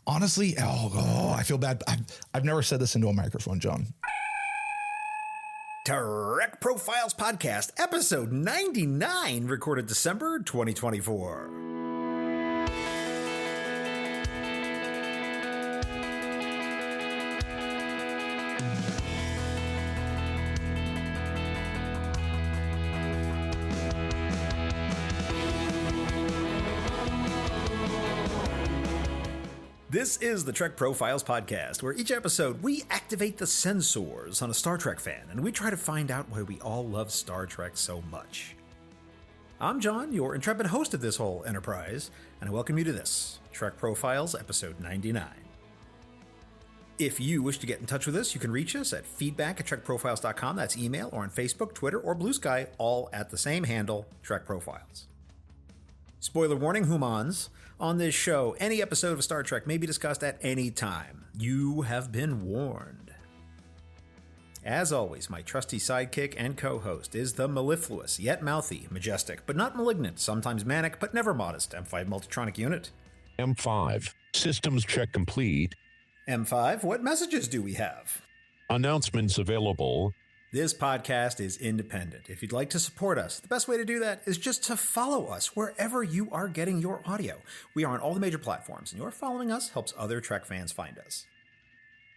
Honestly, I feel bad. I've never said this into a microphone, John. Trek Profiles Podcast, episode 99, recorded December 2024. This is the Trek Profiles Podcast, where each episode we activate the sensors on a Star Trek fan, and we try to find out why we all love Star Trek so much. I'm John, your intrepid host of this whole enterprise, and I welcome you to this, Trek Profiles, episode 99. If you wish to get in touch with us, you can reach us at feedback@trekprofiles.com, that's email, or on Facebook, Twitter, or Blue Sky, all at the same handle, Trek Profiles. Spoiler warning, humans. On this show, any episode of Star Trek may be discussed at any time. You have been warned. As always, my trusty sidekick and co-host is the mellifluous, yet mouthy, majestic, but not malignant, sometimes manic, but never modest, M5 Multitronic Unit. M5, systems check complete. M5, what messages do we have? Announcements available. This podcast is independent. If you'd like to support us, the best way to do that is just to follow us wherever you are getting your audio. We are on all the major platforms, and your following us helps other Trek fans find us.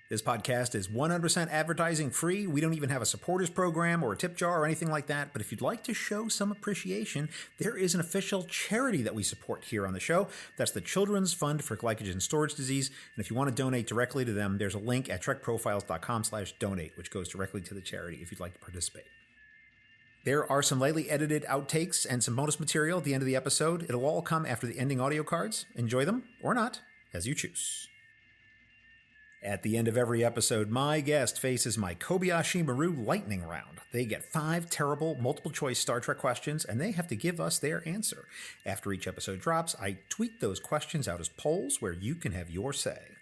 This podcast is 100% advertising free. We don't even have a supporters program or a tip jar or anything like that, but if you'd like to show some appreciation, there is an official charity that we support here on the show. That's the Children's Fund for Glycogen Storage Disease, and if you want to donate directly to them, there's a link at trekprofiles.com/donate, which goes directly to the charity if you'd like to participate. There are some lightly edited outtakes and some bonus material at the end of the episode. It'll all come after the ending audio cards. Enjoy them, or not, as you choose. At the end of every episode, my guest faces my Kobayashi Maru lightning round. They get 5 terrible multiple-choice Star Trek questions, and they have to give us their answer. After each episode drops, I tweet those questions out as polls where you can have your say.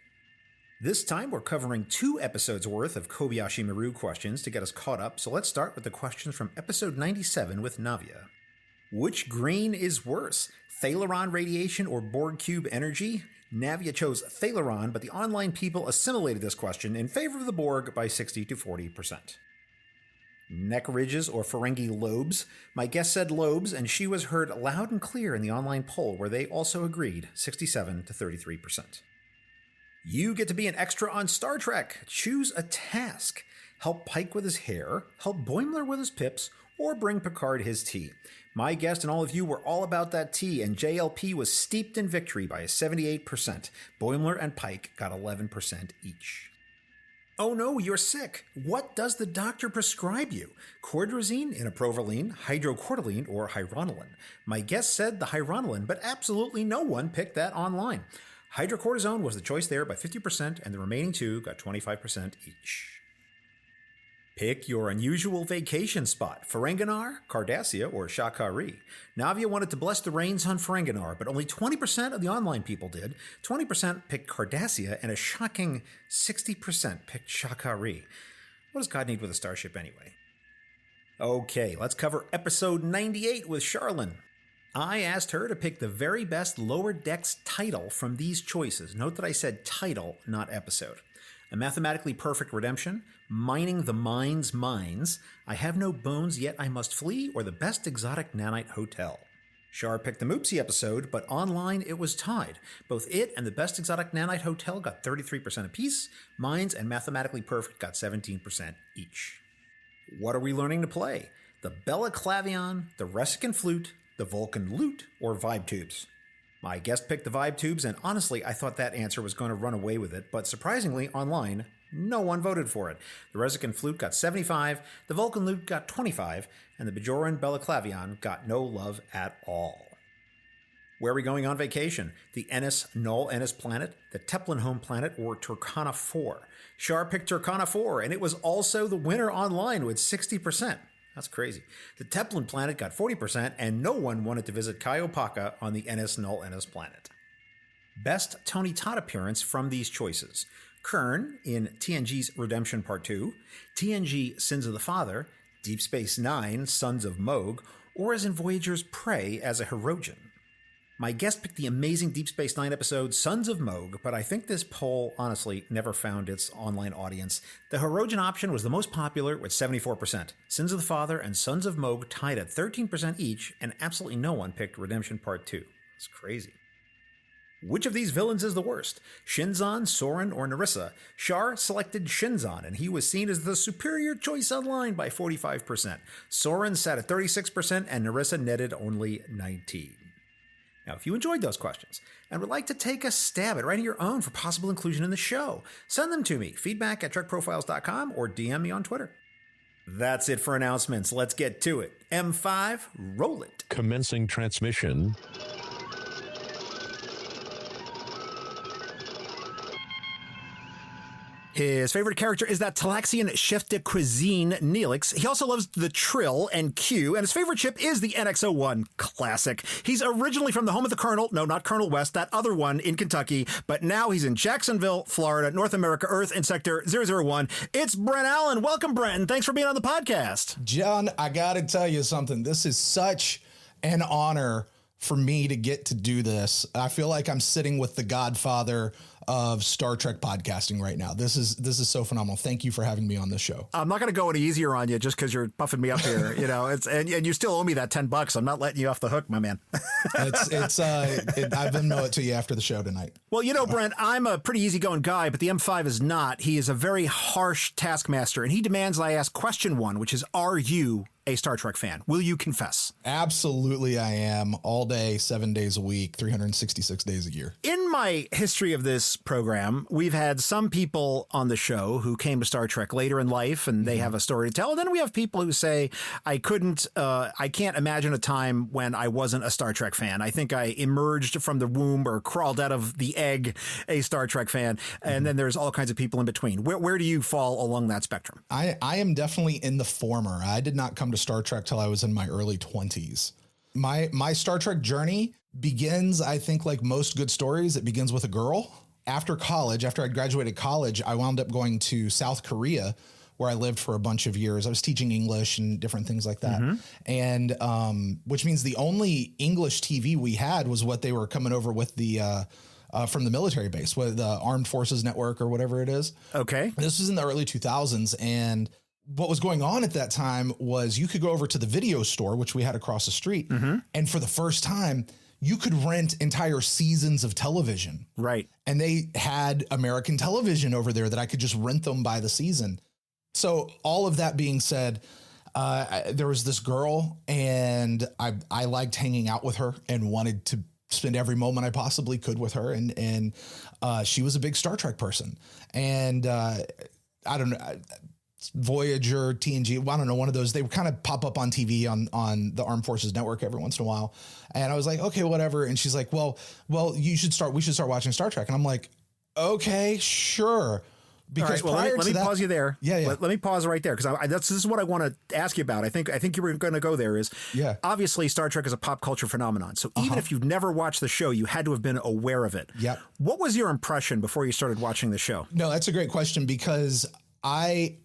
This time, we're covering 2 episodes worth of Kobayashi Maru questions to get us caught up, so let's start with the questions from episode 97 with Navia. Which grain is worse, Thalaron radiation or Borg cube energy? Navia chose Thalaron, but the online people assimilated this question in favor of the Borg by 60 to 40%. Neck ridges or Ferengi lobes? My guest said lobes, and she was heard loud and clear in the online poll, where they also agreed, 67 to 33%. You get to be an extra on Star Trek. Choose a task. Help Pike with his hair, help Boimler with his pips, or bring Picard his tea. My guest and all of you were all about that tea, and JLP was steeped in victory by a 78%. Boimler and Pike got 11% each. Oh no, you're sick. What does the doctor prescribe you? Cordrazine, Inoprovaline, hydrocortisone, or Hyronolin? My guest said the Hyronolin, but absolutely no one picked that online. Hydrocortisone was the choice there by 50%, and the remaining 2 got 25% each. Pick your unusual vacation spot, Ferenginar, Cardassia, or Sha'Carri. Navia wanted to bless the rains on Ferenginar, but only 20% of the online people did. 20% picked Cardassia, and a shocking 60% picked Sha'Carri. What does God need with a starship anyway? Okay, let's cover episode 98 with Charlene. I asked her to pick the very best Lower Decks title from these choices. Note that I said title, not episode. A Mathematically Perfect Redemption, Mining the Mind's Mines, I Have No Bones Yet I Must Flee, or The Best Exotic Nanite Hotel. Char picked the Moopsie episode, but online it was tied. Both it and The Best Exotic Nanite Hotel got 33% apiece. Mines and Mathematically Perfect got 17% each. What are we learning to play? The Bella Clavion, the Resican Flute, the Vulcan Lute, or Vibe Tubes? My guest picked the Vibe Tubes, and honestly, I thought that answer was going to run away with it, but surprisingly, online, no one voted for it. The Resican Flute got 75, the Vulcan Lute got 25, and the Bajoran Bella Clavion got no love at all. Where are we going on vacation? The Ennis Null Ennis planet, the Teplin home planet, or Turkana 4? Char picked Turkana 4, and it was also the winner online with 60%. That's crazy. The Teplin planet got 40%, and no one wanted to visit Kaiopaka on the Ennis Null Ennis planet. Best Tony Todd appearance from these choices. Kern in TNG's Redemption Part 2, TNG Sins of the Father, Deep Space Nine, Sons of Moog, or as in Voyager's Prey as a Hirogen. My guest picked the amazing Deep Space Nine episode Sons of Moog, but I think this poll honestly never found its online audience. The Hirogen option was the most popular with 74%. Sins of the Father and Sons of Moog tied at 13% each, and absolutely no one picked Redemption Part 2. It's crazy. Which of these villains is the worst? Shinzon, Soren, or Narissa? Shar selected Shinzon, and he was seen as the superior choice online by 45%. Soren sat at 36%, and Narissa netted only 19%. Now, if you enjoyed those questions and would like to take a stab at writing your own for possible inclusion in the show, send them to me, feedback@trekprofiles.com, or DM me on Twitter. That's it for announcements. Let's get to it. M5, roll it. Commencing transmission. His favorite character is that Talaxian chef de cuisine, Neelix. He also loves the Trill and Q, and his favorite ship is the NX-01 Classic. He's originally from the home of the Colonel. No, not Colonel West, that other one in Kentucky, but now he's in Jacksonville, Florida, North America, Earth, in Sector 001. It's Brent Allen. Welcome, Brent, and thanks for being on the podcast. John, I got to tell you something. This is such an honor for me to get to do this. I feel like I'm sitting with the godfather of Star Trek podcasting right now. This is so phenomenal. Thank you for having me on this show. I'm not going to go any easier on you just because you're buffing me up here. You know, and you still owe me that $10. I'm not letting you off the hook, my man. I've Venmo it to you after the show tonight. Well, you know, Brent, I'm a pretty easygoing guy, but the M5 is not. He is a very harsh taskmaster, and he demands I ask question one, which is, are you a Star Trek fan? Will you confess? Absolutely, I am. All day, 7 days a week, 366 days a year. In my history of this program, we've had some people on the show who came to Star Trek later in life, and they have a story to tell. And then we have people who say, I can't imagine a time when I wasn't a Star Trek fan. I think I emerged from the womb or crawled out of the egg a Star Trek fan. And then there's all kinds of people in between. Where do you fall along that spectrum? I am definitely in the former. I did not come to Star Trek till I was in my early 20s. My Star Trek journey begins, I think, like most good stories, it begins with a girl. After college, after I graduated college, I wound up going to South Korea, where I lived for a bunch of years. I was teaching English and different things like that. And which means the only English TV we had was what they were coming over with the from the military base, with the Armed Forces Network or whatever it is. Okay. This was in the early 2000s. And what was going on at that time was you could go over to the video store, which we had across the street. And for the first time, you could rent entire seasons of television. Right. And they had American television over there that I could just rent them by the season. So all of that being said, there was this girl, and I liked hanging out with her and wanted to spend every moment I possibly could with her. And she was a big Star Trek person. And I don't know, Voyager, TNG, I don't know, one of those, they would kind of pop up on TV on the Armed Forces Network every once in a while. And I was like, okay, whatever. And she's like, well, we should start watching Star Trek. And I'm like, okay, sure. Because let me pause you there. Yeah. Let me pause right there, because this is what I want to ask you about. I think you were going to go there. Is obviously Star Trek is a pop culture phenomenon. So even if you've never watched the show, you had to have been aware of it. Yeah. What was your impression before you started watching the show? No, that's a great question, because I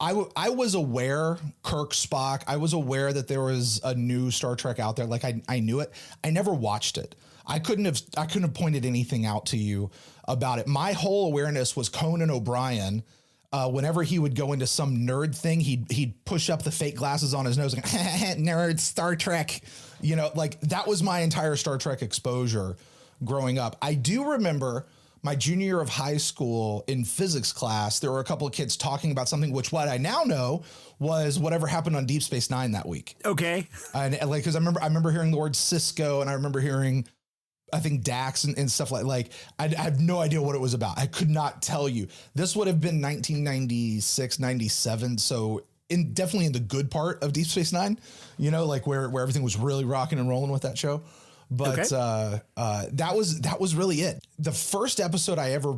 was aware, Kirk, Spock, I was aware that there was a new Star Trek out there. Like I knew it. I never watched it. I couldn't have pointed anything out to you about it. My whole awareness was Conan O'Brien. Whenever he would go into some nerd thing, he'd push up the fake glasses on his nose and nerd Star Trek, you know, like that was my entire Star Trek exposure growing up. I do remember my junior year of high school in physics class, there were a couple of kids talking about something, which what I now know was whatever happened on Deep Space Nine that week. Okay. And like, cause I remember hearing the word Cisco, and I remember hearing, I think Dax and stuff like I have no idea what it was about. I could not tell you. This would have been 1996, 97. So definitely in the good part of Deep Space Nine, you know, like where everything was really rocking and rolling with that show. But that was really it. The first episode I ever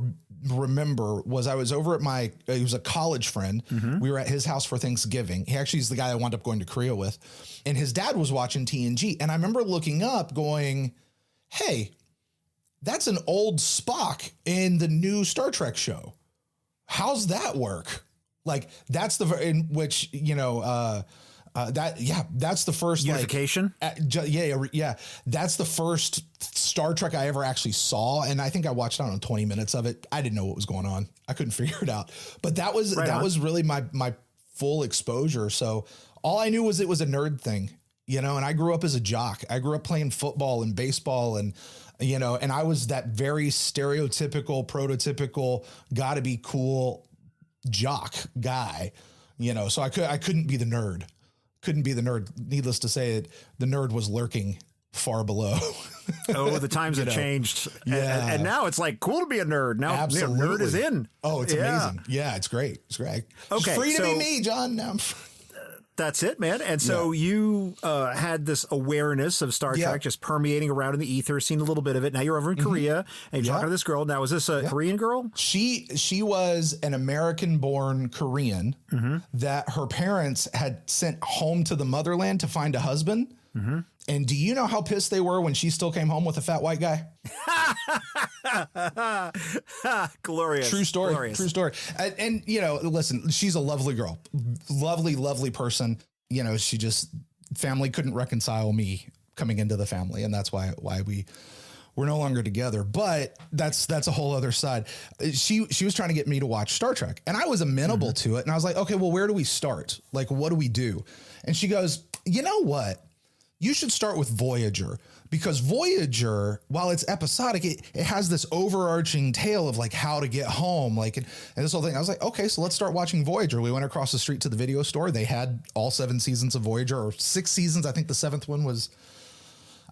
remember was I was over at he was a college friend. We were at his house for Thanksgiving. He actually is the guy I wound up going to Korea with. And his dad was watching TNG. And I remember looking up going, hey, that's an old Spock in the new Star Trek show. How's that work? Like that's in which, you know, That's the first Unification. Yeah. That's the first Star Trek I ever actually saw. And I think I watched, I don't know, 20 minutes of it. I didn't know what was going on. I couldn't figure it out, but that was really my full exposure. So all I knew was it was a nerd thing, and I grew up as a jock. I grew up playing football and baseball and I was that very stereotypical, prototypical, gotta be cool jock guy, so I couldn't be the nerd. Needless to say, the nerd was lurking far below. Oh, the times have changed. Yeah. And now it's like cool to be a nerd. Now Absolutely. Nerd is in. Oh, it's amazing. Yeah, it's great. It's great. Okay, it's free to be me, John. Now that's it, man. And so you had this awareness of Star Trek just permeating around in the ether, seen a little bit of it. Now you're over in Korea and you're talking to this girl. Now, is this a Korean girl? She was an American-born Korean that her parents had sent home to the motherland to find a husband. And do you know how pissed they were when she still came home with a fat white guy? Glorious. True story. Glorious. True story. And listen, she's a lovely girl, lovely person. She just, family couldn't reconcile me coming into the family. And that's why we're no longer together, but that's a whole other side. She was trying to get me to watch Star Trek and I was amenable to it. And I was like, okay, well, where do we start? Like, what do we do? And she goes, you know what? You should start with Voyager, because Voyager, while it's episodic, it has this overarching tale of like how to get home, and this whole thing. I was like, okay, so let's start watching Voyager. We went across the street to the video store. They had all 7 seasons of Voyager, or 6 seasons. I think the 7th one was,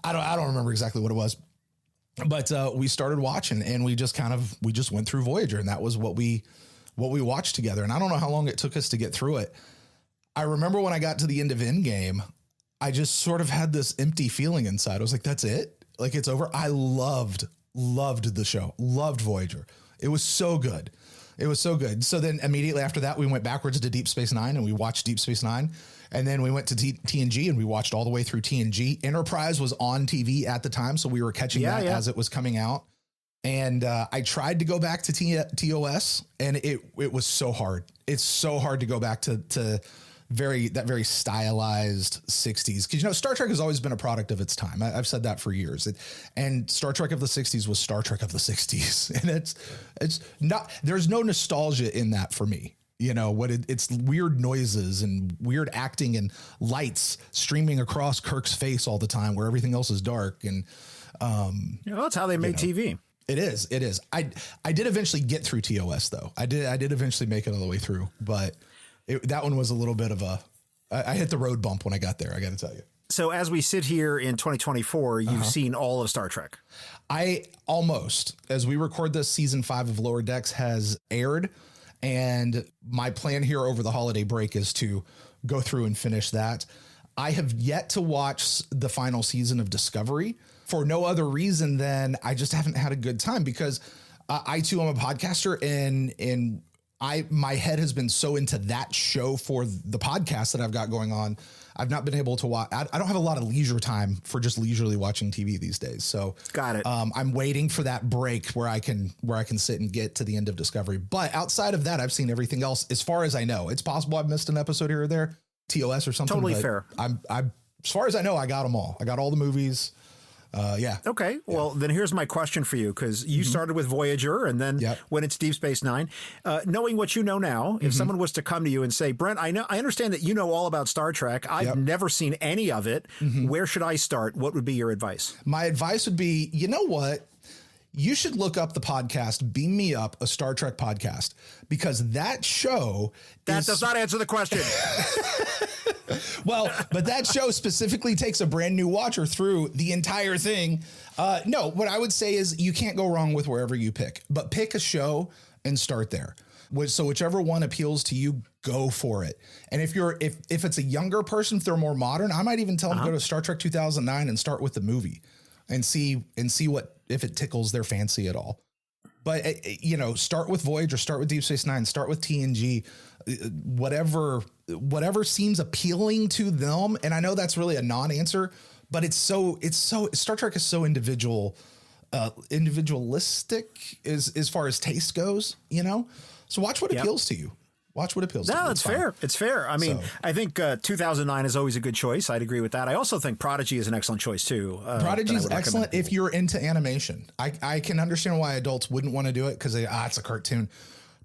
I don't remember exactly what it was, but we started watching and we just went through Voyager, and that was what we watched together. And I don't know how long it took us to get through it. I remember when I got to the end of Endgame, I just sort of had this empty feeling inside. I was like, that's it? Like, it's over? I loved the show. Loved Voyager. It was so good. So then immediately after that, we went backwards to Deep Space Nine and we watched Deep Space Nine. And then we went to TNG and we watched all the way through TNG. Enterprise was on TV at the time, so we were catching that as it was coming out. And I tried to go back to TOS, and it was so hard. It's so hard to go back to very stylized 60s, because Star Trek has always been a product of its time. I've said that for years. And Star Trek of the 60s was Star Trek of the 60s, and it's not, there's no nostalgia in that for me. It's weird noises and weird acting and lights streaming across Kirk's face all the time where everything else is dark. And that's how they made TV. It is. I did eventually get through TOS though. I did eventually make it all the way through, but that one was a little bit of I hit the road bump when I got there, I got to tell you. So as we sit here in 2024, you've seen all of Star Trek. As we record this, season 5 of Lower Decks has aired, and my plan here over the holiday break is to go through and finish that. I have yet to watch the final season of Discovery for no other reason than I just haven't had a good time, because I too am a podcaster, and my head has been so into that show for the podcast that I've got going on. I've not been able to watch. I don't have a lot of leisure time for just leisurely watching TV these days. So got it. I'm waiting for that break where I can sit and get to the end of Discovery. But outside of that, I've seen everything else as far as I know. It's possible I've missed an episode here or there, TOS or something. Totally fair. I'm as far as I know, I got them all. I got all the movies. Okay. Well, then here's my question for you, because you started with Voyager and then when it's Deep Space Nine, knowing what you know now, if someone was to come to you and say, Brent, I understand that you know all about Star Trek. I've never seen any of it. Where should I start? What would be your advice? My advice would be, you know what? You should look up the podcast, Beam Me Up, a Star Trek podcast, because that show does not answer the question. Well, but that show specifically takes a brand new watcher through the entire thing. No, what I would say is you can't go wrong with wherever you pick, but pick a show and start there. So whichever one appeals to you, go for it. And if it's a younger person, if they're more modern, I might even tell them to go to Star Trek 2009 and start with the movie and see if it tickles their fancy at all. But, start with Voyager, start with Deep Space Nine, start with TNG, whatever seems appealing to them. And I know that's really a non-answer, but it's so Star Trek is so individualistic as far as taste goes, So watch what appeals to you. Watch what appeals to you. No, it's fair. It's fair. I mean, So- I think 2009 is always a good choice. I'd agree with that. I also think Prodigy is an excellent choice too. Prodigy is that I would excellent recommend. if you're into animation. I can understand why adults wouldn't want to do it because it's a cartoon.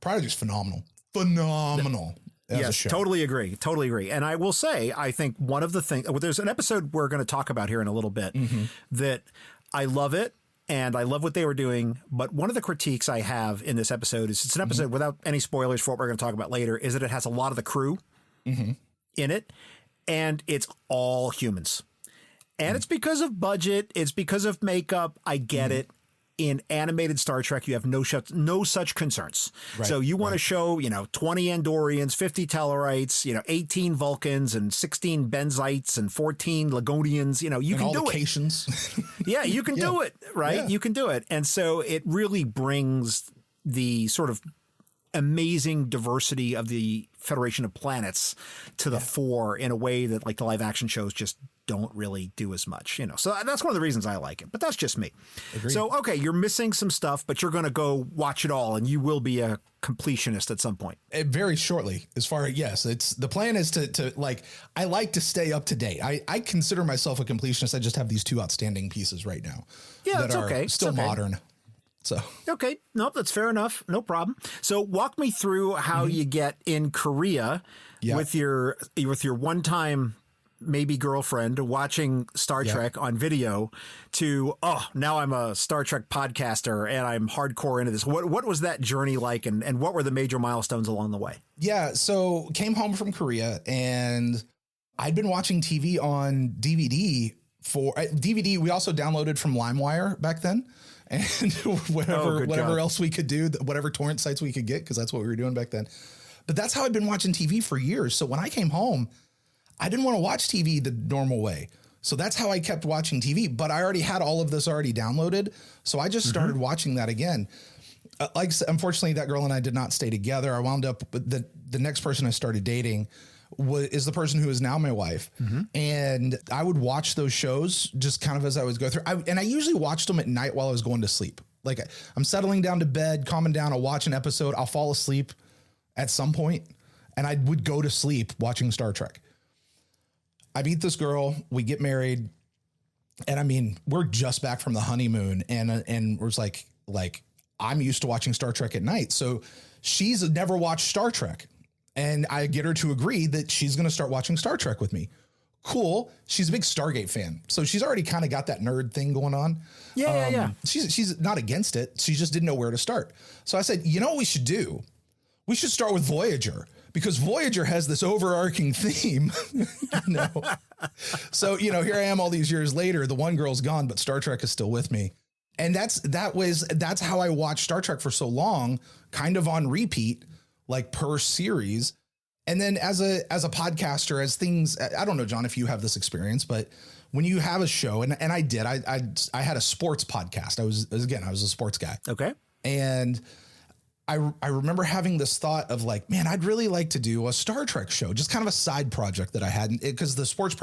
Prodigy is phenomenal. Phenomenal. As a Yes, show. totally agree. Totally agree. And I will say, I think one of the things, there's an episode we're going to talk about here in a little bit that I love it. And I love what they were doing. But one of the critiques I have in this episode is it's an episode without any spoilers for what we're going to talk about later, is that it has a lot of the crew in it. And it's all humans. And it's because of budget. It's because of makeup. I get it. In animated Star Trek, you have no such concerns. Right, So you want to show, 20 Andorians, 50 Tellarites, 18 Vulcans and 16 Benzites and 14 Ligonians. You And can all do the it. Cations. Yeah, you can do it, right? Yeah. You can do it. And so it really brings the sort of amazing diversity of the Federation of Planets to the fore in a way that like the live action shows just don't really do as much, So that's one of the reasons I like it, but that's just me. Agreed. So, okay, you're missing some stuff, but you're going to go watch it all and you will be a completionist at some point. Very shortly, as far as, yes, it's the plan is to like, I like to stay up to date. I consider myself a completionist. I just have these two outstanding pieces right now. Yeah, that it's are okay. Still It's okay. modern. So Okay. Nope. That's fair enough. No problem. So walk me through how you get in Korea Yeah. with your one-time maybe girlfriend watching Star Trek on video to, now I'm a Star Trek podcaster and I'm hardcore into this. What was that journey like and what were the major milestones along the way? yeah, so came home from Korea and I'd been watching TV on DVD for DVD. We also downloaded from LimeWire back then. And whatever God. else we could do, whatever torrent sites we could get, because that's what we were doing back then. But that's how I'd been watching TV for years. So when I came home, I didn't want to watch TV the normal way. So that's how I kept watching TV. But I already had all of this already downloaded. So I just started watching that again. Like, unfortunately, that girl and I did not stay together. I wound up with the next person I started dating is the person who is now my wife. And I would watch those shows just kind of as I would go through. And I usually watched them at night while I was going to sleep. Like I'm settling down to bed, calming down. I'll watch an episode. I'll fall asleep at some point and I would go to sleep watching Star Trek. I meet this girl, we get married. And I mean, we're just back from the honeymoon and we're like, I'm used to watching Star Trek at night. So she's never watched Star Trek. And I get her to agree that she's going to start watching Star Trek with me. Cool. She's a big Stargate fan. So she's already kind of got that nerd thing going on. Yeah. She's not against it. She just didn't know where to start. So I said, you know what we should do? We should start with Voyager because Voyager has this overarching theme. So, here I am all these years later. The one girl's gone, but Star Trek is still with me. And that's how I watched Star Trek for so long, kind of on repeat, like per series. And then as a podcaster, as things, I don't know, John, if you have this experience, but when you have a show, and I did, I had a sports podcast. I was a sports guy. Okay. And I remember having this thought of like, man, I'd really like to do a Star Trek show, just kind of a side project that I had, because the sports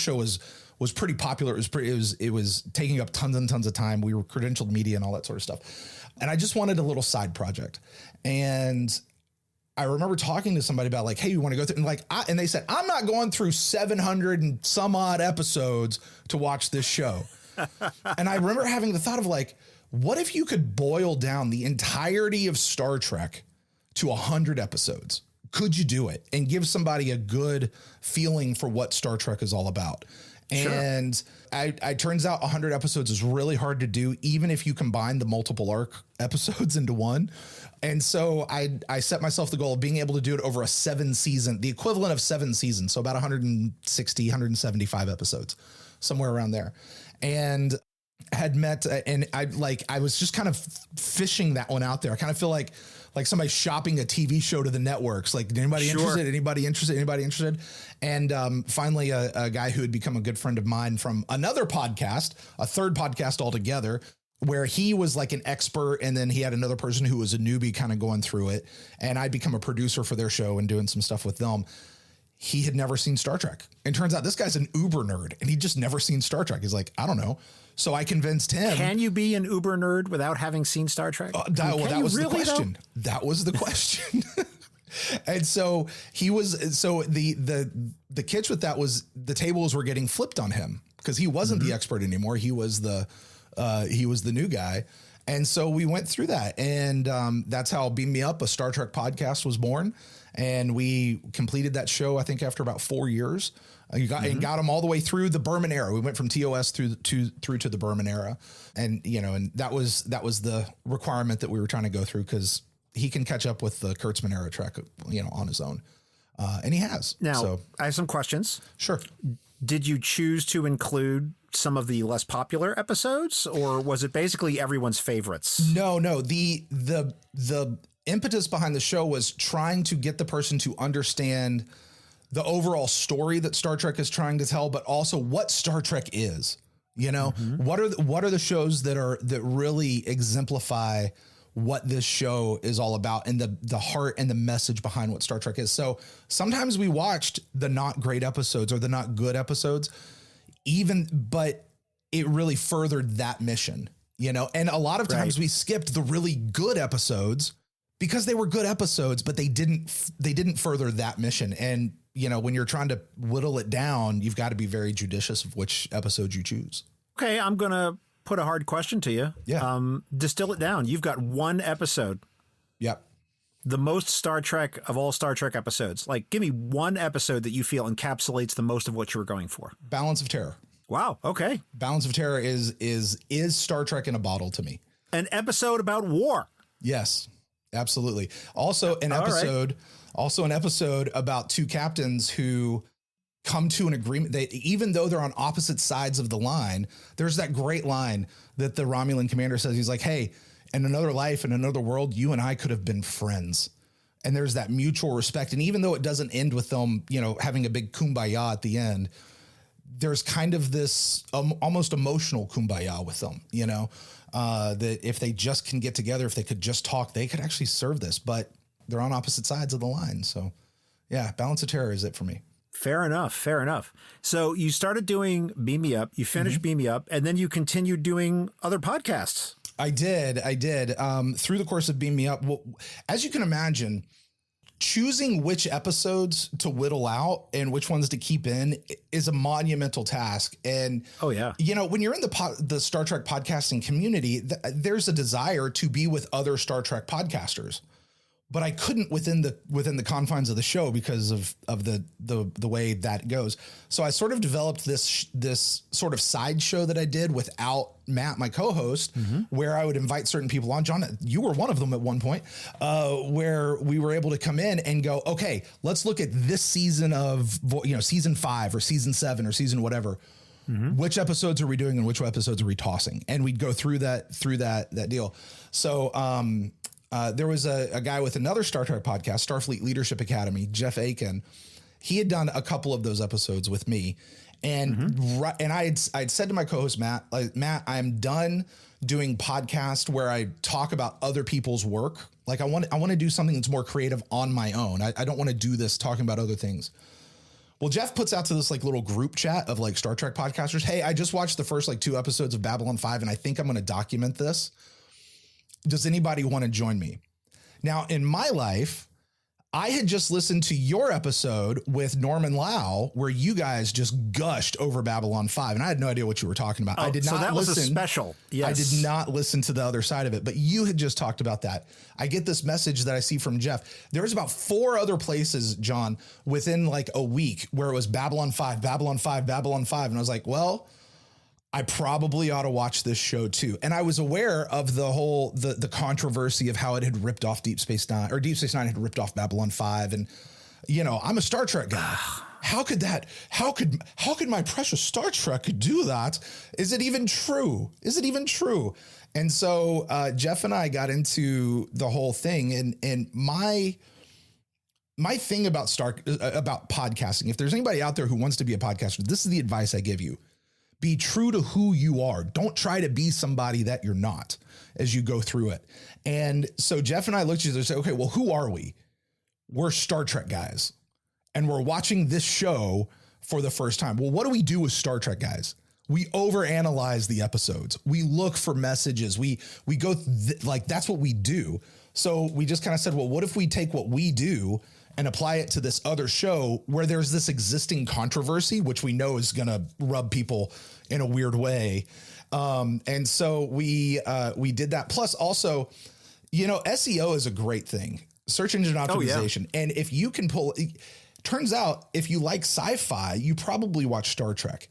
show was pretty popular. It was taking up tons and tons of time. We were credentialed media and all that sort of stuff. And I just wanted a little side project. And I remember talking to somebody about like, hey, you want to go through and they said, I'm not going through 700 and some odd episodes to watch this show. And I remember having the thought of like, what if you could boil down the entirety of Star Trek to 100 episodes? Could you do it and give somebody a good feeling for what Star Trek is all about? Sure. And I turns out 100 episodes is really hard to do, even if you combine the multiple arc episodes into one. And so I set myself the goal of being able to do it over the equivalent of 7 seasons. So about 160, 175 episodes, somewhere around there. And had met and I was just kind of fishing that one out there. I kind of feel like somebody shopping a TV show to the networks. Like, anybody interested? Anybody interested? And finally, a guy who had become a good friend of mine from another podcast, a third podcast altogether, where he was like an expert. And then he had another person who was a newbie kind of going through it. And I'd become a producer for their show and doing some stuff with them. He had never seen Star Trek. And turns out this guy's an uber nerd and he'd just never seen Star Trek. He's like, I don't know. So I convinced him. Can you be an uber nerd without having seen Star Trek? That was really, the question. That was the question. And so the catch with that was the tables were getting flipped on him because he wasn't the expert anymore. He was the new guy. And so we went through that, and that's how Beam Me Up, a Star Trek podcast, was born. And we completed that show, I think, after about 4 years. And got them all the way through the Berman era. We went from TOS through to the Berman era, and that was the requirement that we were trying to go through because he can catch up with the Kurtzman era track, on his own, and he has. Now, so, I have some questions. Sure. Did you choose to include some of the less popular episodes, or was it basically everyone's favorites? No. The impetus behind the show was trying to get the person to understand the overall story that Star Trek is trying to tell, but also what Star Trek is. What are the shows that really exemplify what this show is all about and the heart and the message behind what Star Trek is. So sometimes we watched the not great episodes or the not good episodes, but it really furthered that mission, and a lot of times we skipped the really good episodes because they were good episodes, but they didn't further that mission. And, when you're trying to whittle it down, you've got to be very judicious of which episodes you choose. Okay. I'm going to put a hard question to you. Yeah. Distill it down. You've got one episode. Yep. The most Star Trek of all Star Trek episodes. Like, give me one episode that you feel encapsulates the most of what you were going for. Balance of Terror. Wow. Okay. Balance of Terror is Star Trek in a bottle to me. An episode about war. Yes, absolutely. Also an episode about two captains who come to an agreement. Even though they're on opposite sides of the line, there's that great line that the Romulan commander says. He's like, hey, in another life, in another world, you and I could have been friends. And there's that mutual respect. And even though it doesn't end with them, having a big kumbaya at the end, there's kind of this almost emotional kumbaya with them, that if they just can get together, if they could just talk, they could actually serve this, but they're on opposite sides of the line. So yeah, Balance of Terror is it for me. Fair enough. So you started doing Beam Me Up, you finished Beam Me Up, and then you continued doing other podcasts. I did. Through the course of Beam Me Up, well, as you can imagine, choosing which episodes to whittle out and which ones to keep in is a monumental task. And oh yeah, when you're in the Star Trek podcasting community, there's a desire to be with other Star Trek podcasters, but I couldn't within the confines of the show because of the way that goes. So I sort of developed this sort of side show that I did without Matt, my co-host, where I would invite certain people on. John, you were one of them at one point, where we were able to come in and go, okay, let's look at this season of, season 5 or season 7 or season whatever. Which episodes are we doing and which episodes are we tossing? And we'd go through that deal. So, there was a guy with another Star Trek podcast, Starfleet Leadership Academy, Jeff Aiken. He had done a couple of those episodes with me. And I'd said to my co-host, Matt, I'm done doing podcasts where I talk about other people's work. Like I want to do something that's more creative on my own. I don't want to do this talking about other things. Well, Jeff puts out to this little group chat of Star Trek podcasters. Hey, I just watched the first 2 episodes of Babylon 5 and I think I'm going to document this. Does anybody want to join me? Now, in my life, I had just listened to your episode with Norman Lau, where you guys just gushed over Babylon 5, and I had no idea what you were talking about. I did not listen. So that was a special. Yes. I did not listen to the other side of it, but you had just talked about that. I get this message that I see from Jeff. There's about 4 other places, John, within a week where it was Babylon 5, Babylon 5, Babylon 5. And I was like, well, I probably ought to watch this show too. And I was aware of the whole, the controversy of how it had ripped off Deep Space Nine, or Deep Space Nine had ripped off Babylon 5. And, I'm a Star Trek guy. How could my precious Star Trek do that? Is it even true? And so, Jeff and I got into the whole thing, and my thing about podcasting, if there's anybody out there who wants to be a podcaster, this is the advice I give you. Be true to who you are. Don't try to be somebody that you're not as you go through it. And so Jeff and I looked at each other and said, okay, well, who are we? We're Star Trek guys. And we're watching this show for the first time. Well, what do we do as Star Trek guys? We overanalyze the episodes. We look for messages. We go that's what we do. So we just kind of said, well, what if we take what we do and apply it to this other show where there's this existing controversy, which we know is going to rub people in a weird way. And so we did that. Plus also, SEO is a great thing. Search engine optimization. Oh, yeah. And if you can turns out if you like sci-fi, you probably watch Star Trek.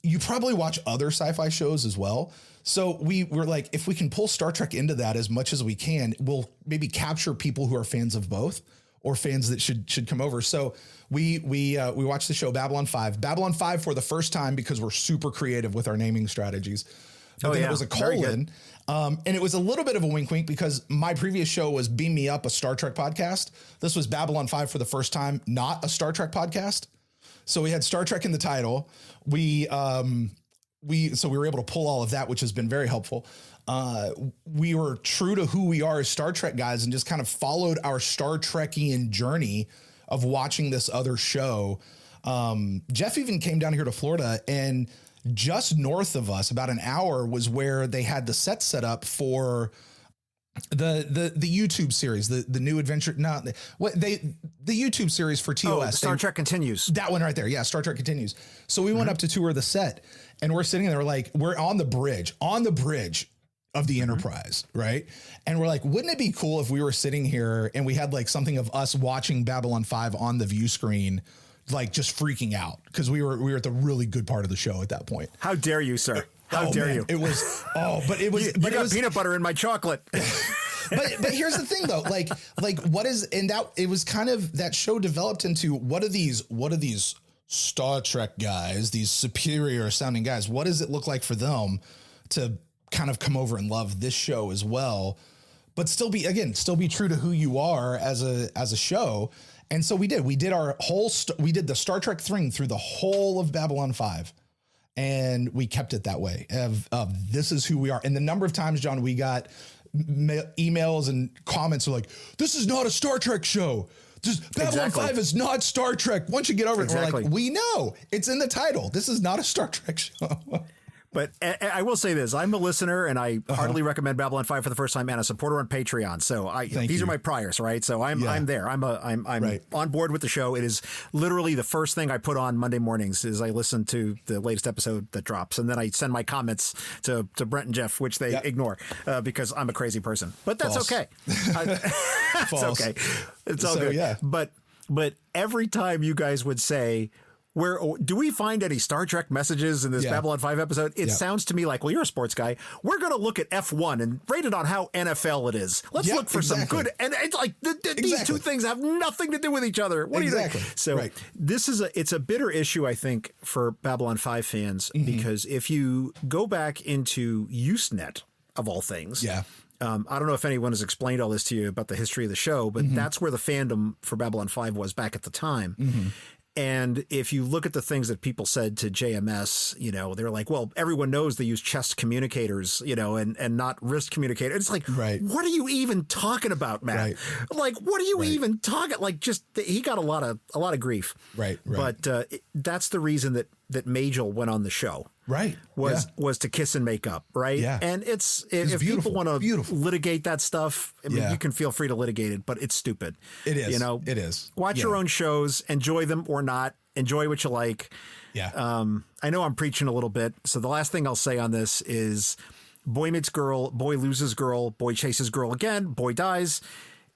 You probably watch other sci-fi shows as well. So we're like, if we can pull Star Trek into that as much as we can, we'll maybe capture people who are fans of both or fans that should come over. So we watched the show Babylon 5 for the first time because we're super creative with our naming strategies. But then it was a colon. And it was a little bit of a wink wink because my previous show was Beam Me Up, a Star Trek podcast. This was Babylon 5 for the first time, not a Star Trek podcast. So we had Star Trek in the title. We were able to pull all of that, which has been very helpful. We were true to who we are as Star Trek guys and just kind of followed our Star Trekian journey of watching this other show. Jeff even came down here to Florida, and just north of us, about an hour, was where they had the set up for the YouTube series, the new adventure. The YouTube series for TOS. Star Trek Continues. That one right there. Yeah. Star Trek Continues. So we went up to tour the set, and we're sitting there like, we're on the bridge of the Enterprise. Right. And we're like, wouldn't it be cool if we were sitting here and we had like something of us watching Babylon 5 on the view screen, like just freaking out because we were at the really good part of the show at that point. How dare you, sir? How dare you? It was, but it was, you got peanut butter in my chocolate. But here's the thing though, like what is, and that it was kind of, that show developed into what are these Star Trek guys, these superior sounding guys, what does it look like for them to kind of come over and love this show as well, but still be true to who you are as a show. And so we did our whole, we did the Star Trek thing through the whole of Babylon 5. And we kept it that way of this is who we are. And the number of times, John, we got emails and comments are like, this is not a Star Trek show. Babylon 5 is not Star Trek. Once you get over it, we're like, we know it's in the title. This is not a Star Trek show. But I will say this, I'm a listener and I heartily recommend Babylon 5 for the first time and a supporter on Patreon. So these are my priors, right? So I'm there. I'm right. on board with the show. It is literally the first thing I put on Monday mornings is I listen to the latest episode that drops. And then I send my comments to Brent and Jeff, which they ignore because I'm a crazy person. But that's okay. It's okay. It's all good. Yeah. But every time you guys would say, where do we find any Star Trek messages in this Babylon 5 episode? It sounds to me like, well, you're a sports guy. We're going to look at F1 and rate it on how NFL it is. Let's look for some good. And it's like these two things have nothing to do with each other. What do you think? So it's a bitter issue, I think, for Babylon 5 fans, because if you go back into Usenet, of all things. Yeah. I don't know if anyone has explained all this to you about the history of the show, but that's where the fandom for Babylon 5 was back at the time. And if you look at the things that people said to JMS, they're like, well, everyone knows they use chest communicators, and not wrist communicators. It's like, what are you even talking about, Matt? Right. Like, what are you even talking? Like, just he got a lot of grief. Right. But that's the reason that Majel went on the show. Right. Was to kiss and make up. Right. Yeah. And if people want to litigate that stuff, I mean, you can feel free to litigate it, but it's stupid. It is. It is. Watch your own shows, enjoy them or not. Enjoy what you like. Yeah. I know I'm preaching a little bit. So the last thing I'll say on this is boy meets girl, boy loses girl, boy chases girl again, boy dies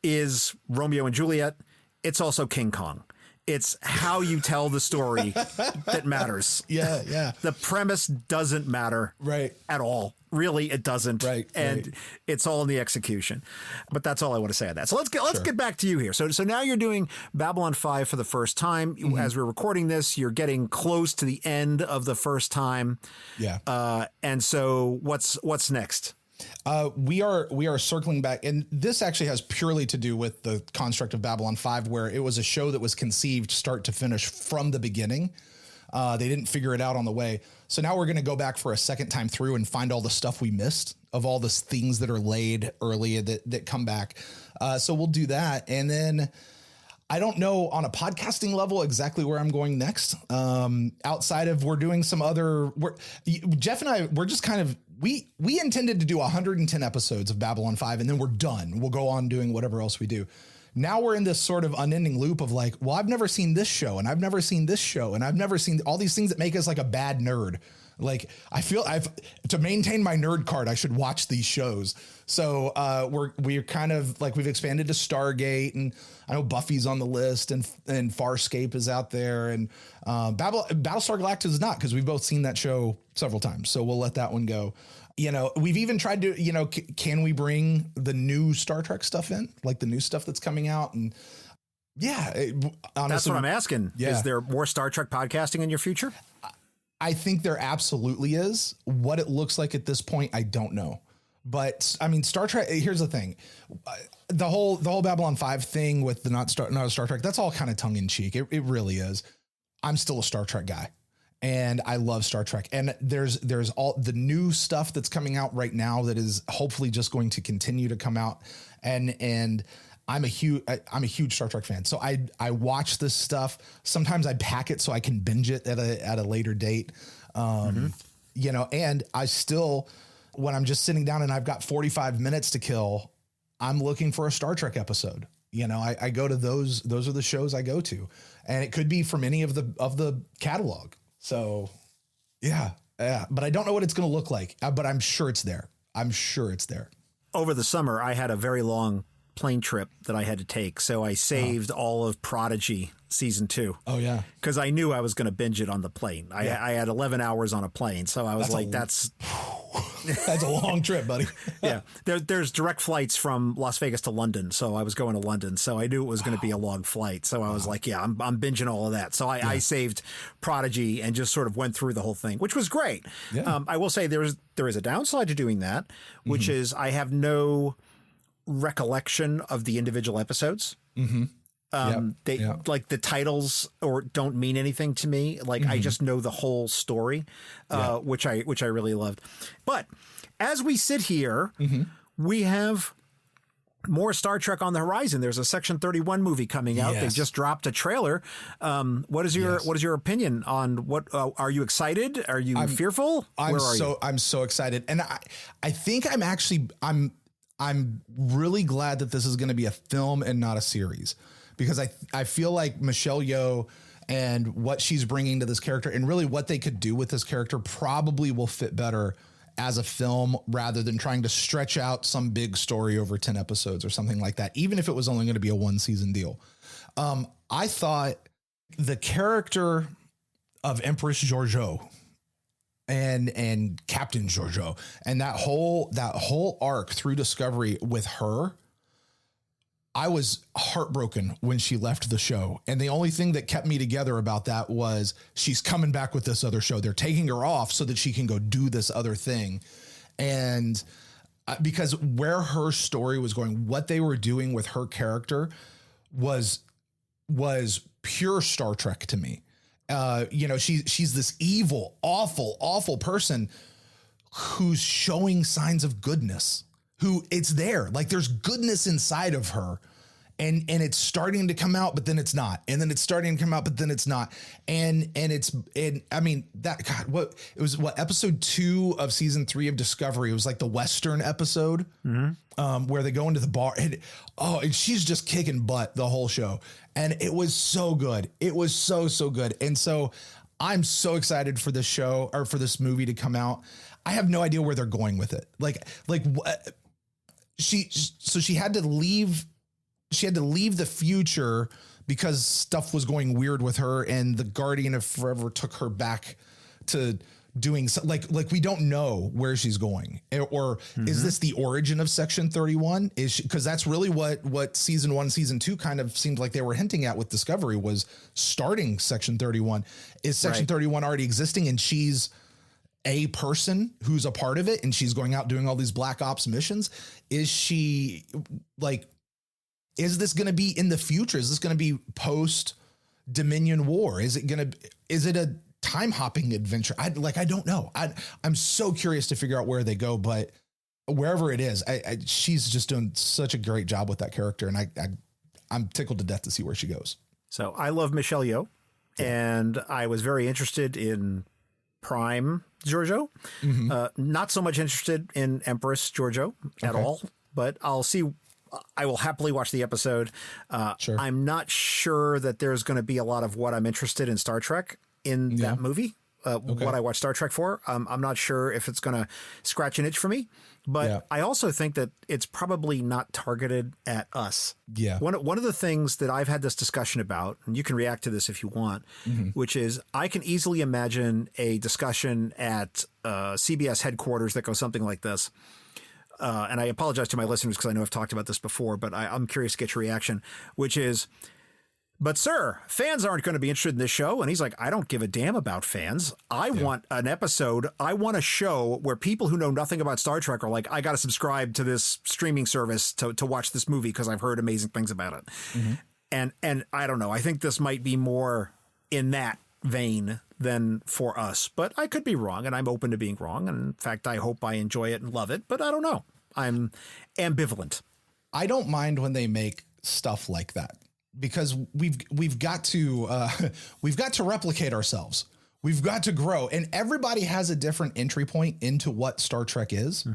is Romeo and Juliet. It's also King Kong. It's how you tell the story that matters. Yeah. The premise doesn't matter at all. Really, it doesn't. And it's all in the execution. But that's all I want to say on that. So let's get back to you here. So now you're doing Babylon 5 for the first time. As we're recording this, you're getting close to the end of the first time. Yeah. And so what's next? We are circling back, and this actually has purely to do with the construct of Babylon 5, where it was a show that was conceived start to finish from the beginning. They didn't figure it out on the way. So now we're going to go back for a second time through and find all the stuff we missed of all the things that are laid early that come back. So we'll do that. And then I don't know on a podcasting level exactly where I'm going next. Outside of we're doing some other Jeff and I, we're just kind of, we intended to do 110 episodes of Babylon 5 and then we're done. We'll go on doing whatever else we do. now we're in this sort of unending loop of like, well, I've never seen this show and I've never seen this show and I've never seen all these things that make us like a bad nerd. Like I feel to maintain my nerd card, I should watch these shows. So we're kind of like, we've expanded to Stargate, and I know Buffy's on the list, and Farscape is out there, and Battlestar Galactica is not, because we've both seen that show several times. So we'll let that one go. You know, we've even tried to, you know, can we bring the new Star Trek stuff in, like the new stuff that's coming out? And yeah, honestly, that's what I'm asking. Yeah. Is there more Star Trek podcasting in your future? I think there absolutely is. What it looks like at this point, I don't know. But I mean, Star Trek, here's the thing. The whole Babylon 5 thing with the not a Star Trek, that's all kind of tongue in cheek. It really is. I'm still a Star Trek guy. And I love Star Trek. And there's all the new stuff that's coming out right now that is hopefully just going to continue to come out. And I'm a huge Star Trek fan. So I watch this stuff. Sometimes I pack it so I can binge it at a later date. You know, and I still, when I'm just sitting down and I've got 45 minutes to kill, I'm looking for a Star Trek episode. You know, I go to those are the shows I go to, and it could be from any of the catalog. So yeah. But I don't know what it's going to look like, but I'm sure it's there. Over the summer, I had a very long plane trip that I had to take. So I saved all of Prodigy season 2. Oh yeah. Cause I knew I was going to binge it on the plane. I had 11 hours on a plane. So I was that's a long trip, buddy. Yeah. There's direct flights from Las Vegas to London. So I was going to London. So I knew it was going to be a long flight. So I was like, yeah, I'm binging all of that. So I saved Prodigy and just sort of went through the whole thing, which was great. Yeah. I will say there is a downside to doing that, which is I have no recollection of the individual episodes. Like the titles or don't mean anything to me. Like I just know the whole story, which I really loved. But as we sit here, we have more Star Trek on the horizon. There's a Section 31 movie coming out. They just dropped a trailer. What is your opinion on what, are you excited? Are you fearful? I'm so excited. And I think I'm really glad that this is going to be a film and not a series, because I feel like Michelle Yeoh and what she's bringing to this character and really what they could do with this character probably will fit better as a film rather than trying to stretch out some big story over 10 episodes or something like that, even if it was only going to be a 1-season deal. I thought the character of Empress Georgiou and Captain Georgiou and that whole arc through Discovery with her, I was heartbroken when she left the show. And the only thing that kept me together about that was she's coming back with this other show. They're taking her off so that she can go do this other thing. And because where her story was going, what they were doing with her character was pure Star Trek to me. You know, she's this evil, awful person who's showing signs of goodness, who it's there. Like there's goodness inside of her and it's starting to come out, but then it's not. And then it's starting to come out, but then it's not. And I mean, episode 2 of season 3 of Discovery, it was like the Western episode, where they go into the bar and she's just kicking butt the whole show. And it was so good. It was so good. And so I'm so excited for this show or for this movie to come out. I have no idea where they're going with it. She had to leave the future because stuff was going weird with her, and the Guardian of Forever took her back to doing like we don't know where she's going, or is this the origin of Section 31? Because that's really what season 1, season 2 kind of seemed like they were hinting at with Discovery, was starting Section 31. Is Section 31 already existing and she's a person who's a part of it and she's going out doing all these black ops missions? Is she is this going to be in the future? Is this going to be post Dominion War? Is it a time hopping adventure? I don't know. I'm so curious to figure out where they go, but wherever it is, she's just doing such a great job with that character. And I'm tickled to death to see where she goes. So I love Michelle Yeoh, and I was very interested in Prime Georgiou. Not so much interested in Empress Georgiou at all, but I'll see I will happily watch the episode. Sure. I'm not sure that there's going to be a lot of what I'm interested in Star Trek in that movie. What I watch Star Trek for. I'm not sure if it's going to scratch an itch for me, but I also think that it's probably not targeted at us. Yeah. One of the things that I've had this discussion about, and you can react to this if you want, which is I can easily imagine a discussion at CBS headquarters that goes something like this. And I apologize to my listeners because I know I've talked about this before, but I'm curious to get your reaction, which is, but sir, fans aren't going to be interested in this show. And he's like, I don't give a damn about fans. I want an episode. I want a show where people who know nothing about Star Trek are like, I got to subscribe to this streaming service to watch this movie because I've heard amazing things about it. And I don't know. I think this might be more in that vein than for us, but I could be wrong, and I'm open to being wrong. And in fact, I hope I enjoy it and love it, but I don't know. I'm ambivalent. I don't mind when they make stuff like that, because we've got to replicate ourselves. We've got to grow, and everybody has a different entry point into what Star Trek is.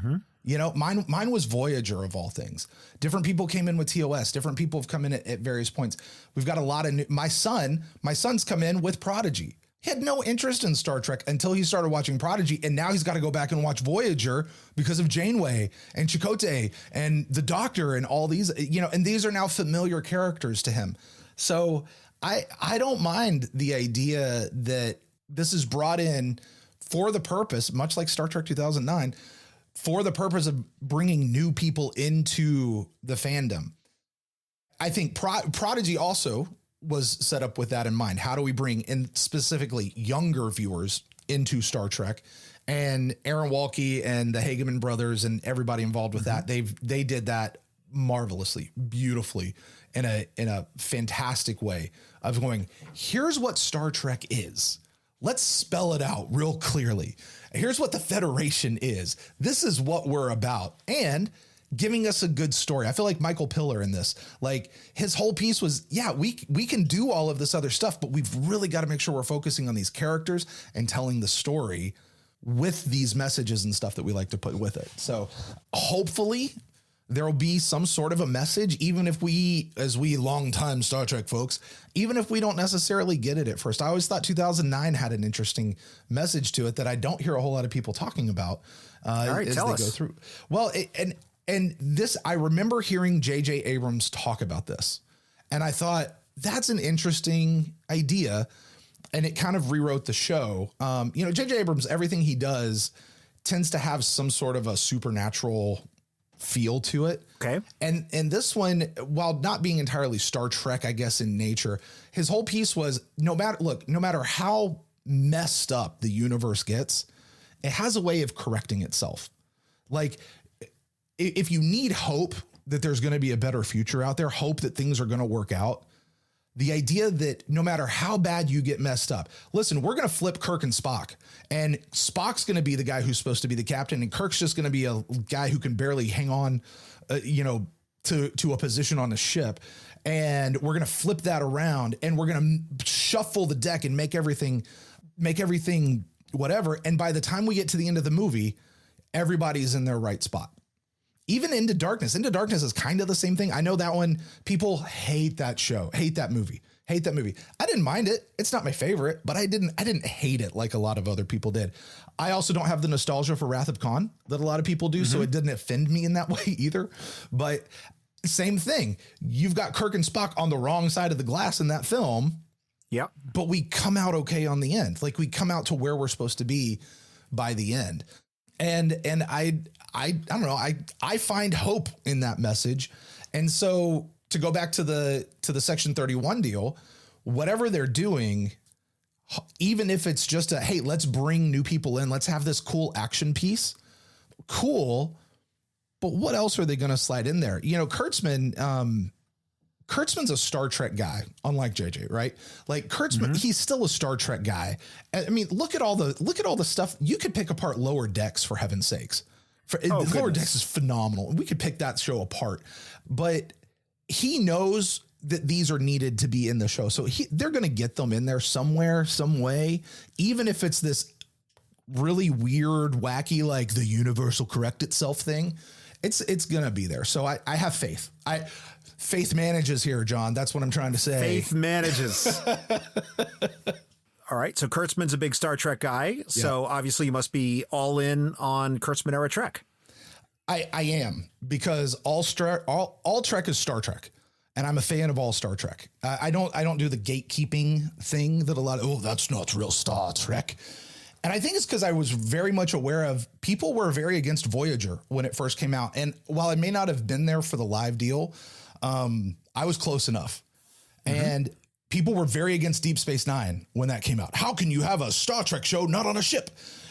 You know, mine was Voyager of all things. Different people came in with TOS. Different people have come in at various points. We've got a lot of my son's come in with Prodigy. He had no interest in Star Trek until he started watching Prodigy, and now he's got to go back and watch Voyager because of Janeway and Chakotay and the Doctor and all these, you know, and these are now familiar characters to him. So I don't mind the idea that this is brought in for the purpose, much like Star Trek 2009, for the purpose of bringing new people into the fandom. I think Prodigy also was set up with that in mind. How do we bring in specifically younger viewers into Star Trek? And Aaron Walke and the Hageman brothers and everybody involved with that, they did that marvelously, beautifully, in a fantastic way of going, here's what Star Trek is. Let's spell it out real clearly. Here's what the Federation is. This is what we're about. And giving us a good story. I feel like Michael Piller in this, like his whole piece was, we can do all of this other stuff, but we've really got to make sure we're focusing on these characters and telling the story with these messages and stuff that we like to put with it. So hopefully there'll be some sort of a message, even if as we longtime Star Trek folks, even if we don't necessarily get it at first. I always thought 2009 had an interesting message to it that I don't hear a whole lot of people talking about as they go through. Well, and this, I remember hearing J.J. Abrams talk about this, and I thought that's an interesting idea, and it kind of rewrote the show. You know, J.J. Abrams, everything he does tends to have some sort of a supernatural feel to it. Okay. And this one, while not being entirely Star Trek, I guess, in nature, his whole piece was no matter how messed up the universe gets, it has a way of correcting itself. Like, if you need hope that there's going to be a better future out there, hope that things are going to work out, the idea that no matter how bad you get messed up, listen, we're going to flip Kirk and Spock, and Spock's going to be the guy who's supposed to be the captain, and Kirk's just going to be a guy who can barely hang on, to a position on the ship. And we're going to flip that around, and we're going to shuffle the deck and make everything whatever. And by the time we get to the end of the movie, everybody's in their right spot. Even Into Darkness. Into Darkness is kind of the same thing. I know that one, people hate that show, hate that movie. I didn't mind it. It's not my favorite, but I didn't hate it like a lot of other people did. I also don't have the nostalgia for Wrath of Khan that a lot of people do, so it didn't offend me in that way either. But same thing. You've got Kirk and Spock on the wrong side of the glass in that film. Yep. But we come out okay on the end. Like, we come out to where we're supposed to be by the end. And I don't know. I find hope in that message. And so to go back to the Section 31 deal, whatever they're doing, even if it's just hey, let's bring new people in, let's have this cool action piece. Cool. But what else are they going to slide in there? You know, Kurtzman's a Star Trek guy, unlike JJ, right? Like Kurtzman, he's still a Star Trek guy. I mean, look at all the stuff. You could pick apart Lower Decks, for heaven's sakes. Lower Decks is phenomenal. We could pick that show apart, but he knows that these are needed to be in the show. So they're going to get them in there somewhere, some way, even if it's this really weird, wacky, like the universe will correct itself thing. It's gonna be there. So I have faith. Faith manages here, John. That's what I'm trying to say. Faith manages. All right. So Kurtzman's a big Star Trek guy. So obviously you must be all in on Kurtzman era Trek. I am, because all Trek is Star Trek, and I'm a fan of all Star Trek. I don't do the gatekeeping thing that a lot of, that's not real Star Trek. And I think it's because I was very much aware of, people were very against Voyager when it first came out. And while I may not have been there for the live deal, I was close enough. And people were very against Deep Space Nine when that came out. How can you have a Star Trek show not on a ship?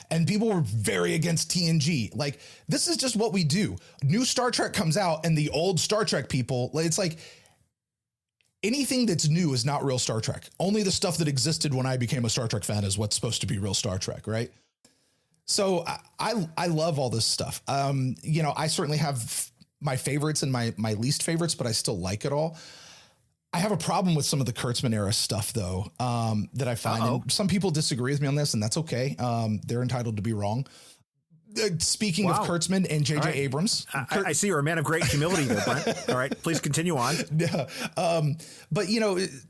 And people were very against TNG. Like, this is just what we do. New Star Trek comes out, and the old Star Trek people, it's like, anything that's new is not real Star Trek. Only the stuff that existed when I became a Star Trek fan is what's supposed to be real Star Trek, right? So I love all this stuff. I certainly have my favorites and my least favorites, but I still like it all. I have a problem with some of the Kurtzman era stuff, though, that I find. And some people disagree with me on this, and that's okay. They're entitled to be wrong. Speaking of Kurtzman and J.J. Abrams. I see you're a man of great humility there, Brent. All right, please continue on. But,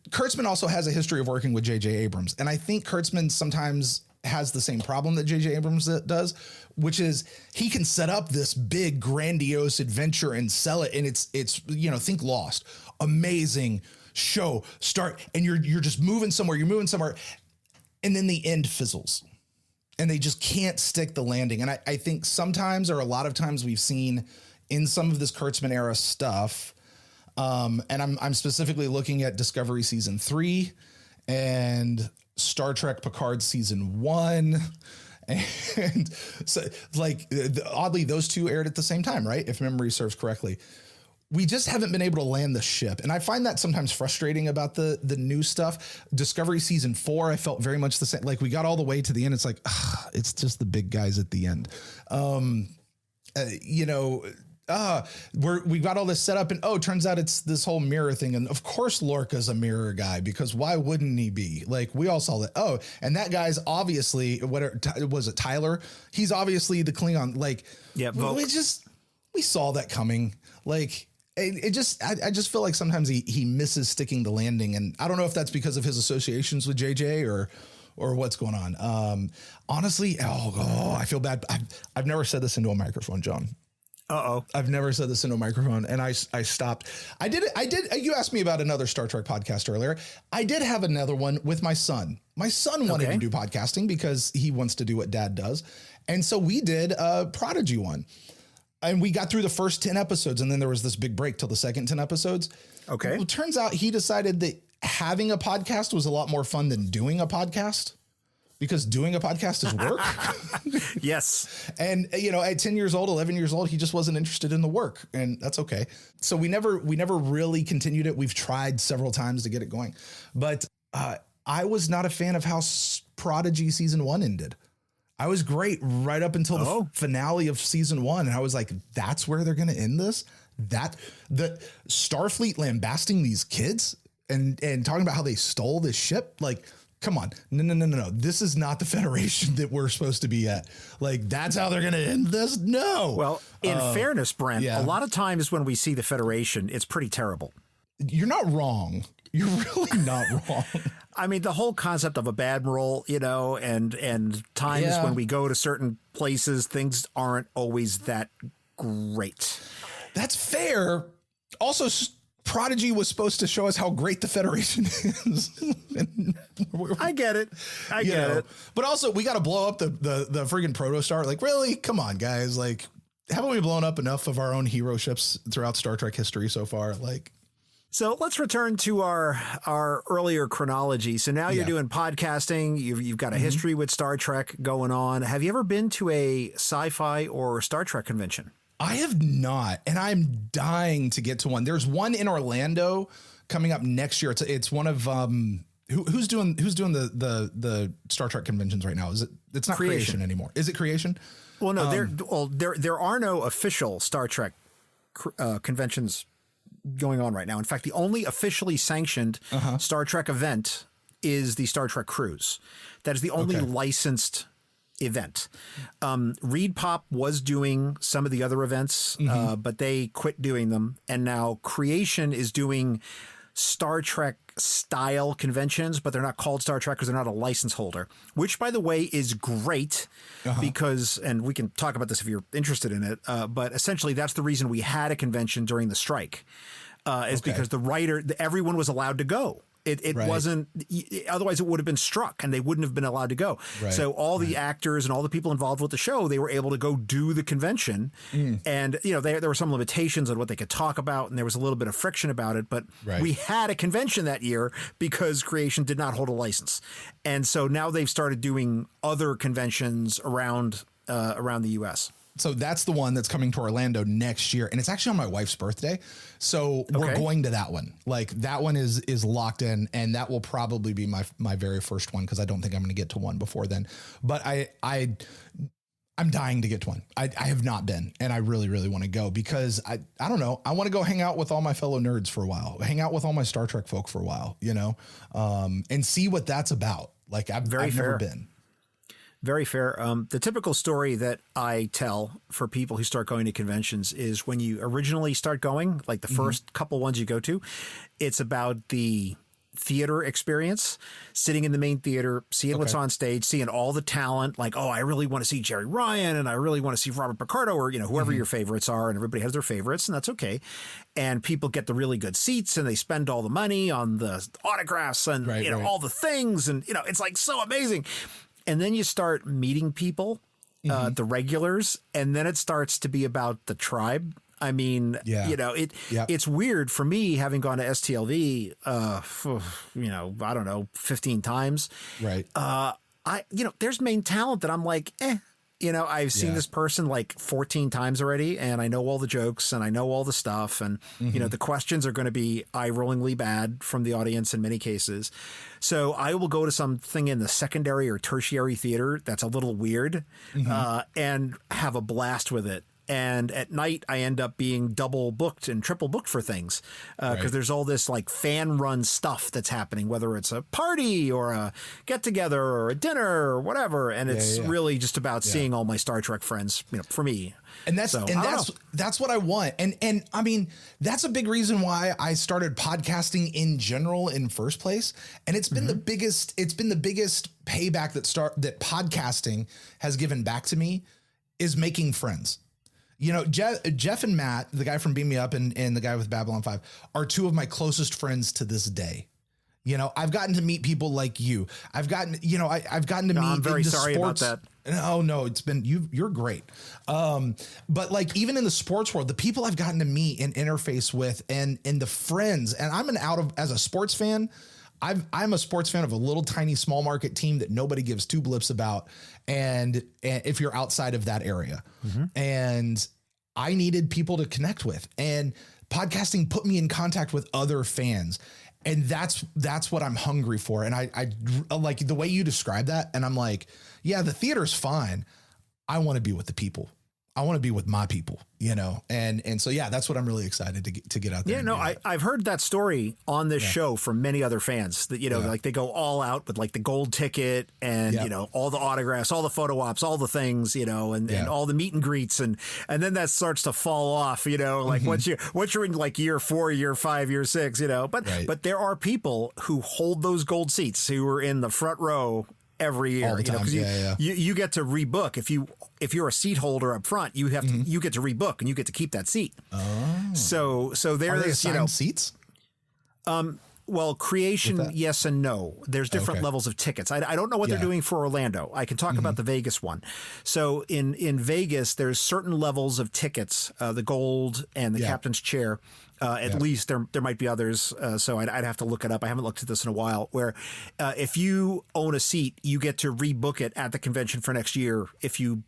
Kurtzman also has a history of working with J.J. Abrams. And I think Kurtzman sometimes has the same problem that J.J. Abrams does, which is he can set up this big, grandiose adventure and sell it. And it's think Lost. Amazing show, and you're just moving somewhere, and then the end fizzles. And they just can't stick the landing. And I think sometimes, or a lot of times, we've seen in some of this Kurtzman era stuff, and I'm specifically looking at Discovery season 3 and Star Trek Picard season 1. And so, oddly, those two aired at the same time, right? If memory serves correctly. We just haven't been able to land the ship. And I find that sometimes frustrating about the new stuff. Discovery season 4, I felt very much the same. Like, we got all the way to the end. It's like, it's just the big guys at the end. We got all this set up, and turns out it's this whole mirror thing. And of course Lorca's a mirror guy, because why wouldn't he be? Like, we all saw that. And that guy's obviously, was it Tyler? He's obviously the Klingon. Like, yeah, we saw that coming. Like, I just feel like sometimes he misses sticking the landing, and I don't know if that's because of his associations with JJ or what's going on. Honestly, I feel bad. I've never said this into a microphone, John. I've never said this into a microphone, and I stopped. I did. You asked me about another Star Trek podcast earlier. I did have another one with my son. My son wanted to do podcasting because he wants to do what dad does. And so we did a Prodigy one. And we got through the first 10 episodes, and then there was this big break till the second 10 episodes. Okay. Well, it turns out he decided that having a podcast was a lot more fun than doing a podcast, because doing a podcast is work. Yes. And, at 10 years old, 11 years old, he just wasn't interested in the work, and that's okay. So we never really continued it. We've tried several times to get it going, but I was not a fan of how Prodigy season 1 ended. I was great right up until the finale of season 1. And I was like, that's where they're going to end this? That the Starfleet lambasting these kids and talking about how they stole this ship? Like, come on. No. This is not the Federation that we're supposed to be at. Like, that's how they're going to end this? No. Well, in fairness, Brent, a lot of times when we see the Federation, it's pretty terrible. You're not wrong. You're really not wrong. I mean, the whole concept of a bad roll, and times when we go to certain places, things aren't always that great. That's fair. Also, Prodigy was supposed to show us how great the Federation is. I get it. I get it. But also, we got to blow up the friggin' protostar. Like, really? Come on, guys. Like, haven't we blown up enough of our own hero ships throughout Star Trek history so far? Like, so let's return to our earlier chronology. So now you're doing podcasting. You've got a history with Star Trek going on. Have you ever been to a sci-fi or Star Trek convention? I have not, and I'm dying to get to one. There's one in Orlando coming up next year. It's one of who's doing the Star Trek conventions right now? It's not Creation anymore. Is it Creation? Well, no, there are no official Star Trek conventions going on right now. In fact, the only officially sanctioned Star Trek event is the Star Trek Cruise. That is the only licensed event. Reed Pop was doing some of the other events, but they quit doing them. And now Creation is doing Star Trek style conventions, but they're not called Star Trek because they're not a license holder, which, by the way, is great because, and we can talk about this if you're interested in it, but essentially that's the reason we had a convention during the strike, is because everyone was allowed to go. It wasn't, otherwise it would have been struck and they wouldn't have been allowed to go. Right. So all the actors and all the people involved with the show, they were able to go do the convention. And, there were some limitations on what they could talk about and there was a little bit of friction about it. But we had a convention that year because Creation did not hold a license. And so now they've started doing other conventions around the U.S. So that's the one that's coming to Orlando next year. And it's actually on my wife's birthday. So we're going to that one. Like that one is locked in and that will probably be my very first one because I don't think I'm going to get to one before then. But I'm dying to get to one. I have not been and I really, really want to go because I don't know. I want to go hang out with all my fellow nerds for a while, hang out with all my Star Trek folk for a while, and see what that's about. Like I've never been. Very fair. The typical story that I tell for people who start going to conventions is when you originally start going, like the first couple ones you go to, it's about the theater experience, sitting in the main theater, seeing what's on stage, seeing all the talent, like, oh, I really want to see Jerry Ryan and I really want to see Robert Picardo or, whoever your favorites are, and everybody has their favorites and that's okay. And people get the really good seats and they spend all the money on the autographs and, all the things. And, it's like so amazing. And then you start meeting people, the regulars, and then it starts to be about the tribe. I mean, it's weird for me having gone to STLV, I don't know, 15 times. Right. There's main talent that I'm like, I've seen this person like 14 times already and I know all the jokes and I know all the stuff. And, the questions are going to be eye-rollingly bad from the audience in many cases. So I will go to something in the secondary or tertiary theater that's a little weird and have a blast with it. And at night, I end up being double booked and triple booked for things because there's all this like fan run stuff that's happening, whether it's a party or a get together or a dinner or whatever. And it's really just about seeing all my Star Trek friends, for me. And that's what I want. And I mean, that's a big reason why I started podcasting in general in first place. And it's been the biggest payback that podcasting has given back to me is making friends. Jeff and Matt, the guy from Beam Me Up and the guy with Babylon 5 are two of my closest friends to this day. I've gotten to meet people like you. I've gotten to meet. I'm very sorry sports. about that. No, it's been, you're great. But like even in the sports world, the people I've gotten to meet and interface with and the friends, and as a sports fan, I'm a sports fan of a little tiny small market team that nobody gives two blips about. And if you're outside of that area and I needed people to connect with, and podcasting put me in contact with other fans. And that's what I'm hungry for. And I like the way you describe that. And I'm like, yeah, the theater's fine. I want to be with the people. I want to be with my people, and so, yeah, that's what I'm really excited to get out there. Yeah, no, I've heard that story on this show from many other fans that, like they go all out with like the gold ticket and, all the autographs, all the photo ops, all the things, and all the meet and greets. And then that starts to fall off, like once you're in like year 4, year 5, year 6, but there are people who hold those gold seats who are in the front row every year, because you get to rebook. If you're a seat holder up front, you have to, you get to rebook and you get to keep that seat. Oh, so there's seats. Well, Creation, yes and no. There's different levels of tickets. I don't know what they're doing for Orlando. I can talk about the Vegas one. So in Vegas, there's certain levels of tickets, the gold and the captain's chair. At least there might be others. So I'd have to look it up. I haven't looked at this in a while, where if you own a seat, you get to rebook it at the convention for next year if you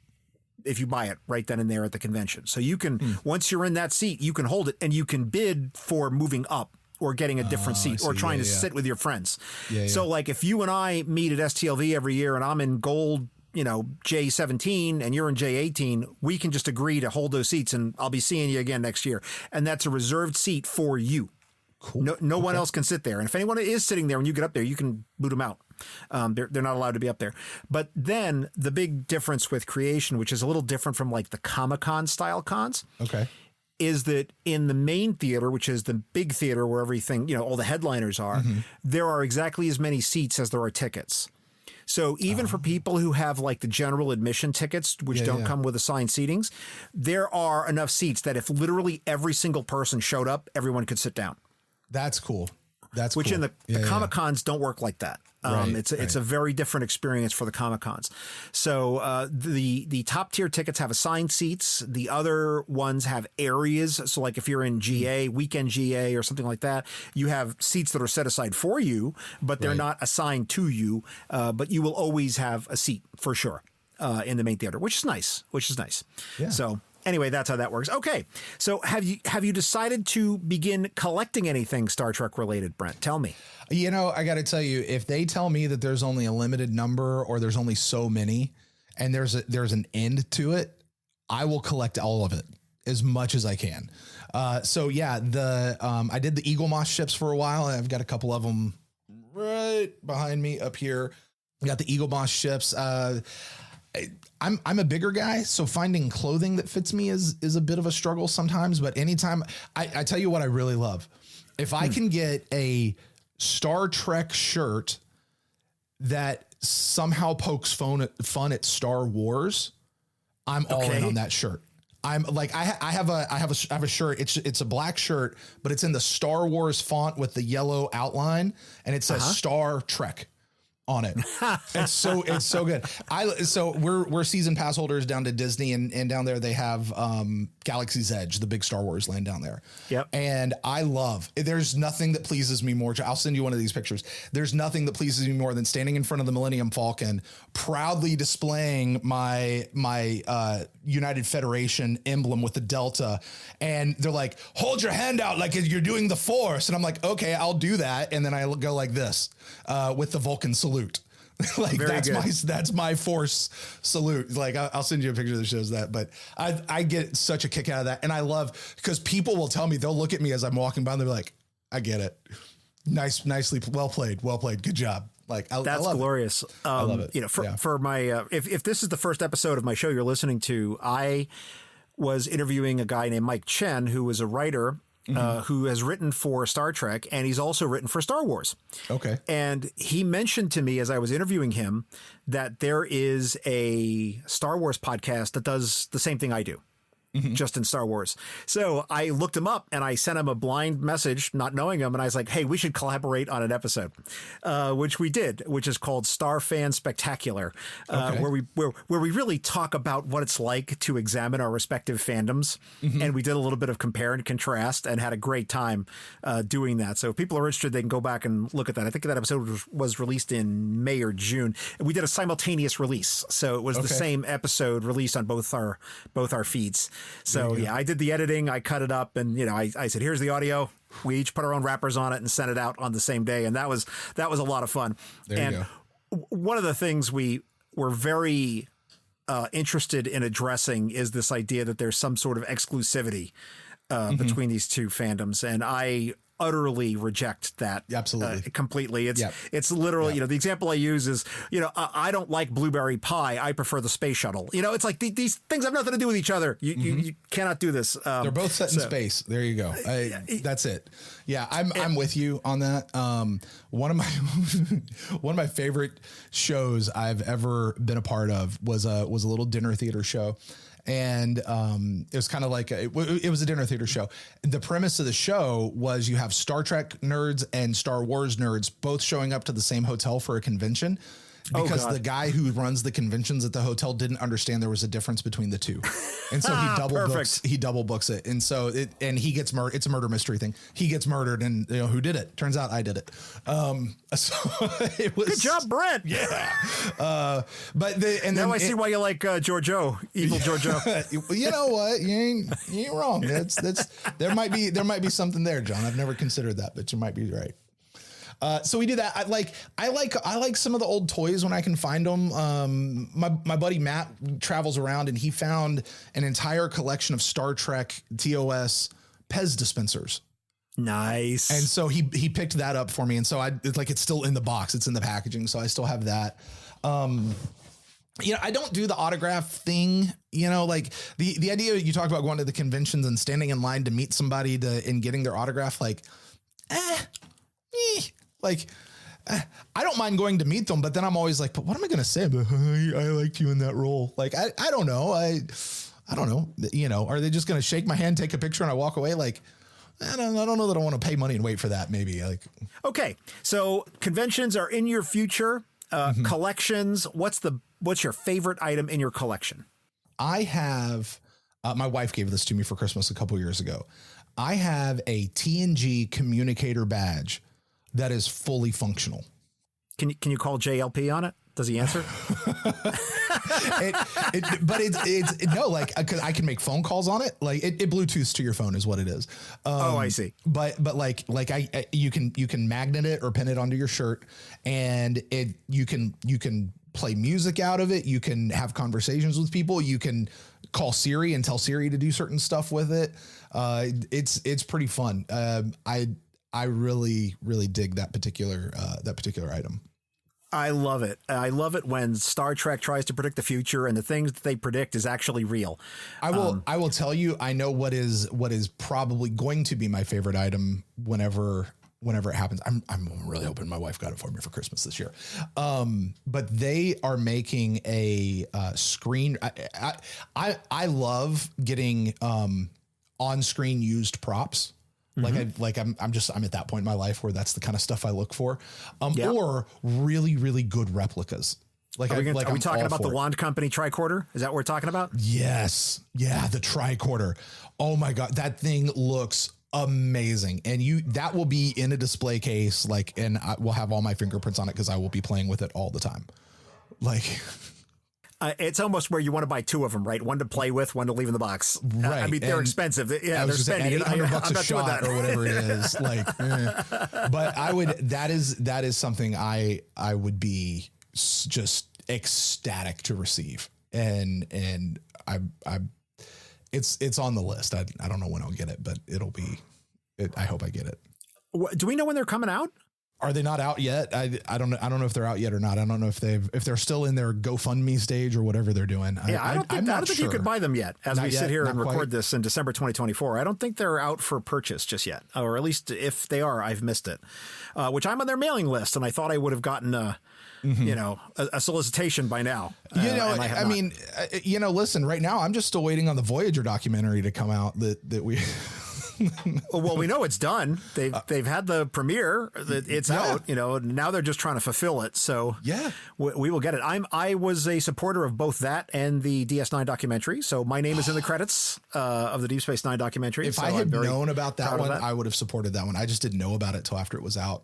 buy it right then and there at the convention. So you can, once you're in that seat, you can hold it and you can bid for moving up or getting a different seat or trying to sit with your friends. So like if you and I meet at STLV every year and I'm in gold, J17 and you're in J18, we can just agree to hold those seats and I'll be seeing you again next year. And that's a reserved seat for you. Cool. No one else can sit there. And if anyone is sitting there when you get up there, you can boot them out. They're not allowed to be up there. But then the big difference with Creation, which is a little different from like the Comic-Con style cons. Okay. Is that in the main theater, which is the big theater where everything, all the headliners are, there are exactly as many seats as there are tickets. So even for people who have like the general admission tickets, which don't come with assigned seatings, there are enough seats that if literally every single person showed up, everyone could sit down. That's cool. Which cool. in the Comic-Cons don't work like that. It's a very different experience for the Comic-Cons. So the top tier tickets have assigned seats. The other ones have areas. So like if you're in GA, weekend GA or something like that, you have seats that are set aside for you, but they're not assigned to you. But you will always have a seat for sure in the main theater, which is nice. Yeah. So anyway, that's how that works. Okay. So have you decided to begin collecting anything Star Trek related, Brent? Tell me. I got to tell you, if they tell me that there's only a limited number or there's only so many and there's an end to it, I will collect all of it as much as I can. I did the Eagle Moss ships for a while. I've got a couple of them right behind me up here. I got the Eagle Moss ships. I'm a bigger guy, so finding clothing that fits me is a bit of a struggle sometimes. But anytime, I tell you what I really love. If I can get a Star Trek shirt that somehow pokes fun at Star Wars, I'm all in on that shirt. I'm like, I have a shirt. It's a black shirt, but it's in the Star Wars font with the yellow outline, and it says Star Trek on it. It's so good. So we're season pass holders down to Disney, and down there they have Galaxy's Edge, the big Star Wars land down there. Yep. And there's nothing that pleases me more. I'll send you one of these pictures. There's nothing that pleases me more than standing in front of the Millennium Falcon, proudly displaying my United Federation emblem with the Delta. And they're like, hold your hand out like you're doing the Force. And I'm like, okay, I'll do that. And then I go like this with the Vulcan salute. Like that's my Force salute. Like I'll send you a picture that shows that, but I get such a kick out of that. And I love, because people will tell me, they'll look at me as I'm walking by and they're like, I get it. Nicely, well played. Good job. Like that's glorious. I love it. For my, if this is the first episode of my show you're listening to, I was interviewing a guy named Mike Chen, who is a writer who has written for Star Trek, and he's also written for Star Wars. Okay. And he mentioned to me as I was interviewing him that there is a Star Wars podcast that does the same thing I do. Just in Star Wars. So I looked him up and I sent him a blind message, not knowing him. And I was like, hey, we should collaborate on an episode, which we did, which is called Star Fan Spectacular, where we really talk about what it's like to examine our respective fandoms. And we did a little bit of compare and contrast and had a great time doing that. So if people are interested, they can go back and look at that. I think that episode was released in May or June. We did a simultaneous release. So it was the same episode released on both our feeds. So I did the editing, I cut it up, and I said, here's the audio. We each put our own wrappers on it and sent it out on the same day, and that was a lot of fun. One of the things we were very interested in addressing is this idea that there's some sort of exclusivity between these two fandoms, and I utterly reject that. Absolutely. Completely. It's literally, the example I use is, I don't like blueberry pie. I prefer the space shuttle. It's like these things have nothing to do with each other. You cannot do this. They're both set in space. There you go. That's it. Yeah. I'm with you on that. One of my favorite shows I've ever been a part of was a little dinner theater show. And it was kind of like it was a dinner theater show. The premise of the show was you have Star Trek nerds and Star Wars nerds both showing up to the same hotel for a convention, because the guy who runs the conventions at the hotel didn't understand there was a difference between the two. And so he double books it. And so he gets murdered. It's a murder mystery thing. He gets murdered, and who did it? Turns out I did it. So it was good job, Brent. Yeah. Now I see why you like Giorgio, evil Giorgio. You know what? You ain't wrong. There might be something there, John. I've never considered that, but you might be right. So we do that. I like some of the old toys when I can find them. My buddy Matt travels around, and he found an entire collection of Star Trek TOS Pez dispensers. Nice. And so he picked that up for me. And so it's still in the box. It's in the packaging. So I still have that. I don't do the autograph thing, like the idea you talked about going to the conventions and standing in line to meet somebody and getting their autograph. I don't mind going to meet them, but then I'm always like, but what am I going to say? I liked you in that role. Like, I don't know. I don't know, are they just going to shake my hand, take a picture and I walk away? Like, I don't know that I want to pay money and wait for that. Maybe okay. So conventions are in your future. Collections. What's your favorite item in your collection? I have, my wife gave this to me for Christmas a couple years ago. I have a TNG communicator badge that is fully functional. Can you call JLP on it? Does he answer? Cause I can make phone calls on it. Like it Bluetooths to your phone is what it is. I see. But you can magnet it or pin it onto your shirt and you can play music out of it. You can have conversations with people. You can call Siri and tell Siri to do certain stuff with it. It's pretty fun. I really, really dig that particular item. I love it. I love it when Star Trek tries to predict the future and the things that they predict is actually real. I will tell you, I know what is probably going to be my favorite item whenever it happens. I'm really hoping my wife got it for me for Christmas this year. But they are making a screen. I love getting on-screen used props. I'm at that point in my life where that's the kind of stuff I look for, or really, really good replicas. Are we talking about the Wand Company tricorder? Is that what we're talking about? Yes. Yeah. The tricorder. Oh my God. That thing looks amazing. And that will be in a display case, and I will have all my fingerprints on it because I will be playing with it all the time. It's almost where you want to buy two of them, right? One to play with, one to leave in the box. Right. I mean, they're expensive. Yeah, they're spending $800 a shot or whatever it is. But that is something I would be just ecstatic to receive. And it's on the list. I don't know when I'll get it, but I hope I get it. Do we know when they're coming out? Are they not out yet? I don't know if they're out yet or not. I don't know if they're still in their GoFundMe stage or whatever they're doing. I don't think you could buy them yet as we sit here and record this in December 2024. I don't think they're out for purchase just yet, or at least if they are, I've missed it. Which I'm on their mailing list, and I thought I would have gotten a solicitation by now. Listen, right now I'm just still waiting on the Voyager documentary to come out that we. Well, we know it's done. They've had the premiere. It's out. Now they're just trying to fulfill it. So we will get it. I was a supporter of both that and the DS9 documentary. So my name is in the credits of the Deep Space Nine documentary. If I had known about that one, I would have supported that one. I just didn't know about it till after it was out.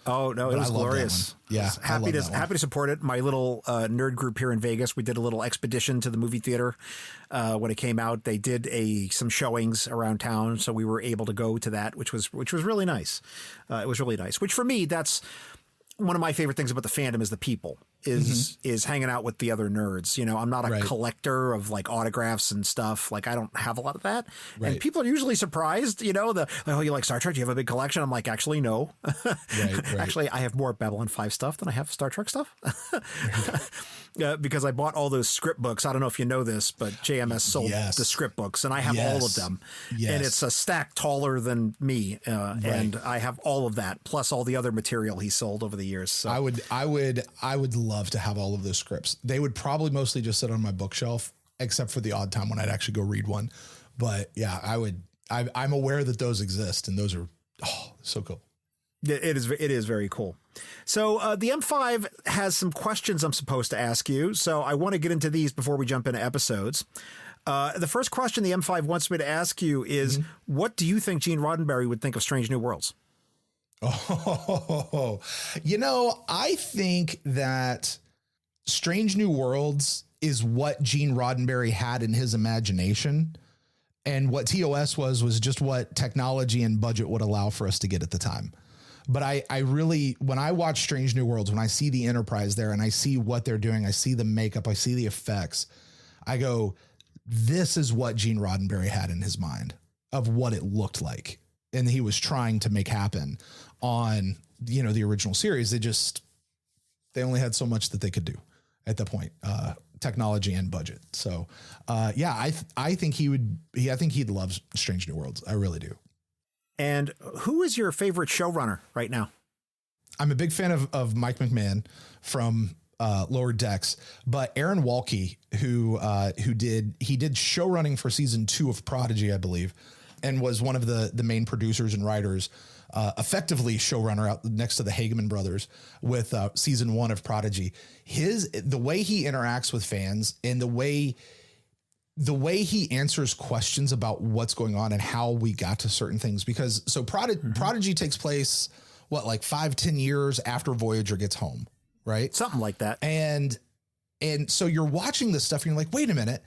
Oh no, it was glorious. Yeah, happy to support it. My little nerd group here in Vegas, we did a little expedition to the movie theater when it came out. They did some showings around town, so we were able to go to that, which was really nice. It was really nice. Which for me, that's one of my favorite things about the fandom is the people is hanging out with the other nerds. I'm not a collector of autographs and stuff. I don't have a lot of that. Right. And people are usually surprised, you like Star Trek? Do you have a big collection? I'm like, actually, no. Right. Actually, I have more Babylon 5 stuff than I have Star Trek stuff. Because I bought all those script books. I don't know if you know this, but JMS sold the script books, and I have all of them. Yes. And it's a stack taller than me, and I have all of that plus all the other material he sold over the years. So I would love to have all of those scripts. They would probably mostly just sit on my bookshelf, except for the odd time when I'd actually go read one. But yeah, I'm aware that those exist, and those are so cool. It is very cool. So the M5 has some questions I'm supposed to ask you. So I want to get into these before we jump into episodes. The first question the M5 wants me to ask you is, what do you think Gene Roddenberry would think of Strange New Worlds? Oh, I think that Strange New Worlds is what Gene Roddenberry had in his imagination. And what TOS was just what technology and budget would allow for us to get at the time. But I really, when I watch Strange New Worlds, when I see the Enterprise there and I see what they're doing, I see the makeup, I see the effects, I go, this is what Gene Roddenberry had in his mind of what it looked like. and he was trying to make happen on, the original series. They only had so much that they could do at the point, technology and budget. So, I think I think he'd love Strange New Worlds. I really do. And who is your favorite showrunner right now? I'm a big fan of Mike McMahon from Lower Decks, but Aaron Walke, who did show running for season 2 of Prodigy, I believe, and was one of the main producers and writers, effectively showrunner out next to the Hageman brothers with season 1 of Prodigy. The way he interacts with fans and the way he answers questions about what's going on and how we got to certain things, because Prodigy takes place, like 5-10 years after Voyager gets home, right? Something like that. And so you're watching this stuff and you're like, wait a minute,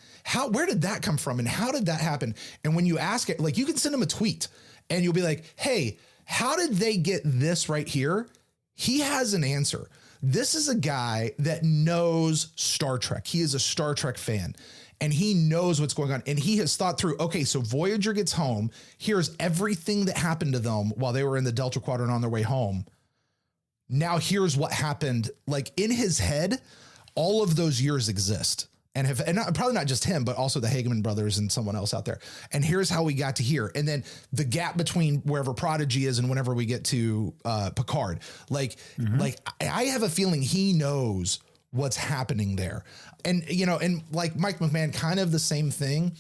where did that come from? And how did that happen? And when you ask it, like, you can send him a tweet and you'll be like, hey, how did they get this right here? He has an answer. This is a guy that knows Star Trek. He is a Star Trek fan. And he knows what's going on. And he has thought through, okay, so Voyager gets home. Here's everything that happened to them while they were in the Delta Quadrant on their way home. Now here's what happened. Like, in his head, all of those years exist. Probably not just him, but also the Hageman brothers and someone else out there. And here's how we got to here. And then the gap between wherever Prodigy is and whenever we get to Picard. Like I have a feeling he knows what's happening there. And, and like Mike McMahon, kind of the same thing.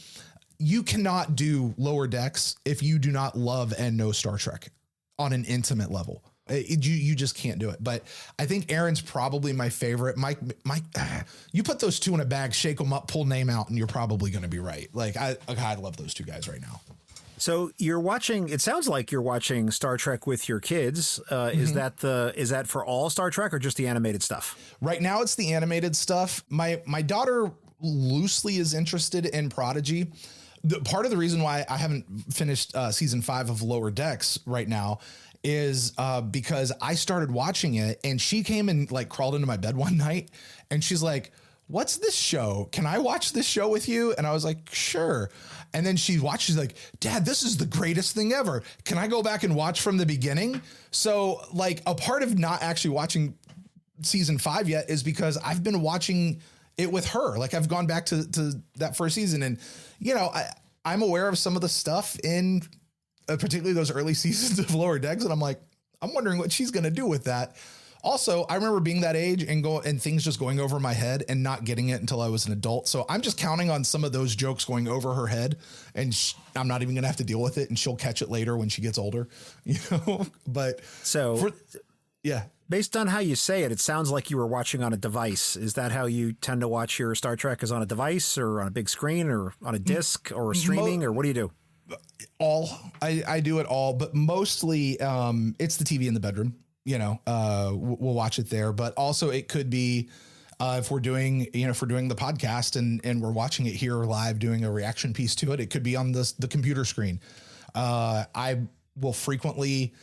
You cannot do Lower Decks if you do not love and know Star Trek on an intimate level. You just can't do it. But I think Aaron's probably my favorite. Mike, you put those two in a bag, shake them up, pull name out, and you're probably going to be right. Like, I love those two guys right now. So it sounds like you're watching Star Trek with your kids. Is that for all Star Trek or just the animated stuff? Right now it's the animated stuff. My daughter loosely is interested in Prodigy. Part of the reason why I haven't finished season 5 of Lower Decks right now is because I started watching it and she came and like crawled into my bed one night and she's like, what's this show? Can I watch this show with you? And I was like, sure. And then she's like, Dad, this is the greatest thing ever. Can I go back and watch from the beginning? So like a part of not actually watching season 5 yet is because I've been watching it with her. Like I've gone back to that first season and, I'm aware of some of the stuff in particularly those early seasons of Lower Decks. And I'm like, I'm wondering what she's going to do with that. Also, I remember being that age and things just going over my head and not getting it until I was an adult. So I'm just counting on some of those jokes going over her head and I'm not even going to have to deal with it and she'll catch it later when she gets older, but based on how you say it, it sounds like you were watching on a device. Is that how you tend to watch your Star Trek, is on a device or on a big screen or on a disc or streaming or what do you do? All I do it all, but mostly it's the TV in the bedroom. We'll watch it there, but also it could be if we're doing the podcast and we're watching it here live, doing a reaction piece to it. It could be on the computer screen. I will frequently,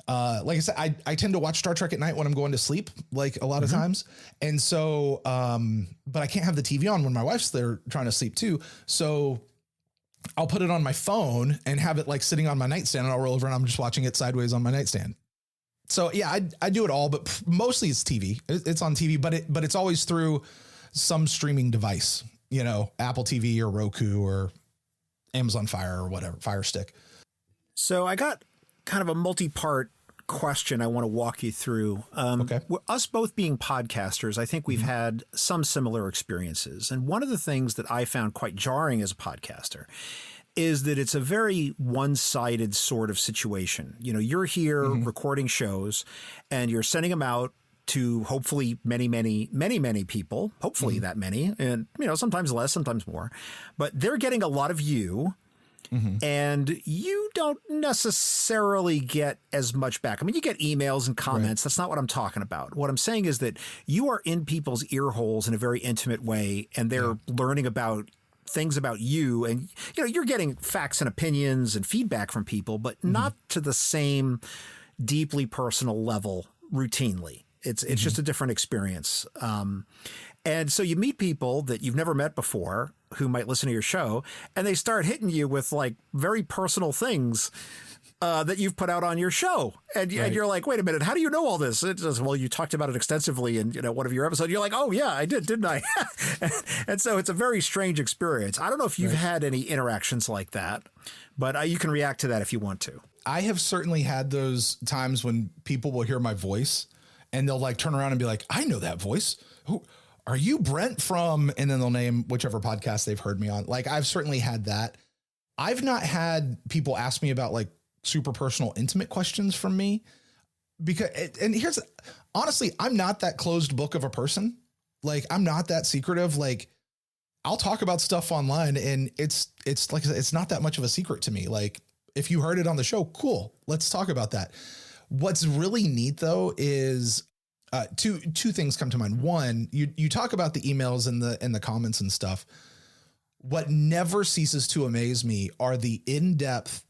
like I said, I tend to watch Star Trek at night when I'm going to sleep, like a lot of times. And so, but I can't have the TV on when my wife's there trying to sleep too. So I'll put it on my phone and have it like sitting on my nightstand and I'll roll over and I'm just watching it sideways on my nightstand. So yeah, I do it all, but mostly it's TV. It's on TV, but it's always through some streaming device, Apple TV or Roku or Amazon Fire or whatever, Fire Stick. So I got kind of a multi-part question I want to walk you through. Okay. Us both being podcasters, I think we've had some similar experiences. And one of the things that I found quite jarring as a podcaster is that it's a very one-sided sort of situation. You're here recording shows and you're sending them out to hopefully many, many, many, many people, hopefully that many, and, sometimes less, sometimes more, but they're getting a lot of you. And you don't necessarily get as much back. I mean, you get emails and comments. Right. That's not what I'm talking about. What I'm saying is that you are in people's ear holes in a very intimate way, and they're learning about things about you. And, you're getting facts and opinions and feedback from people, but not to the same deeply personal level routinely. It's just a different experience. And so you meet people that you've never met before who might listen to your show, and they start hitting you with like very personal things that you've put out on your show. And you're like, wait a minute, how do you know all this? It says, well, you talked about it extensively in one of your episodes. You're like, oh, yeah, I did, didn't I? And so it's a very strange experience. I don't know if you've had any interactions like that, but you can react to that if you want to. I have certainly had those times when people will hear my voice and they'll like turn around and be like, I know that voice. Who are you, Brent from? And then they'll name whichever podcast they've heard me on. Like, I've certainly had that. I've not had people ask me about like super personal, intimate questions from me because, and here's, honestly, I'm not that closed book of a person. Like, I'm not that secretive. Like, I'll talk about stuff online and it's like, it's not that much of a secret to me. Like, if you heard it on the show, cool. Let's talk about that. What's really neat though is two things come to mind. One, you talk about the emails and the comments and stuff. What never ceases to amaze me are the in-depth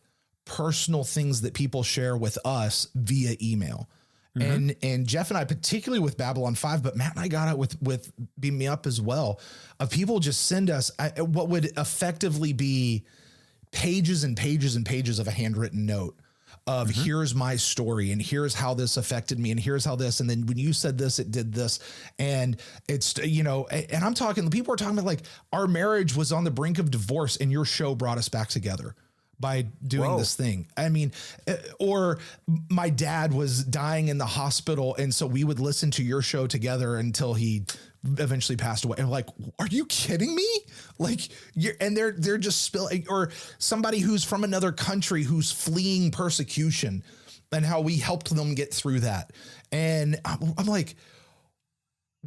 personal things that people share with us via email. Mm-hmm. And Jeff and I, particularly with Babylon 5, but Matt and I got it with Beam Me Up as well, of people just send us what would effectively be pages and pages and pages of a handwritten note of here's my story and here's how this affected me and here's how this, and then when you said this, it did this. And it's, and I'm talking, people are talking about like our marriage was on the brink of divorce and your show brought us back together by doing this thing. I mean, or my dad was dying in the hospital. And so we would listen to your show together until he eventually passed away. And like, are you kidding me? Like they're just spilling, or somebody who's from another country who's fleeing persecution and how we helped them get through that. And I'm like,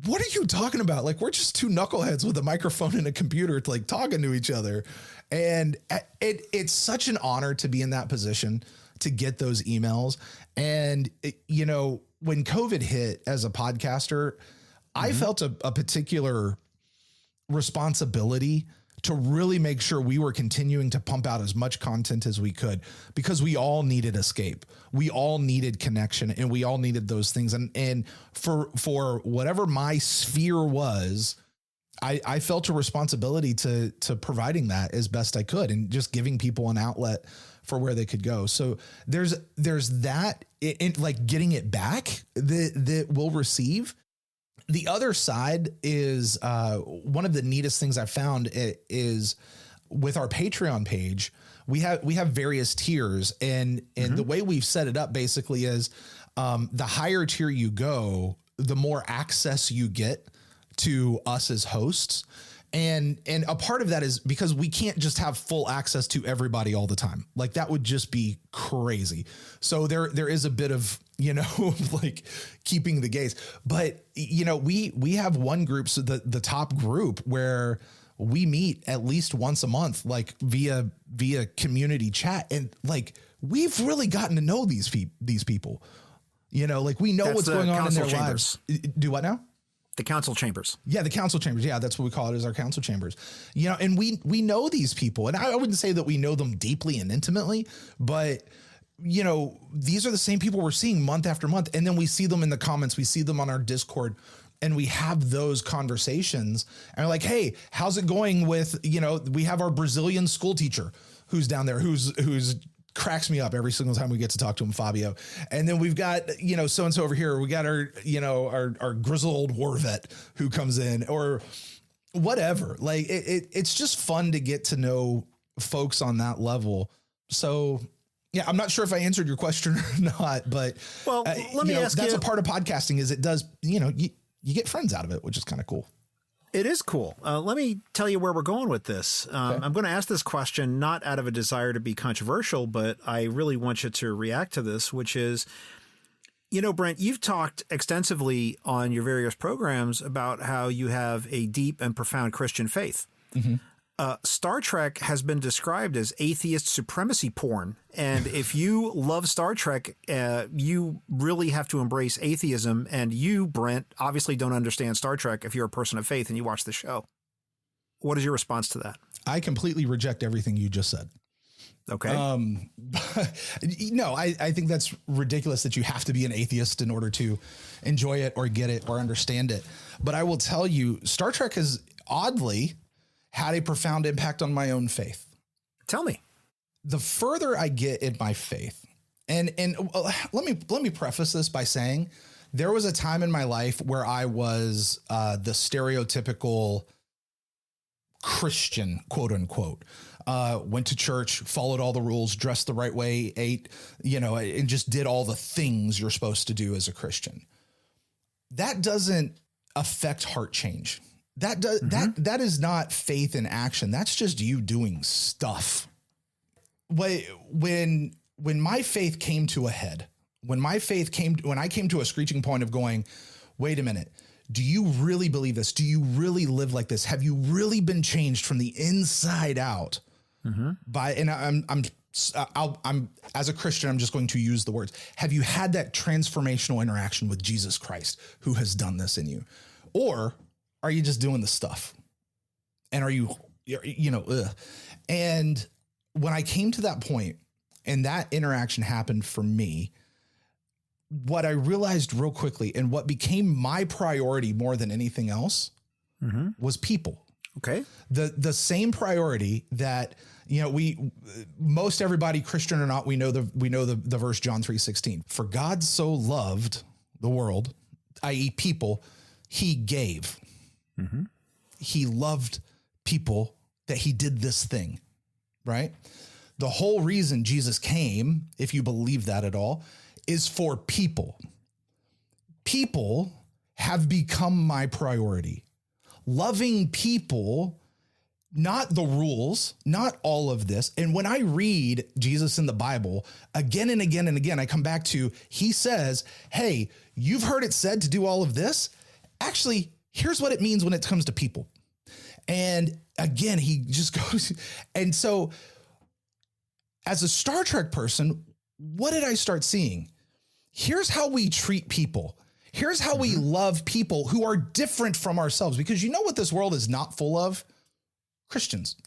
what are you talking about? Like, we're just two knuckleheads with a microphone and a computer, like talking to each other. And it's such an honor to be in that position, to get those emails. And, when COVID hit as a podcaster, I felt a particular responsibility to really make sure we were continuing to pump out as much content as we could, because we all needed escape. We all needed connection, and we all needed those things. And for whatever my sphere was, I felt a responsibility to providing that as best I could and just giving people an outlet for where they could go. So there's that in like getting it back that we'll receive. The other side is one of the neatest things I found is with our Patreon page, we have various tiers, and the way we've set it up basically is the higher tier you go, the more access you get to us as hosts. And a part of that is because we can't just have full access to everybody all the time. Like, that would just be crazy. So there is a bit of, like keeping the gaze, but we have one group. So the top group where we meet at least once a month, like via community chat. And like, we've really gotten to know these people, like we know what's going on in their lives. Do what now? The council chambers. Yeah, the council chambers. Yeah, that's what we call it, is our council chambers. And we know these people. And I wouldn't say that we know them deeply and intimately, but these are the same people we're seeing month after month. And then we see them in the comments, we see them on our Discord, and we have those conversations. And we're like, hey, how's it going with, we have our Brazilian school teacher who's down there, who's cracks me up every single time we get to talk to him, Fabio. And then we've got, so-and-so over here. We got our, our grizzled war vet who comes in, or whatever. Like it's just fun to get to know folks on that level. So yeah, I'm not sure if I answered your question or not, but let me ask you, that's a part of podcasting, is it does, you get friends out of it, which is kind of cool. It is cool. Let me tell you where we're going with this. Okay. I'm going to ask this question not out of a desire to be controversial, but I really want you to react to this, which is, Brent, you've talked extensively on your various programs about how you have a deep and profound Christian faith. Mm-hmm. Star Trek has been described as atheist supremacy porn. And if you love Star Trek, you really have to embrace atheism. And you, Brent, obviously don't understand Star Trek if you're a person of faith and you watch the show. What is your response to that? I completely reject everything you just said. Okay. No, I think that's ridiculous that you have to be an atheist in order to enjoy it or get it or understand it. But I will tell you, Star Trek has oddly had a profound impact on my own faith. Tell me. The further I get in my faith, And let me preface this by saying there was a time in my life where I was the stereotypical Christian, quote unquote. Went to church, followed all the rules, dressed the right way, ate, and just did all the things you're supposed to do as a Christian. That doesn't affect heart change. That is not faith in action. That's just you doing stuff. When my faith came to a head, when I came to a screeching point of going, wait a minute, do you really believe this? Do you really live like this? Have you really been changed from the inside out? I'm as a Christian, I'm just going to use the words. Have you had that transformational interaction with Jesus Christ who has done this in you? Or are you just doing the stuff? And are you, And when I came to that point and that interaction happened for me, what I realized real quickly and what became my priority more than anything else was people. Okay. The same priority that, most everybody, Christian or not, we know the verse John 3:16. For God so loved the world, i.e. people, he gave. He loved people that he did this thing, right? The whole reason Jesus came, if you believe that at all, is for people. People have become my priority. Loving people, not the rules, not all of this. And when I read Jesus in the Bible again and again and again, I come back to, he says, hey, you've heard it said to do all of this. Actually, here's what it means when it comes to people. And again, he just goes. And so as a Star Trek person, what did I start seeing? Here's how we treat people. Here's how we love people who are different from ourselves, because you know what this world is not full of? Christians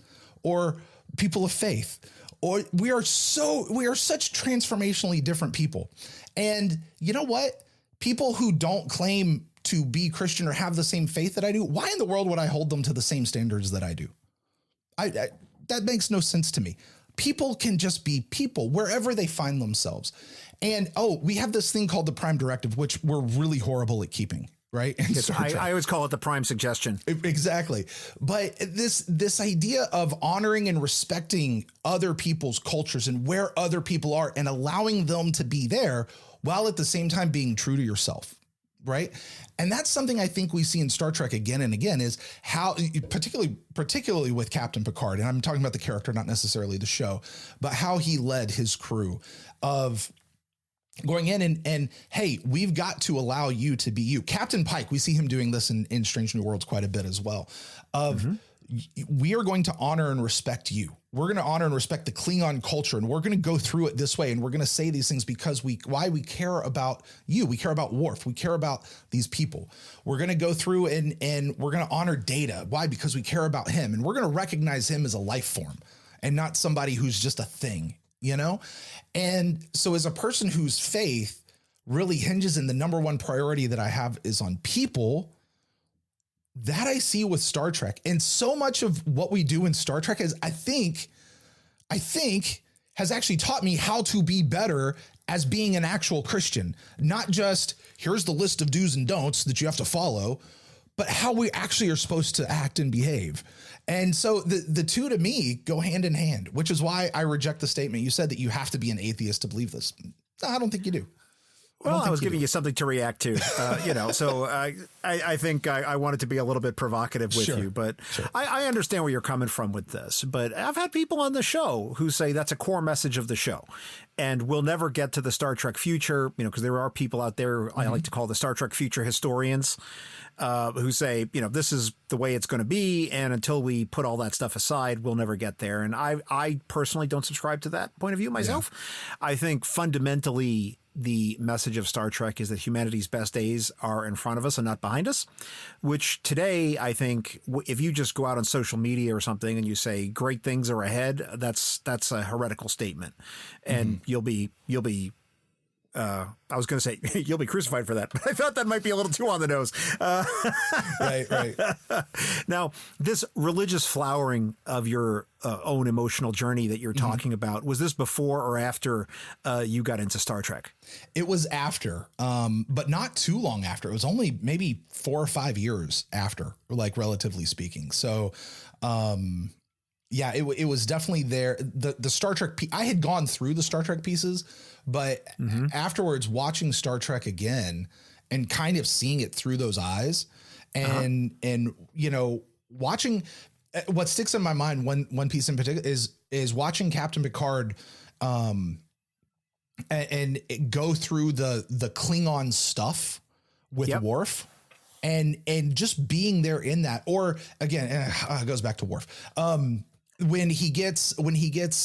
or people of faith, or we are such transformationally different people. And you know what? People who don't claim to be Christian or have the same faith that I do, why in the world would I hold them to the same standards that I do? That makes no sense to me. People can just be people wherever they find themselves. And, we have this thing called the Prime Directive, which we're really horrible at keeping, right? I always call it the Prime Suggestion. Exactly. But this idea of honoring and respecting other people's cultures and where other people are and allowing them to be there while at the same time being true to yourself, right? And that's something I think we see in Star Trek again and again, is how, particularly with Captain Picard, and I'm talking about the character, not necessarily the show, but how he led his crew of going in and hey, we've got to allow you to be you. Captain Pike, we see him doing this in Strange New Worlds quite a bit as well, of we are going to honor and respect you. We're going to honor and respect the Klingon culture, and we're going to go through it this way. And we're going to say these things because we care about you. We care about Worf. We care about these people. We're going to go through and we're going to honor Data. Why? Because we care about him, and we're going to recognize him as a life form and not somebody who's just a thing, And so as a person whose faith really hinges in the number one priority that I have is on people, that I see with Star Trek. And so much of what we do in Star Trek is, I think has actually taught me how to be better as being an actual Christian, not just here's the list of do's and don'ts that you have to follow, but how we actually are supposed to act and behave. And so the two to me go hand in hand, which is why I reject the statement. You said that you have to be an atheist to believe this. No, I don't think you do. Well, I was giving you something to react to, so I think I wanted to be a little bit provocative with you, but I understand where you're coming from with this. But I've had people on the show who say that's a core message of the show, and we'll never get to the Star Trek future, because there are people out there I like to call the Star Trek future historians who say, this is the way it's going to be. And until we put all that stuff aside, we'll never get there. And I personally don't subscribe to that point of view myself. Yeah. I think fundamentally, the message of Star Trek is that humanity's best days are in front of us and not behind us, which today, I think if you just go out on social media or something and you say great things are ahead, that's a heretical statement, and you'll be I was going to say you'll be crucified for that, but I thought that might be a little too on the nose. Right. Now, this religious flowering of your own emotional journey that you're talking about, was this before or after you got into Star Trek? It was after, but not too long after. It was only maybe 4 or 5 years after, like relatively speaking. So, yeah, it was definitely there. The Star Trek, I had gone through the Star Trek pieces, but afterwards watching Star Trek again and kind of seeing it through those eyes and, you know, watching what sticks in my mind, one piece in particular is watching Captain Picard, and go through the Klingon stuff with Worf. And just being there in that, or again, it goes back to Worf. When he gets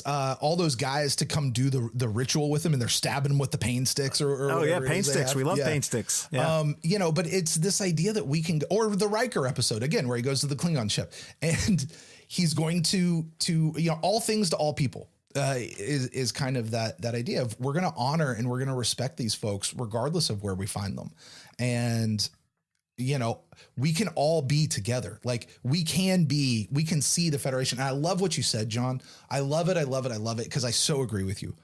all those guys to come do the ritual with him and they're stabbing him with the pain sticks or pain sticks. We love pain sticks. Yeah. You know, but it's this idea that we can, or the Riker episode again, where he goes to the Klingon ship and he's going to, you know, all things to all people. Is kind of that idea of we're going to honor and we're going to respect these folks regardless of where we find them. And, you know, we can all be together. Like we can see the Federation. And I love what you said, John. I love it. Because I so agree with you.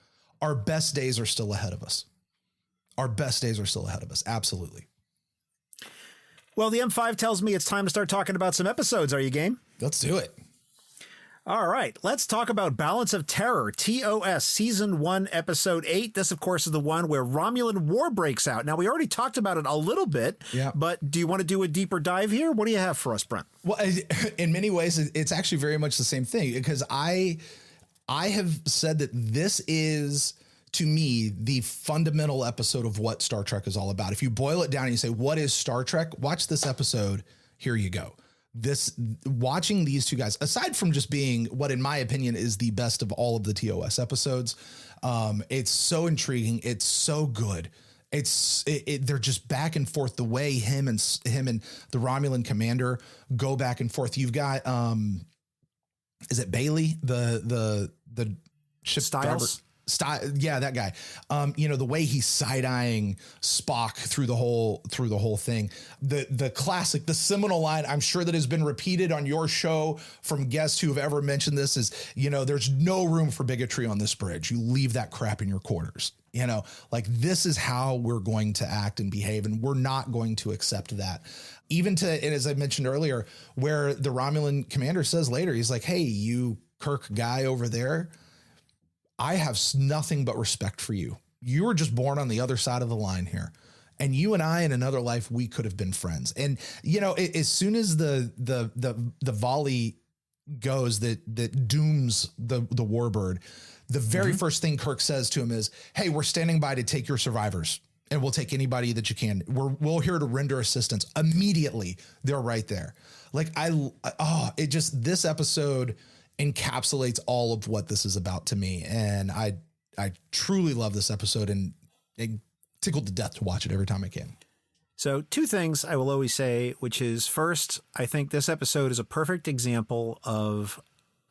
Our best days are still ahead of us. Absolutely. Well, the M5 tells me it's time to start talking about some episodes. Are you game? Let's do it. All right, let's talk about Balance of Terror, TOS, Season 1, Episode 8. This, of course, is the one where Romulan War breaks out. Now, we already talked about it a little bit, but do you want to do a deeper dive here? What do you have for us, Brent? Well, in many ways, it's actually very much the same thing, because I have said that this is, to me, the fundamental episode of what Star Trek is all about. If you boil it down and you say, what is Star Trek? Watch this episode. Here you go. Watching these two guys, aside from just being what, in my opinion, is the best of all of the TOS episodes, it's so intriguing. It's so good. They're just back and forth. The way him and the Romulan commander go back and forth. You've got, is it Bailey, the ship Styles? Yeah, that guy. You know, the way he's side-eyeing Spock through the whole thing. The classic, the seminal line, I'm sure that has been repeated on your show from guests who have ever mentioned this, is, you know, there's no room for bigotry on this bridge. You leave that crap in your quarters. You know, like, this is how we're going to act and behave, and we're not going to accept that. Even to, and as I mentioned earlier, where the Romulan commander says later, he's like, hey, you Kirk guy over there, I have nothing but respect for you. You were just born on the other side of the line here. And you and I, in another life, we could have been friends. And, you know, as soon as the volley goes that dooms the warbird, the very first thing Kirk says to him is, hey, we're standing by to take your survivors, and we'll take anybody that you can. We're here to render assistance. Immediately, they're right there. Like, this episode encapsulates all of what this is about to me. And I truly love this episode, and it tickled to death to watch it every time I can. So 2 things I will always say, which is, first, I think this episode is a perfect example of,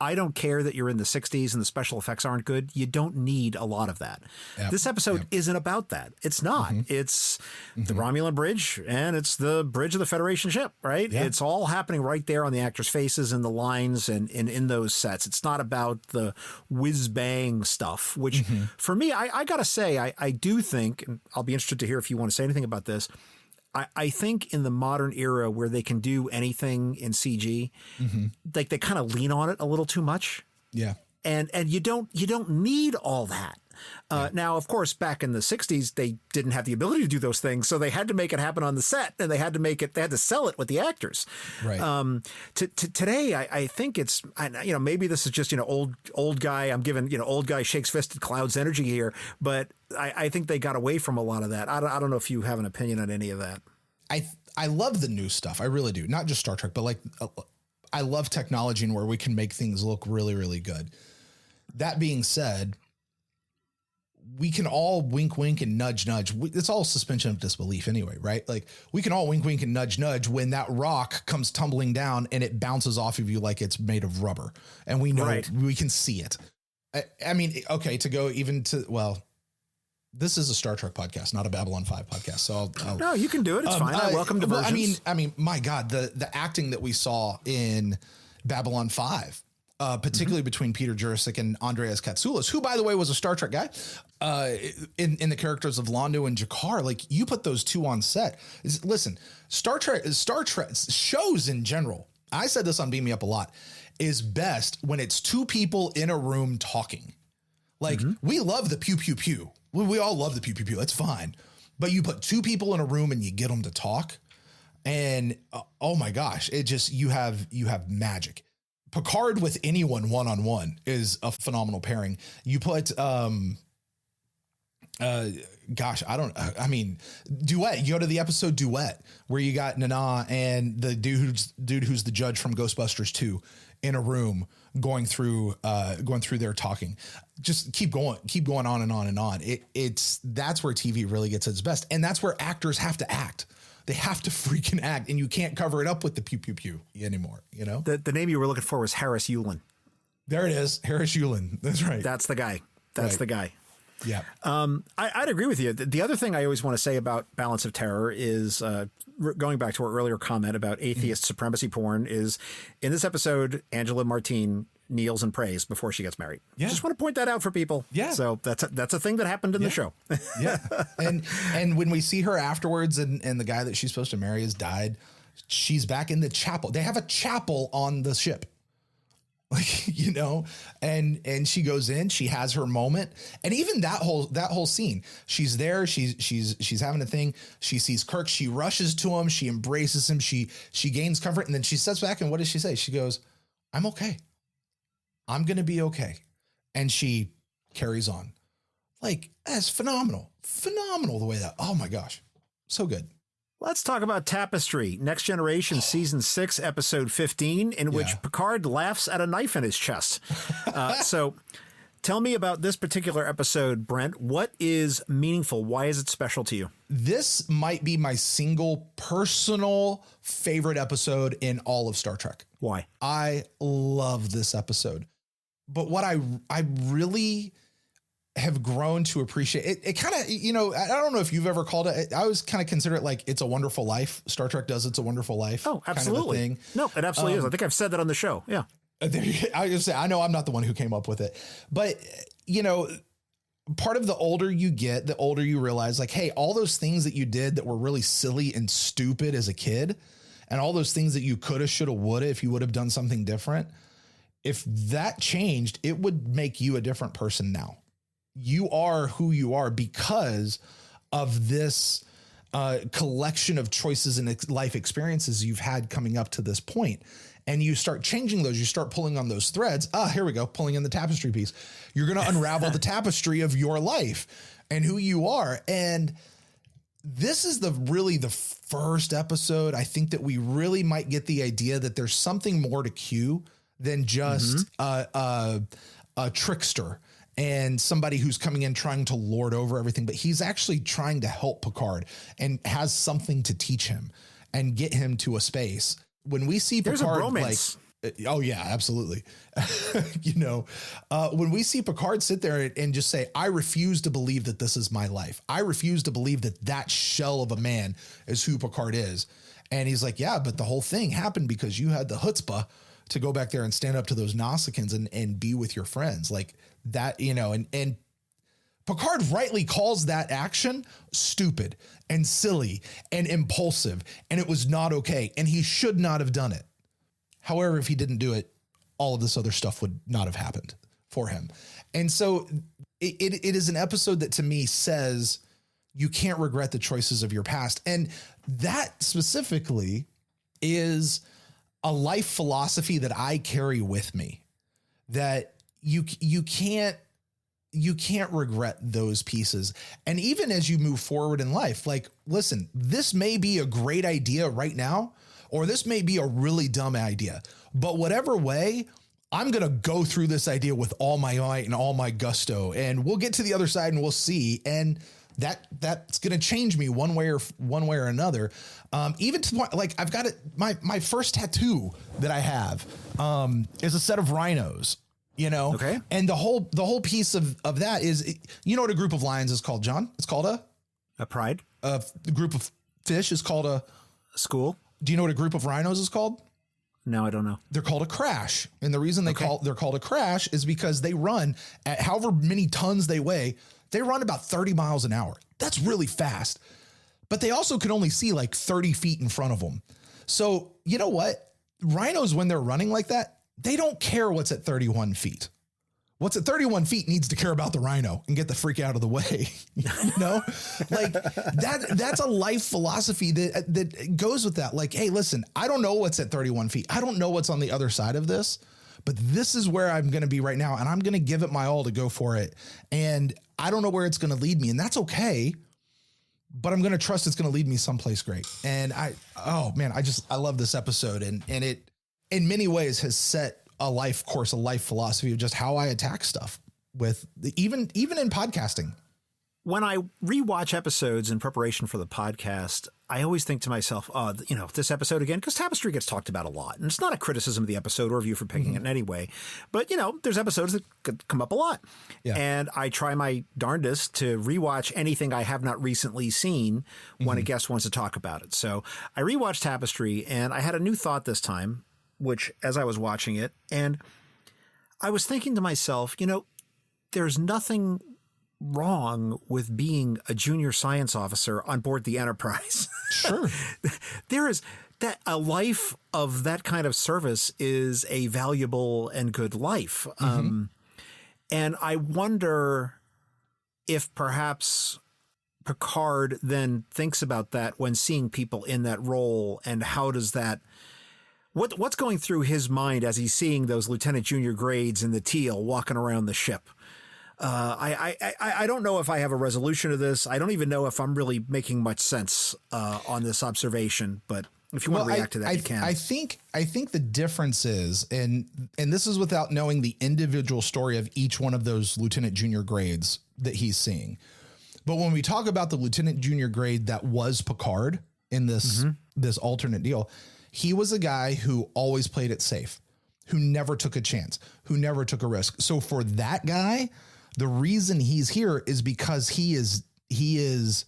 I don't care that you're in the 60s and the special effects aren't good. You don't need a lot of that. Yep. This episode isn't about that. It's not. It's the Romulan bridge, and it's the bridge of the Federation ship, right? Yeah. It's all happening right there on the actors' faces and the lines and in those sets. It's not about the whiz-bang stuff, which for me, I got to say, I do think, and I'll be interested to hear if you want to say anything about this, I think in the modern era where they can do anything in CG, like they kind of lean on it a little too much. Yeah. And you don't need all that. Now, of course, back in the 60s, they didn't have the ability to do those things. So they had to make it happen on the set, and they had to sell it with the actors. Right. Today, I think it's, you know, maybe this is just, you know, old guy. I'm giving, you know, old guy shakes fisted clouds energy here, but I think they got away from a lot of that. I don't know if you have an opinion on any of that. I love the new stuff. I really do. Not just Star Trek, but like, I love technology and where we can make things look really, really good. That being said, we can all wink, wink and nudge. It's all suspension of disbelief anyway, right? Like, we can all wink, wink and nudge when that rock comes tumbling down and it bounces off of you like it's made of rubber. And we know, we can see it. I mean, okay, to go even to, well, This is a Star Trek podcast, not a Babylon 5 podcast. So no, you can do it. It's fine. I welcome diversions. I mean, my God, the acting that we saw in Babylon 5, particularly between Peter Jurasik and Andreas Katsoulis, who, by the way, was a Star Trek guy, in the characters of Londo and Jakar. Like, you put those two on set. Listen, Star Trek shows in general, I said this on Beam Me Up a lot, is best when it's two people in a room talking. Like, we love the pew, pew, pew. We all love the pew, pew, pew. That's fine. But you put two people in a room and you get them to talk. And oh my gosh, it just, you have magic. Picard with anyone one-on-one is a phenomenal pairing. You put, Duet. You go to the episode Duet, where you got Nana and the dude who's the judge from Ghostbusters 2 in a room going through their talking. Just keep going on and on and on. That's where TV really gets its best. And that's where actors have to act. They have to freaking act, and you can't cover it up with the pew, pew, pew anymore. You know, the name you were looking for was Harris Yulin. There it is. Harris Yulin. That's right. That's the guy. That's right. the guy. Yeah. I'd agree with you. The other thing I always want to say about Balance of Terror is, going back to our earlier comment about atheist supremacy porn, is in this episode, Angela Martine kneels and prays before she gets married. Yeah. Just want to point that out for people. Yeah. So that's a thing that happened in the show. Yeah. And when we see her afterwards and the guy that she's supposed to marry has died, she's back in the chapel. They have a chapel on the ship. Like, you know, and she goes in, she has her moment. And even that whole scene, she's there, she's having a thing. She sees Kirk, she rushes to him, she embraces him, she gains comfort. And then she steps back, and what does she say? She goes, I'm okay. I'm going to be okay. And she carries on. Like, that's phenomenal. Phenomenal the way that, oh my gosh, so good. Let's talk about Tapestry, Next Generation Season 6, Episode 15, in which Picard laughs at a knife in his chest. So tell me about this particular episode, Brent. What is meaningful? Why is it special to you? This might be my single personal favorite episode in all of Star Trek. Why? I love this episode. But what I really have grown to appreciate it kind of, you know, I don't know if you've ever called it. I always kind of consider it like It's a Wonderful Life. Star Trek does It's a Wonderful Life. Oh, absolutely. Kind of thing. No, it absolutely is. I think I've said that on the show. Yeah. I just say, I know I'm not the one who came up with it, but you know, part of the older you get, the older you realize, like, hey, all those things that you did that were really silly and stupid as a kid, and all those things that you coulda, shoulda, woulda, if you would have done something different, if that changed, it would make you a different person now. You are who you are because of this collection of choices and life experiences you've had coming up to this point. And you start changing those, you start pulling on those threads. Here we go, pulling in the tapestry piece. You're going to unravel the tapestry of your life and who you are. And this is really the first episode, I think, that we really might get the idea that there's something more to Q than just a trickster and somebody who's coming in trying to lord over everything, but he's actually trying to help Picard and has something to teach him and get him to a space. When we see There's Picard, a bromance. oh yeah, absolutely. You know, when we see Picard sit there and just say, I refuse to believe that this is my life. I refuse to believe that shell of a man is who Picard is. And he's like, yeah, but the whole thing happened because you had the chutzpah to go back there and stand up to those Nausicaans and be with your friends like that, you know, and Picard rightly calls that action stupid and silly and impulsive, and it was not okay. And he should not have done it. However, if he didn't do it, all of this other stuff would not have happened for him. And so it is an episode that to me says you can't regret the choices of your past. And that specifically is a life philosophy that I carry with me, that you can't regret those pieces. And even as you move forward in life, like, listen, this may be a great idea right now, or this may be a really dumb idea, but whatever way, I'm going to go through this idea with all my might and all my gusto, and we'll get to the other side and we'll see. And that's going to change me one way or another. Even to the point, like, I've got it. My first tattoo that I have is a set of rhinos. Okay. And the whole piece of that is, you know what a group of lions is called, John? It's called a pride. The group of fish is called a school. Do you know what a group of rhinos is called? No, I don't know. They're called a crash. And the reason they're called a crash is because they run at however many tons they weigh. They run about 30 miles an hour. That's really fast. But they also can only see like 30 feet in front of them. So you know what? Rhinos, when they're running like that, they don't care what's at 31 feet. What's at 31 feet needs to care about the rhino and get the freak out of the way. Like that's a life philosophy that goes with that. Like, hey, listen, I don't know what's at 31 feet. I don't know what's on the other side of this, but this is where I'm going to be right now. And I'm going to give it my all to go for it. And I don't know where it's going to lead me, and that's okay. But I'm going to trust it's going to lead me someplace great. And I love this episode. And it in many ways has set a life course, a life philosophy of just how I attack stuff with even in podcasting. When I rewatch episodes in preparation for the podcast, I always think to myself, this episode again, because Tapestry gets talked about a lot, and it's not a criticism of the episode or of you for picking it in any way, but there's episodes that could come up a lot. Yeah. And I try my darndest to rewatch anything I have not recently seen when a guest wants to talk about it. So I rewatched Tapestry, and I had a new thought this time, which as I was watching it, and I was thinking to myself, there's nothing wrong with being a junior science officer on board the Enterprise. Sure. There is that a life of that kind of service is a valuable and good life. And I wonder if perhaps Picard then thinks about that when seeing people in that role, and how does that, what's going through his mind as he's seeing those lieutenant junior grades in the teal walking around the ship? I don't know if I have a resolution to this. I don't even know if I'm really making much sense on this observation, but if you want to react to that, you can. I think the difference is, and this is without knowing the individual story of each one of those lieutenant junior grades that he's seeing. But when we talk about the lieutenant junior grade that was Picard in this alternate deal, he was a guy who always played it safe, who never took a chance, who never took a risk. So for that guy, the reason he's here is because he is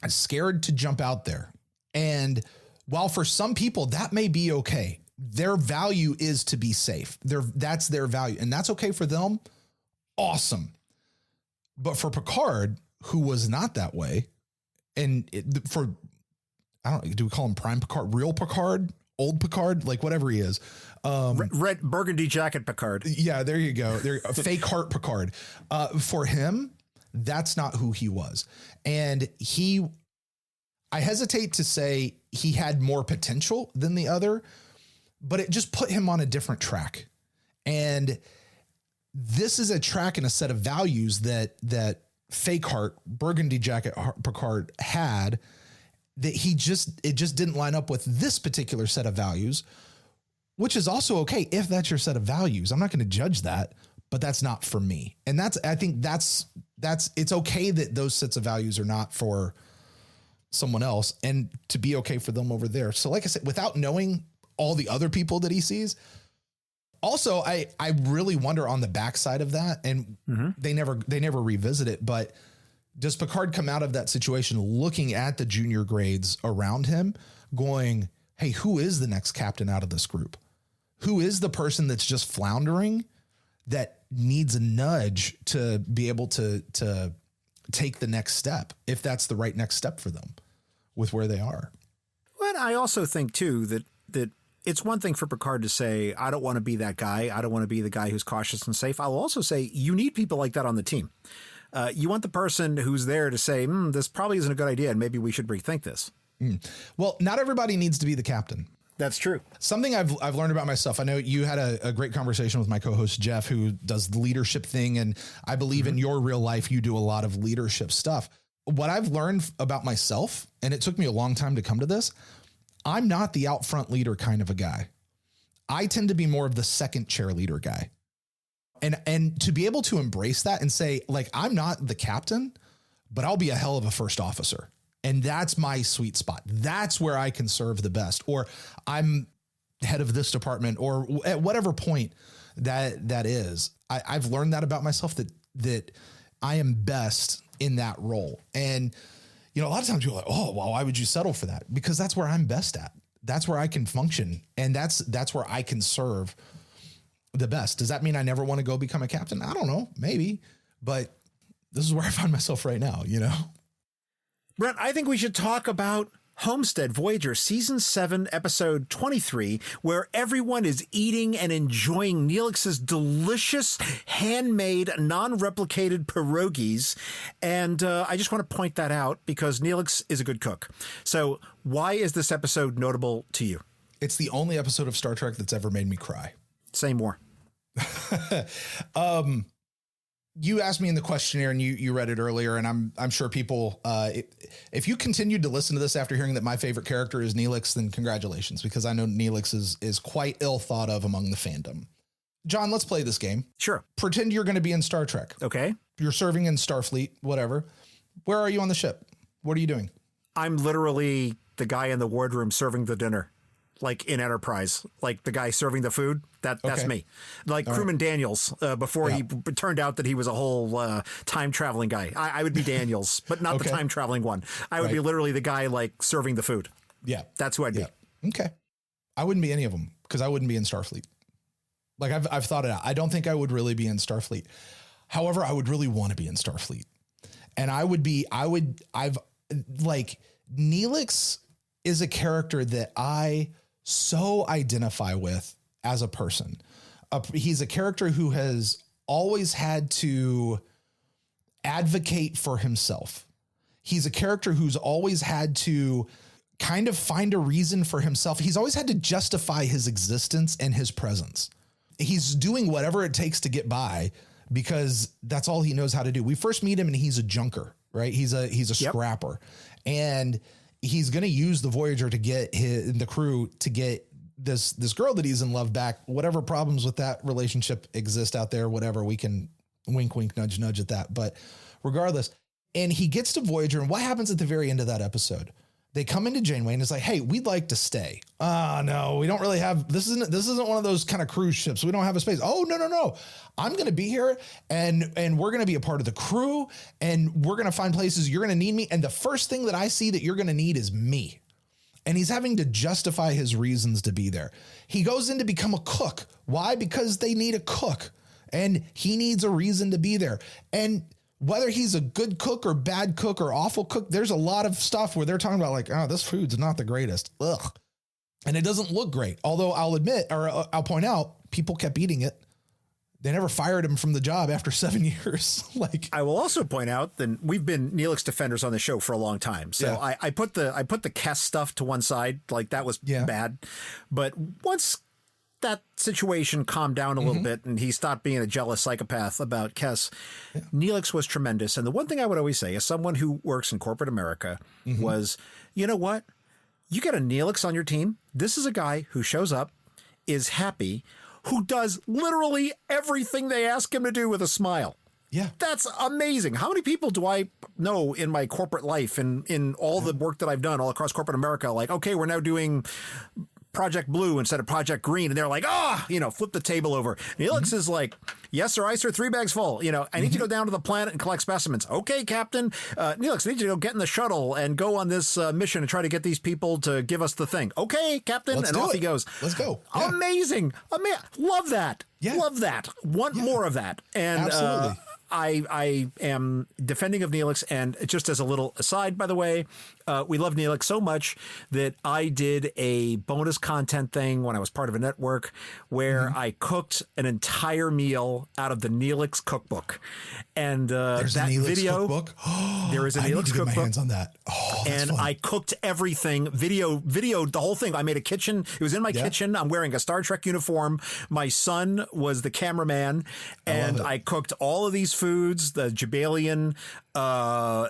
scared to jump out there. And while for some people that may be okay, their value is to be safe. That's their value, and that's okay for them. Awesome. But for Picard, who was not that way, and do we call him Prime Picard, real Picard, old Picard, like whatever he is, red burgundy jacket Picard. Yeah, there you go. Fake heart Picard. For him, that's not who he was. And I hesitate to say he had more potential than the other, but it just put him on a different track. And this is a track and a set of values that fake heart, burgundy jacket Picard had, that it just didn't line up with this particular set of values, which is also okay if that's your set of values. I'm not going to judge that, but that's not for me. And I think that's it's okay that those sets of values are not for someone else, and to be okay for them over there. So like I said, without knowing all the other people that he sees, also, I really wonder on the backside of that, and they never revisit it, but does Picard come out of that situation looking at the junior grades around him going, hey, who is the next captain out of this group? Who is the person that's just floundering that needs a nudge to be able to take the next step, if that's the right next step for them with where they are? But I also think too that it's one thing for Picard to say, I don't want to be that guy. I don't want to be the guy who's cautious and safe. I'll also say you need people like that on the team. You want the person who's there to say, this probably isn't a good idea, and maybe we should rethink this. Well, not everybody needs to be the captain. That's true. Something I've learned about myself. I know you had a great conversation with my co-host, Jeff, who does the leadership thing. And I believe in your real life, you do a lot of leadership stuff. What I've learned about myself, and it took me a long time to come to this, I'm not the out front leader kind of a guy. I tend to be more of the second chair leader guy. And to be able to embrace that and say, like, I'm not the captain, but I'll be a hell of a first officer. And that's my sweet spot. That's where I can serve the best. Or I'm head of this department, or at whatever point that is. I've learned that about myself, that I am best in that role. And, you know, a lot of times you're like, oh, well, why would you settle for that? Because that's where I'm best at. That's where I can function. And that's where I can serve the best. Does that mean I never want to go become a captain? I don't know, maybe, but this is where I find myself right now, you know? Brent, I think we should talk about Homestead Voyager Season 7, Episode 23, where everyone is eating and enjoying Neelix's delicious, handmade, non-replicated pierogies. And I just want to point that out because Neelix is a good cook. So why is this episode notable to you? It's the only episode of Star Trek that's ever made me cry. Say more. You asked me in the questionnaire and you read it earlier, and I'm sure people, if you continued to listen to this after hearing that my favorite character is Neelix, then congratulations, because I know Neelix is quite ill thought of among the fandom. John, let's play this game. Sure. Pretend you're going to be in Star Trek. Okay. You're serving in Starfleet, whatever. Where are you on the ship? What are you doing? I'm literally the guy in the wardroom serving the dinner. Like in Enterprise, like the guy serving the food, that's Okay. me. Like All Crewman Daniels, before he turned out that he was a whole time traveling guy. I would be Daniels, but not the Okay. time traveling one. I would be literally the guy like serving the food. Yeah. That's who I'd be. Okay. I wouldn't be any of them because I wouldn't be in Starfleet. Like I've thought it out. I don't think I would really be in Starfleet. However, I would really want to be in Starfleet. And I've Neelix is a character that I so identify with as a person. He's a character who has always had to advocate for himself. He's a character who's always had to kind of find a reason for himself. He's always had to justify his existence and his presence. He's doing whatever it takes to get by because that's all he knows how to do. We first meet him and he's a junker, right? He's a scrapper, and he's going to use the Voyager to get the crew to get this girl that he's in love back. Whatever problems with that relationship exist out there, whatever, we can wink, wink, nudge, nudge at that. But regardless, and he gets to Voyager, and what happens at the very end of that episode? They come into Janeway and it's like, hey, we'd like to stay. No, we don't really have, this isn't one of those kind of cruise ships. We don't have a space. Oh, no. I'm going to be here and we're going to be a part of the crew and we're going to find places you're going to need me. And the first thing that I see that you're going to need is me. And he's having to justify his reasons to be there. He goes in to become a cook. Why? Because they need a cook and he needs a reason to be there. And whether he's a good cook or bad cook or awful cook, there's a lot of stuff where they're talking about like, oh, this food's not the greatest. Ugh. And it doesn't look great. Although I'll admit, or I'll point out, people kept eating it. They never fired him from the job after 7 years. Like, I will also point out that we've been Neelix defenders on the show for a long time. So Yeah. I put the Kes stuff to one side. Like that was bad. But once that situation calmed down a little bit and he stopped being a jealous psychopath about Kes, Neelix was tremendous. And the one thing I would always say as someone who works in corporate America was, you know what? You get a Neelix on your team. This is a guy who shows up, is happy, who does literally everything they ask him to do with a smile. yeah. That's amazing. How many people do I know in my corporate life and in all the work that I've done all across corporate America? Like, okay, we're now doing Project Blue instead of Project Green. And they're like, flip the table over. Neelix is like, yes, sir, sir, 3 bags full. I need to go down to the planet and collect specimens. Okay, Captain. Neelix, I need you to go get in the shuttle and go on this mission and try to get these people to give us the thing. Okay, Captain. Let's and do off it. he goes. Let's go. Yeah. Amazing. Love that. Yeah. Love that. Want more of that. And Absolutely. I am defending of Neelix, and just as a little aside, by the way, we love Neelix so much that I did a bonus content thing when I was part of a network where I cooked an entire meal out of the Neelix cookbook. And There's that a Neelix video, cookbook. there is a I need Neelix to get my cookbook. hands on that. Oh, that's And fun. I cooked everything, videoed the whole thing. I made a kitchen. It was in my kitchen. I'm wearing a Star Trek uniform. My son was the cameraman, and I cooked all of these foods, the Jabalian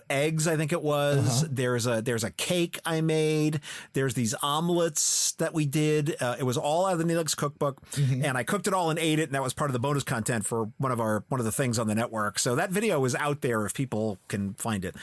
eggs, I think it was. There's a cake I made. There's these omelets that we did. It was all out of the Neelix cookbook, and I cooked it all and ate it. And that was part of the bonus content for one of the things on the network. So that video is out there if people can find it.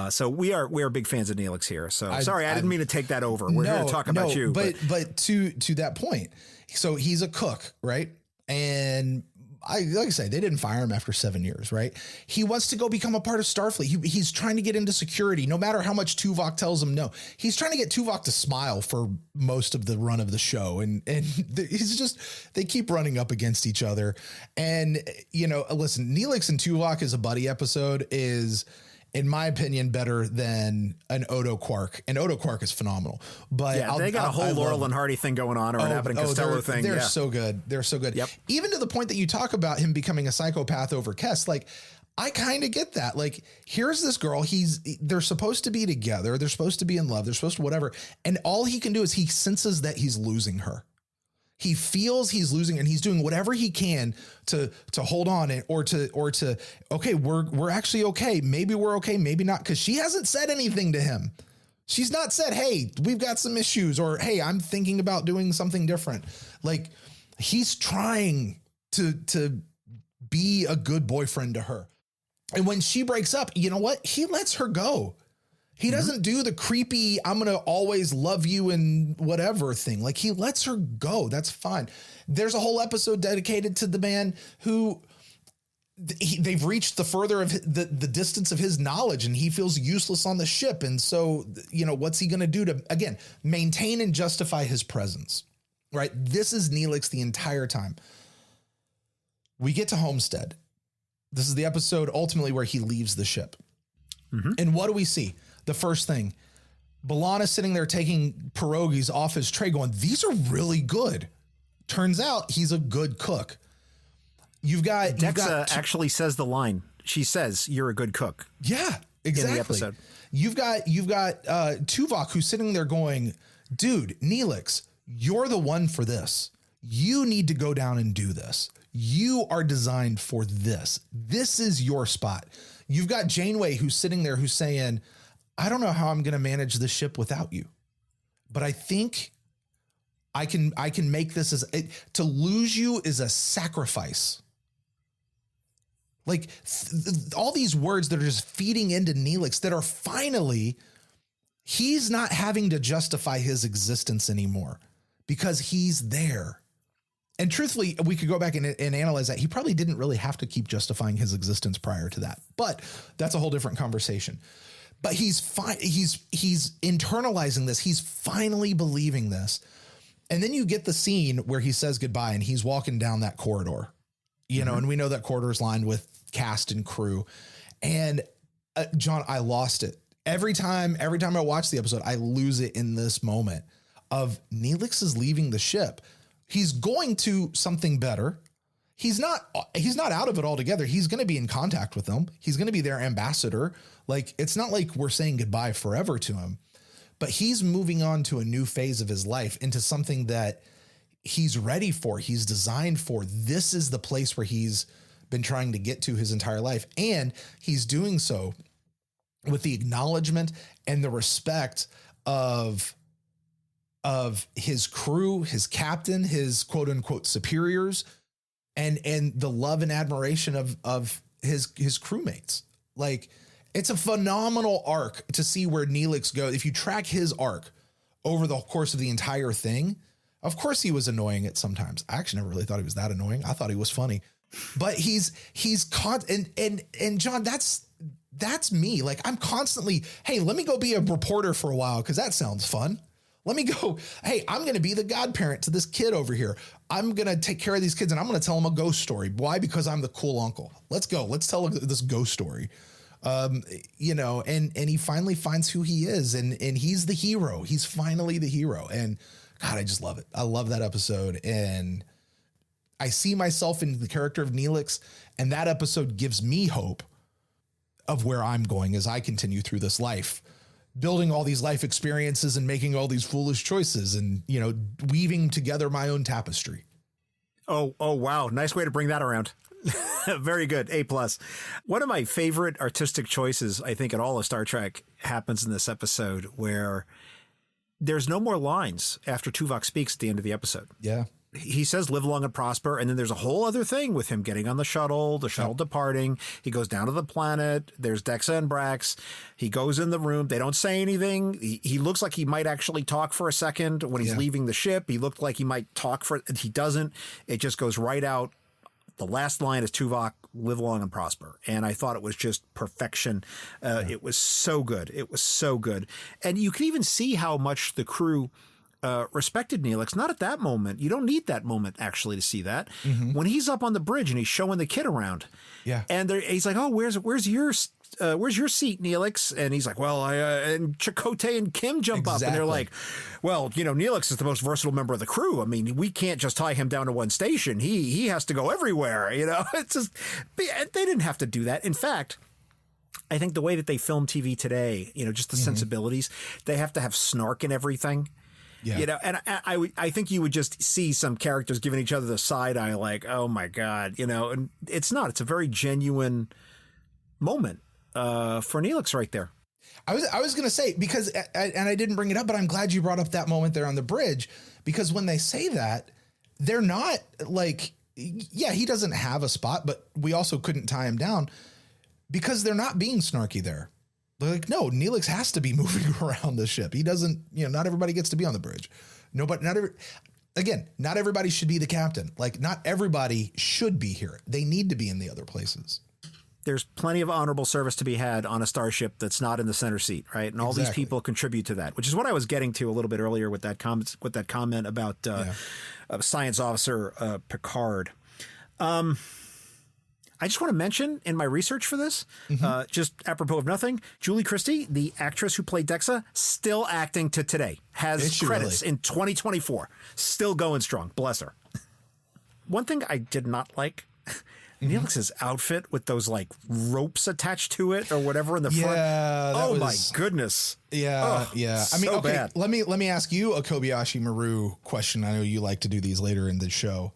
So we are big fans of Neelix here. So sorry, I didn't mean to take that over. We're here to talk about you. But to that point, so he's a cook, right? And like I say, they didn't fire him after 7 years, right? He wants to go become a part of Starfleet. He's trying to get into security, no matter how much Tuvok tells him no. He's trying to get Tuvok to smile for most of the run of the show. And he's just, they keep running up against each other. And, you know, listen, Neelix and Tuvok as a buddy episode is, in my opinion, better than an Odo Quark. And Odo Quark is phenomenal. But yeah, they got a whole Laurel and Hardy thing going on, or an Abbott and Costello thing. They're so good. They're so good. Yep. Even to the point that you talk about him becoming a psychopath over Kess. Like, I kind of get that. Like, here's this girl. They're supposed to be together. They're supposed to be in love. They're supposed to whatever. And all he can do is he senses that he's losing her. He feels he's losing, and he's doing whatever he can to hold on, or to okay, we're actually okay. Maybe we're okay, maybe not, because she hasn't said anything to him. She's not said, hey, we've got some issues, or hey, I'm thinking about doing something different. Like, he's trying to be a good boyfriend to her. And when she breaks up, you know what? He lets her go. He doesn't do the creepy, I'm going to always love you and whatever thing. Like, he lets her go. That's fine. There's a whole episode dedicated to the man who they've reached the further of the distance of his knowledge, and he feels useless on the ship. And so, you know, what's he going to do to, again, maintain and justify his presence, right? This is Neelix the entire time. We get to Homestead. This is the episode ultimately where he leaves the ship. And what do we see? The first thing, B'Elanna sitting there taking pierogies off his tray going, these are really good. Turns out he's a good cook. Dexa actually says the line. She says, you're a good cook. Yeah, exactly. In the episode. You've got Tuvok who's sitting there going, dude, Neelix, you're the one for this. You need to go down and do this. You are designed for this. This is your spot. You've got Janeway who's sitting there who's saying, I don't know how I'm going to manage this ship without you, but I think I can make this to lose you is a sacrifice. Like all these words that are just feeding into Neelix that are finally, he's not having to justify his existence anymore because he's there. And truthfully, we could go back and analyze that. He probably didn't really have to keep justifying his existence prior to that, but that's a whole different conversation. But he's fine. He's internalizing this. He's finally believing this. And then you get the scene where he says goodbye and he's walking down that corridor, you know, and we know that corridor is lined with cast and crew. And John, I lost it. Every time I watch the episode, I lose it in this moment of Neelix is leaving the ship. He's going to something better. He's not out of it altogether. He's going to be in contact with them. He's going to be their ambassador. Like, it's not like we're saying goodbye forever to him, but he's moving on to a new phase of his life, into something that he's ready for. He's designed for. This is the place where he's been trying to get to his entire life. And he's doing so with the acknowledgement and the respect of his crew, his captain, his quote unquote superiors, and the love and admiration of his crewmates. Like, it's a phenomenal arc to see where Neelix goes. If you track his arc over the course of the entire thing, of course he was annoying at sometimes. I actually never really thought he was that annoying. I thought he was funny, but he's and John, that's me. Like, I'm constantly, hey, let me go be a reporter for a while, 'cause that sounds fun. Let me go. Hey, I'm going to be the godparent to this kid over here. I'm going to take care of these kids and I'm going to tell them a ghost story. Why? Because I'm the cool uncle. Let's go. Let's tell this ghost story. You know, and he finally finds who he is, and he's the hero. He's finally the hero. And God, I just love it. I love that episode. And I see myself in the character of Neelix, and that episode gives me hope of where I'm going as I continue through this life, building all these life experiences and making all these foolish choices and, you know, weaving together my own tapestry. Oh, wow. Nice way to bring that around. Very good. A+. One of my favorite artistic choices, I think, in all of Star Trek happens in this episode, where there's no more lines after Tuvok speaks at the end of the episode. Yeah. he says live long and prosper, and then there's a whole other thing with him getting on the shuttle departing. He goes down to the planet. There's Dexa and Brax. He goes in the room. They don't say anything. He looks like he might actually talk for a second when he's leaving the ship. He looked like he might talk he doesn't. It just goes right out. The last line is Tuvok, live long and prosper. And I thought it was just perfection. It was so good. It was so good. And you can even see how much the crew respected Neelix. Not at that moment. You don't need that moment actually to see that. When he's up on the bridge and he's showing the kid around. Yeah. And he's like, oh, where's your seat, Neelix? And he's like, well, and Chakotay and Kim jump up and they're like, well, Neelix is the most versatile member of the crew. I mean, we can't just tie him down to one station. He has to go everywhere. It's just, they didn't have to do that. In fact, I think the way that they film TV today, just the sensibilities, they have to have snark and everything. Yeah. And I think you would just see some characters giving each other the side eye like, oh my God, and it's not. It's a very genuine moment for Neelix right there. I was going to say, because, and I didn't bring it up, but I'm glad you brought up that moment there on the bridge, because when they say that, they're not like, yeah, he doesn't have a spot, but we also couldn't tie him down because they're not being snarky there. They're like, no, Neelix has to be moving around the ship. He doesn't, not everybody gets to be on the bridge. Not everybody should be the captain. Like, not everybody should be here. They need to be in the other places. There's plenty of honorable service to be had on a starship that's not in the center seat, right? And all these people contribute to that, which is what I was getting to a little bit earlier with that comment about Science Officer Picard. I just want to mention in my research for this, just apropos of nothing, Julie Christie, the actress who played Dexa, still acting to today, has credits in 2024, still going strong. Bless her. One thing I did not like, Neelix's outfit with those like ropes attached to it or whatever in the front. Oh my goodness. Yeah. Oh, yeah. I mean, so okay, bad. let me ask you a Kobayashi Maru question. I know you like to do these later in the show.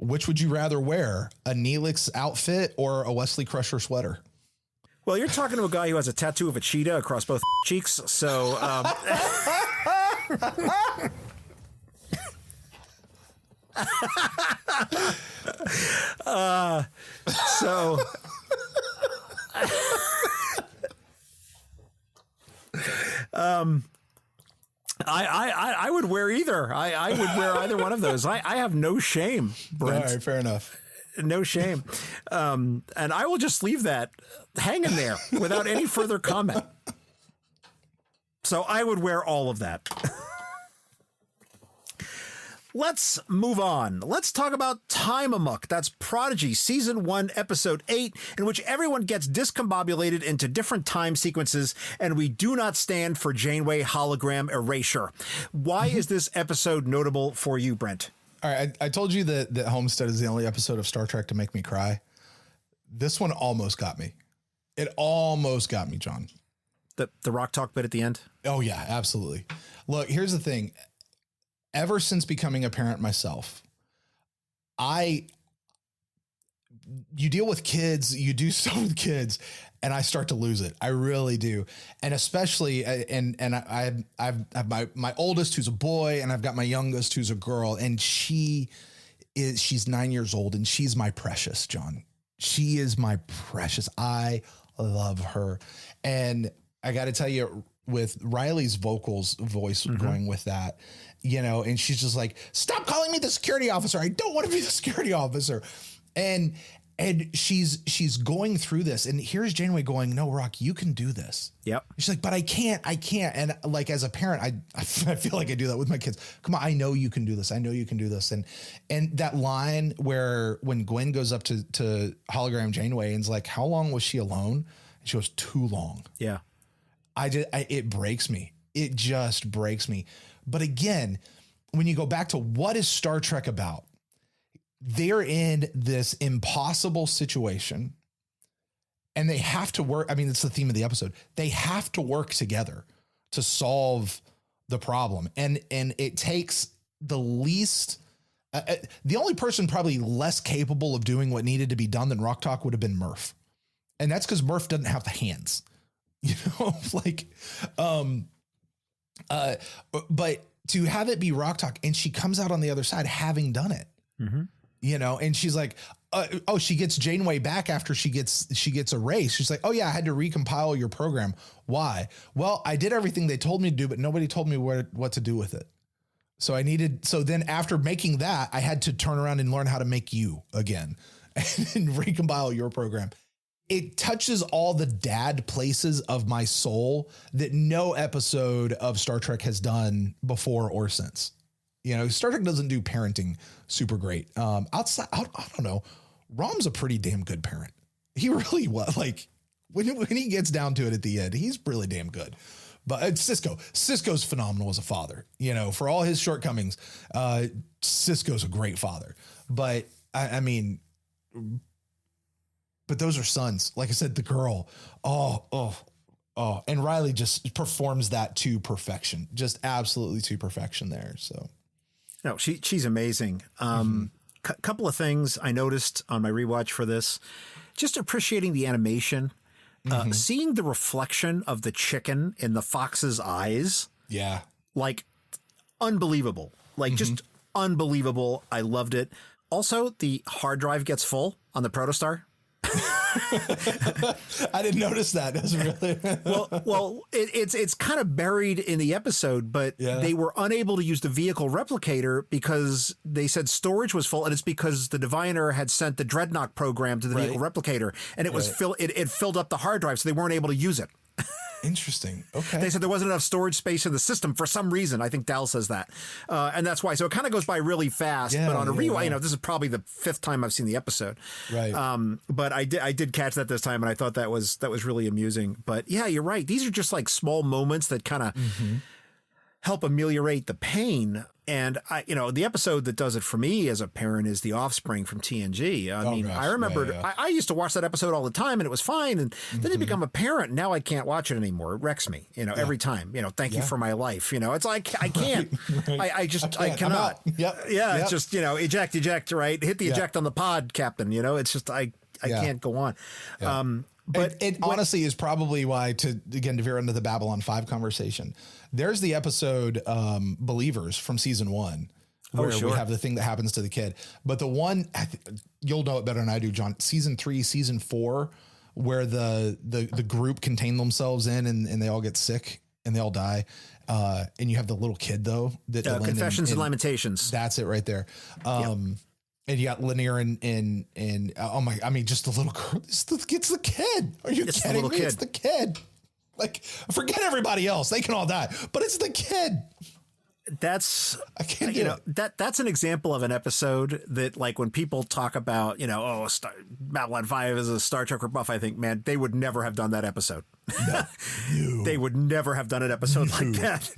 Which would you rather wear, a Neelix outfit or a Wesley Crusher sweater? Well, you're talking to a guy who has a tattoo of a cheetah across both cheeks. So, I would wear either. I would wear either one of those. I have no shame, Brent. All right, fair enough. No shame. And I will just leave that hanging there without any further comment. So I would wear all of that. Let's move on. Let's talk about Time Amok. That's Prodigy Season 1, Episode 8, in which everyone gets discombobulated into different time sequences, and we do not stand for Janeway hologram erasure. Why is this episode notable for you, Brent? All right, I told you that Homestead is the only episode of Star Trek to make me cry. This one almost got me. It almost got me, John. The rock talk bit at the end? Oh, yeah, absolutely. Look, here's the thing. Ever since becoming a parent myself, you deal with kids, you do stuff with kids, and I start to lose it. I really do. And especially, and I have my oldest who's a boy, and I've got my youngest who's a girl, and she's 9 years old, and she's my precious, John. She is my precious. I love her. And I got to tell you, with Riley's voice going with that, and she's just like, stop calling me the security officer. I don't want to be the security officer. And she's going through this, and here's Janeway going, no, Rock, you can do this. Yep. She's like, but I can't. And like, as a parent, I feel like I do that with my kids. Come on. I know you can do this. I know you can do this. And that line when Gwen goes up to hologram Janeway and's like, how long was she alone? And she goes, too long. Yeah. It breaks me. It just breaks me. But again, when you go back to what is Star Trek about, they're in this impossible situation and they have to work. I mean, it's the theme of the episode. They have to work together to solve the problem. And it takes the least, the only person probably less capable of doing what needed to be done than Rock Talk would have been Murph. And that's because Murph doesn't have the hands. But to have it be Rock Talk, and she comes out on the other side having done it, you know, and she's like, she gets Janeway back after she gets erased. She's like, oh yeah, I had to recompile your program. Why? Well, I did everything they told me to do, but nobody told me what to do with it. So then after making that, I had to turn around and learn how to make you again and recompile your program. It touches all the dad places of my soul that no episode of Star Trek has done before or since. You know, Star Trek doesn't do parenting super great. Outside, I don't know. Rom's a pretty damn good parent. He really was. Like when he gets down to it at the end, he's really damn good. But Cisco's phenomenal as a father. You know, for all his shortcomings, Cisco's a great father. But I mean, but those are sons. Like I said, the girl. And Riley just performs that to perfection. Just absolutely to perfection there. So. No, she's amazing. Couple of things I noticed on my rewatch for this, just appreciating the animation, seeing the reflection of the chicken in the fox's eyes. Yeah. Like unbelievable, like just unbelievable. I loved it. Also, the hard drive gets full on the Protostar. I didn't notice that. That's really well. It's kind of buried in the episode, but they were unable to use the vehicle replicator because they said storage was full, and it's because the Diviner had sent the Dreadnought program to the vehicle replicator, and it was it filled up the hard drive, so they weren't able to use it. Interesting. Okay. They said there wasn't enough storage space in the system for some reason. I think Dal says that. And that's why. So it kind of goes by really fast. But on a rewind, you know, this is probably the 5th time I've seen the episode. Right. But I did catch that this time, and I thought that was really amusing. But yeah, you're right. These are just like small moments that kind of help ameliorate the pain. And the episode that does it for me as a parent is The Offspring from TNG. I remembered I used to watch that episode all the time and it was fine. And then you become a parent. Now I can't watch it anymore. It wrecks me, every time, thank you for my life. It's like, I can't, I cannot. It's just, eject, right? Hit the eject on the pod, Captain, it's just, I can't go on. But it honestly is probably why to veer into the Babylon 5 conversation. There's the episode Believers from season 1 where we have the thing that happens to the kid. But the one you'll know it better than I do, John, season 3, season 4, where the group contain themselves in and they all get sick and they all die. And you have the little kid though, that Confessions and Lamentations. That's it right there. And you got Lanier and just the little girl. It's the kid. Are you kidding me? It's the kid. Like, forget everybody else. They can all die, but it's the kid. That's that's an example of an episode that, like, when people talk about, Babylon 5 is a Star Trek rebuff, I think, man, they would never have done that episode. No. They would never have done an episode like that.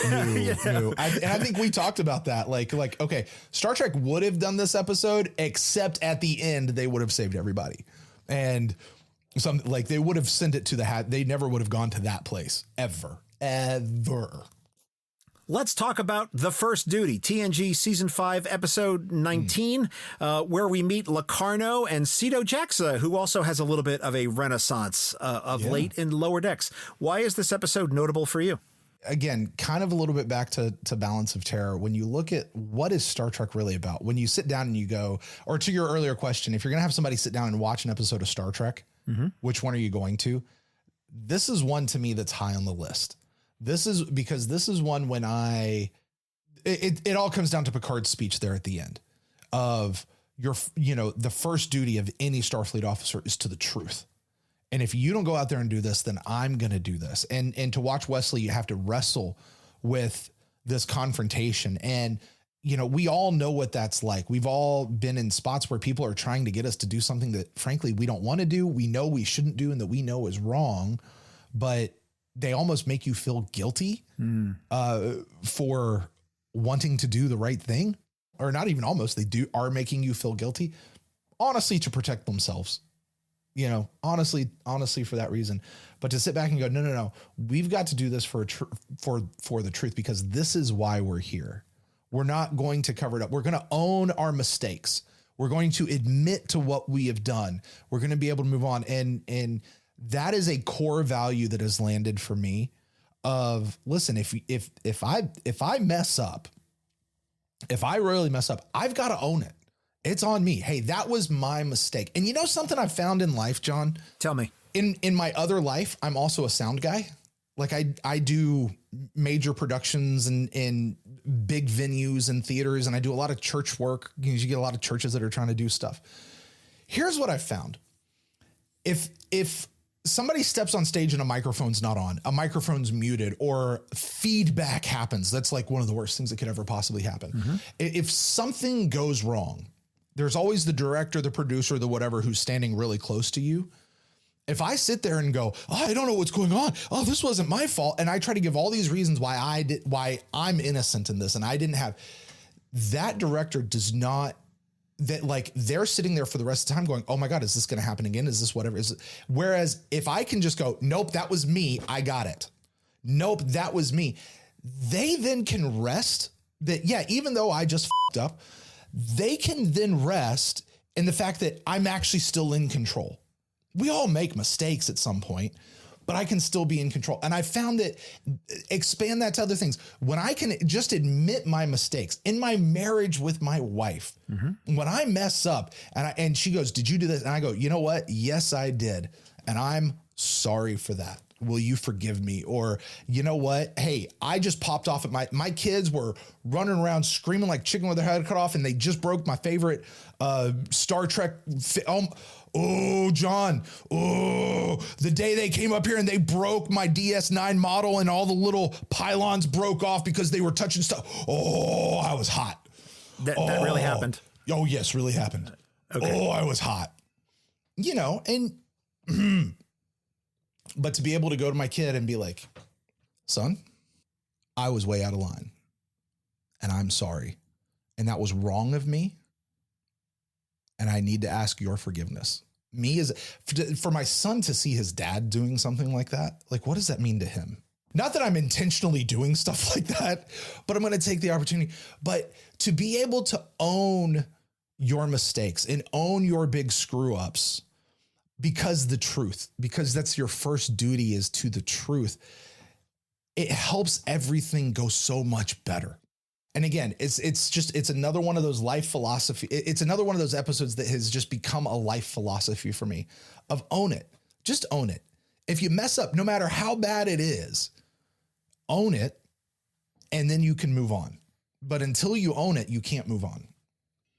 No. I think we talked about that. Like, okay, Star Trek would have done this episode, except at the end, they would have saved everybody. And they would have sent it to the hat. They never would have gone to that place ever. Let's talk about The First Duty, TNG Season 5, Episode 19, where we meet Locarno and Cito Jaxa, who also has a little bit of a renaissance of late in Lower Decks. Why is this episode notable for you? Again, kind of a little bit back to Balance of Terror. When you look at what is Star Trek really about, when you sit down and you go, or to your earlier question, if you're going to have somebody sit down and watch an episode of Star Trek, which one are you going to? This is one to me that's high on the list. This is one when it all comes down to Picard's speech there at the end of the first duty of any Starfleet officer is to the truth. And if you don't go out there and do this, then I'm going to do this. And to watch Wesley, you have to wrestle with this confrontation. And, we all know what that's like. We've all been in spots where people are trying to get us to do something that frankly, we don't want to do. We know we shouldn't do and that we know is wrong, but they almost make you feel guilty for wanting to do the right thing, or not even almost, are making you feel guilty, honestly, to protect themselves, honestly for that reason. But to sit back and go, no, we've got to do this for the truth, because this is why we're here. We're not going to cover it up. We're going to own our mistakes. We're going to admit to what we have done. We're going to be able to move on. And that is a core value that has landed for me of, listen, if I mess up, if I really mess up, I've got to own it. It's on me. Hey, that was my mistake. And you know something I've found in life, John? Tell me. In my other life, I'm also a sound guy. Like I do major productions and in big venues and theaters, and I do a lot of church work. You get a lot of churches that are trying to do stuff. Here's what I found. If somebody steps on stage and a microphone's not on, a microphone's muted, or feedback happens, that's like one of the worst things that could ever possibly happen. Mm-hmm. If something goes wrong, there's always the director, the producer, the whatever, who's standing really close to you. If I sit there and go, oh, I don't know what's going on. Oh, this wasn't my fault. And I try to give all these reasons why I'm innocent in this. And I didn't have, that director does not, that like they're sitting there for the rest of the time going, oh my God, is this going to happen again? Is this whatever? Is it? Whereas if I can just go, nope, that was me. I got it. Nope, that was me. They then can rest that. Yeah. Even though I just fucked up, they can then rest in the fact that I'm actually still in control. We all make mistakes at some point, but I can still be in control. And I found that, expand that to other things. When I can just admit my mistakes in my marriage with my wife, mm-hmm. when I mess up and she goes, did you do this? And I go, you know what? Yes, I did. And I'm sorry for that. Will you forgive me? Or, you know what? Hey, I just popped off at my kids were running around screaming like chicken with their head cut off. And they just broke my favorite Star Trek film. Oh, John. Oh, the day they came up here and they broke my DS9 model and all the little pylons broke off because they were touching stuff. Oh, I was hot. That really happened. Oh, yes, really happened. Okay. Oh, I was hot. You know, and but to be able to go to my kid and be like, son, I was way out of line and I'm sorry. And that was wrong of me. And I need to ask your forgiveness. For my son to see his dad doing something like that, like, what does that mean to him? Not that I'm intentionally doing stuff like that, but I'm going to take the opportunity. But to be able to own your mistakes and own your big screw ups because that's your first duty is to the truth. It helps everything go so much better. And again, it's another one of those life philosophy. It's another one of those episodes that has just become a life philosophy for me of own it. Just own it. If you mess up, no matter how bad it is, own it. And then you can move on. But until you own it, you can't move on.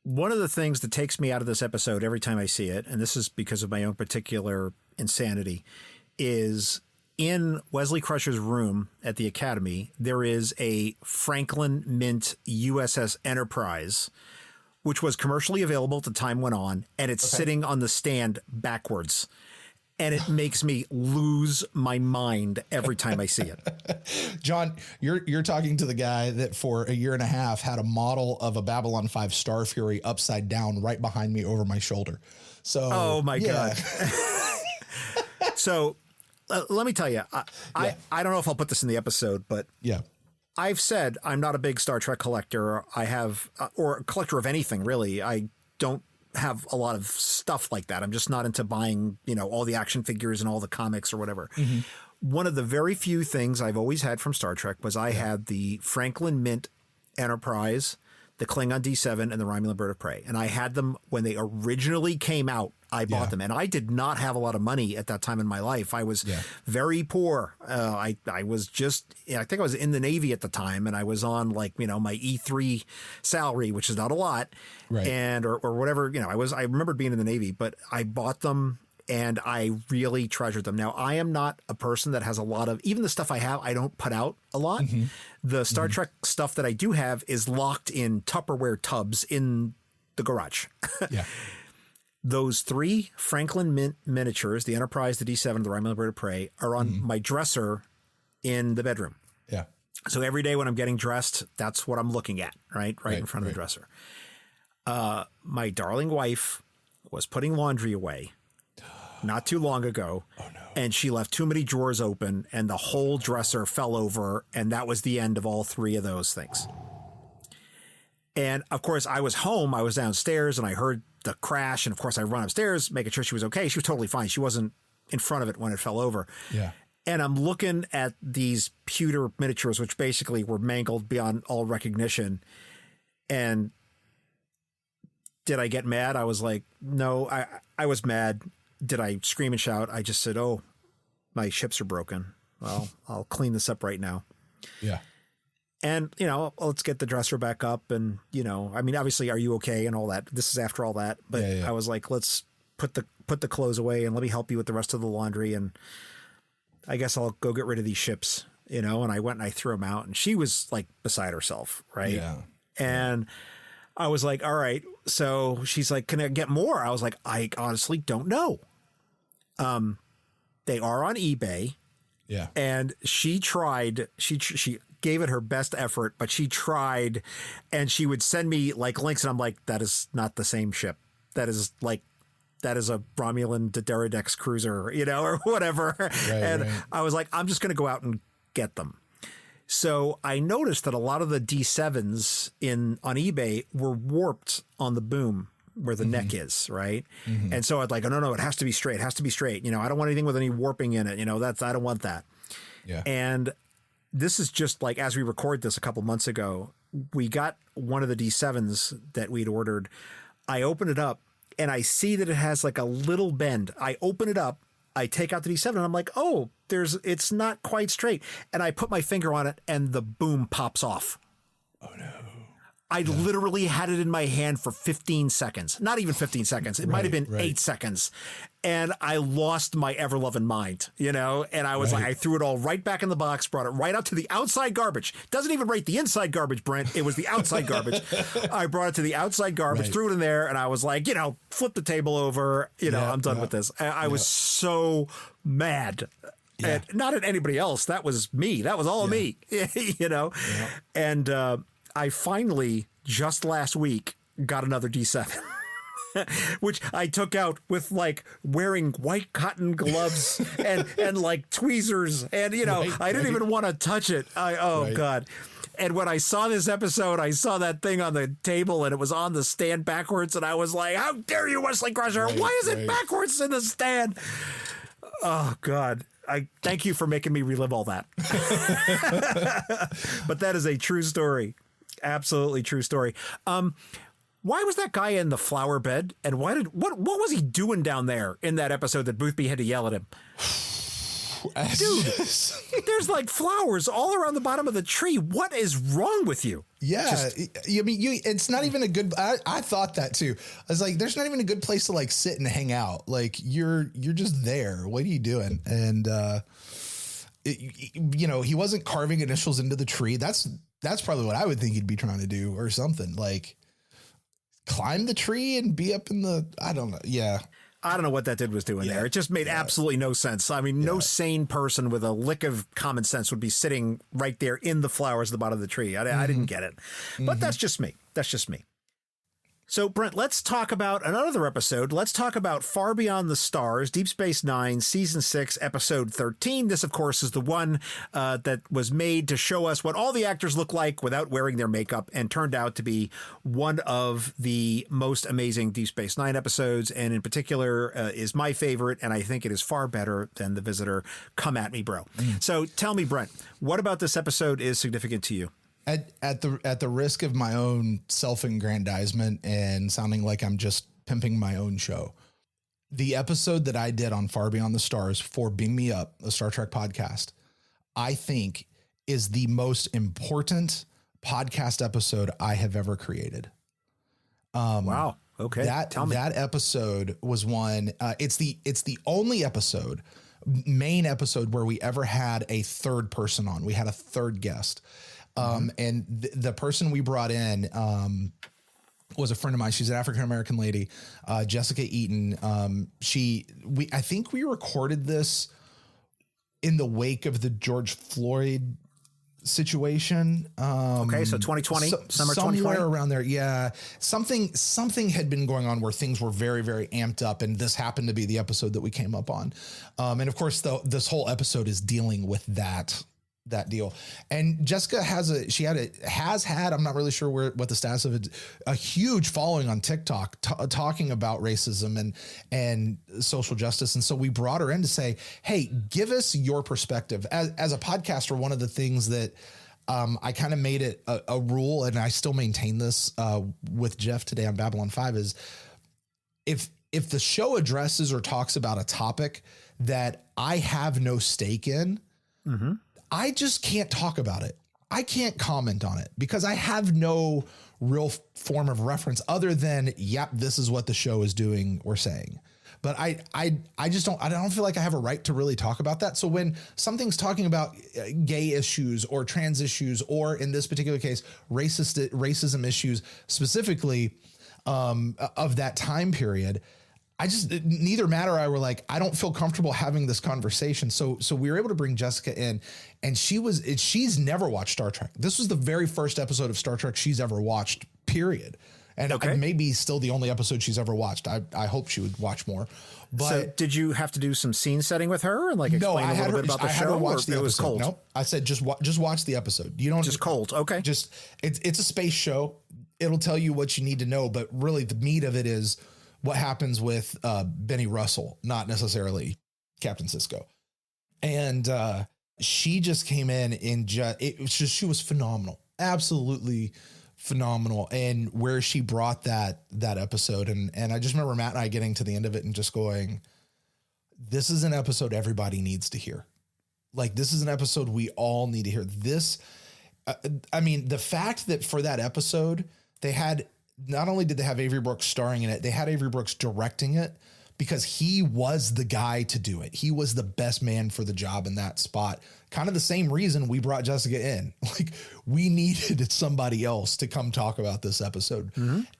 One of the things that takes me out of this episode every time I see it, and this is because of my own particular insanity, is in Wesley Crusher's room at the Academy, there is a Franklin Mint USS Enterprise, which was commercially available at the time went on, and it's sitting on the stand backwards. And it makes me lose my mind every time I see it. John, you're talking to the guy that for a year and a half had a model of a Babylon 5 Star Fury upside down right behind me over my shoulder. So, oh my God. So let me tell you, I don't know if I'll put this in the episode, but yeah, I've said I'm not a big Star Trek collector. I have, or a collector of anything really. I don't have a lot of stuff like that. I'm just not into buying, all the action figures and all the comics or whatever. Mm-hmm. One of the very few things I've always had from Star Trek was I had the Franklin Mint Enterprise, the Klingon D7, and the Romulan Bird of Prey. And I had them when they originally came out. I bought them, and I did not have a lot of money at that time in my life. I was very poor. I was I think I was in the Navy at the time, and I was on my E3 salary, which is not a lot, right? And or whatever. I remembered being in the Navy, but I bought them, and I really treasured them. Now, I am not a person that has a lot of, even the stuff I have, I don't put out a lot. Mm-hmm. The Star Trek stuff that I do have is locked in Tupperware tubs in the garage. Yeah. Those 3 Franklin Mint miniatures, the Enterprise, the D7, the Romulan Bird of Prey, are on my dresser in the bedroom. Yeah. So every day when I'm getting dressed, that's what I'm looking at, right in front of the dresser. My darling wife was putting laundry away not too long ago, and she left too many drawers open, and the whole dresser fell over, and that was the end of all 3 of those things. And of course, I was home. I was downstairs, and I heard the crash. And of course, I run upstairs, making sure she was okay. She was totally fine. She wasn't in front of it when it fell over. Yeah. And I'm looking at these pewter miniatures, which basically were mangled beyond all recognition. And did I get mad? I was like, no, I was mad. Did I scream and shout? I just said, oh, my ships are broken. Well, I'll clean this up right now. Yeah. And, let's get the dresser back up. And, I mean, obviously, are you okay? And all that. This is after all that. But I was like, let's put the clothes away and let me help you with the rest of the laundry. And I guess I'll go get rid of these ships, and I went and I threw them out, and she was like beside herself. Right. Yeah. And I was like, all right. So she's like, can I get more? I was like, I honestly don't know. They are on eBay. Yeah. And she tried, she gave it her best effort, but she tried, and she would send me like links, and I'm like, that is not the same ship. That is a Romulan Dederidex cruiser, or whatever. Right. I was like, I'm just going to go out and get them. So I noticed that a lot of the D7s on eBay were warped on the boom where the neck is, right? Mm-hmm. And so I'd like, oh, no, it has to be straight. It has to be straight. I don't want anything with any warping in it. I don't want that. Yeah. And this is just like, as we record this a couple months ago, we got one of the D7s that we'd ordered. I opened it up and I see that it has like a little bend. I open it up, I take out the D7 and I'm like, oh, it's not quite straight. And I put my finger on it and the boom pops off. Oh no. I literally had it in my hand for 15 seconds, not even 15 seconds. It might've been 8 seconds. And I lost my ever loving mind, and I was like, I threw it all right back in the box, brought it right out to the outside garbage. Doesn't even rate the inside garbage, Brent. It was the outside garbage. I brought it to the outside garbage, threw it in there. And I was like, flip the table over, I'm done with this. I was so mad. And not at anybody else. That was me. That was all me, And I finally, just last week, got another D7, which I took out with like wearing white cotton gloves and like tweezers. And, I didn't even want to touch it. God. And when I saw this episode, I saw that thing on the table and it was on the stand backwards. And I was like, how dare you, Wesley Crusher? Why is it backwards in the stand? Oh, God. I thank you for making me relive all that. But that is a true story. Absolutely true story. Why was that guy in the flower bed? And what was he doing down there in that episode that Boothby had to yell at him? Dude, there's like flowers all around the bottom of the tree. What is wrong with you? Yeah. It's not even a good, I thought that too. I was like, there's not even a good place to like sit and hang out. Like you're just there. What are you doing? And, he wasn't carving initials into the tree. That's probably what I would think he'd be trying to do or something, like climb the tree and be up in I don't know. Yeah. I don't know what that dude was doing there. It just made absolutely no sense. I mean, no sane person with a lick of common sense would be sitting right there in the flowers at the bottom of the tree. I didn't get it, but that's just me. That's just me. So, Brent, let's talk about another episode. Let's talk about Far Beyond the Stars, Deep Space Nine, Season 6, Episode 13. This, of course, is the one that was made to show us what all the actors look like without wearing their makeup, and turned out to be one of the most amazing Deep Space Nine episodes, and in particular is my favorite, and I think it is far better than The Visitor. Come at me, bro. So tell me, Brent, what about this episode is significant to you? At the risk of my own self-aggrandizement and sounding like I'm just pimping my own show, the episode that I did on Far Beyond the Stars for Beam Me Up, a Star Trek podcast, I think is the most important podcast episode I have ever created. Wow. Okay. Tell me. That episode was one. It's the only main episode where we ever had a third person on. We had a third guest. And the person we brought in was a friend of mine. She's an African-American lady, Jessica Eaton. I think we recorded this in the wake of the George Floyd situation. Okay. So 2020, summer 2020, somewhere around there. Yeah. Something had been going on where things were very, very amped up. And this happened to be the episode that we came up on. And of course, this whole episode is dealing with that that deal. And Jessica has had, I'm not really sure what the status of it, a huge following on TikTok talking about racism and social justice. And so we brought her in to say, hey, give us your perspective as a podcaster. One of the things that I kind of made it a rule, and I still maintain this with Jeff today on Babylon 5, is if the show addresses or talks about a topic that I have no stake in, I just can't talk about it. I can't comment on it because I have no real form of reference other than, yep, this is what the show is doing or saying. But I don't feel like I have a right to really talk about that. So when something's talking about gay issues or trans issues, or in this particular case, racism issues specifically of that time period, neither Matt or I were like, I don't feel comfortable having this conversation. So we were able to bring Jessica in, and she's never watched Star Trek. This was the very first episode of Star Trek she's ever watched, period. And maybe still the only episode she's ever watched. I hope she would watch more. But so did you have to do some scene setting with her and explain a little bit about the show? Her watch the episode. It was cold. Nope. I said just watch the episode. You don't just cold. Okay. Just it's a space show. It'll tell you what you need to know, but really the meat of it is what happens with Benny Russell, not necessarily Captain Sisko. And she just came in and she was phenomenal, absolutely phenomenal. And where she brought that episode, and I just remember Matt and I getting to the end of it and just going, this is an episode everybody needs to hear. Like, this is an episode we all need to hear. This, I mean, the fact that for that episode, they had, not only did they have Avery Brooks starring in it, they had Avery Brooks directing it because he was the guy to do it. He was the best man for the job in that spot. Kind of the same reason we brought Jessica in. Like, we needed somebody else to come talk about this episode.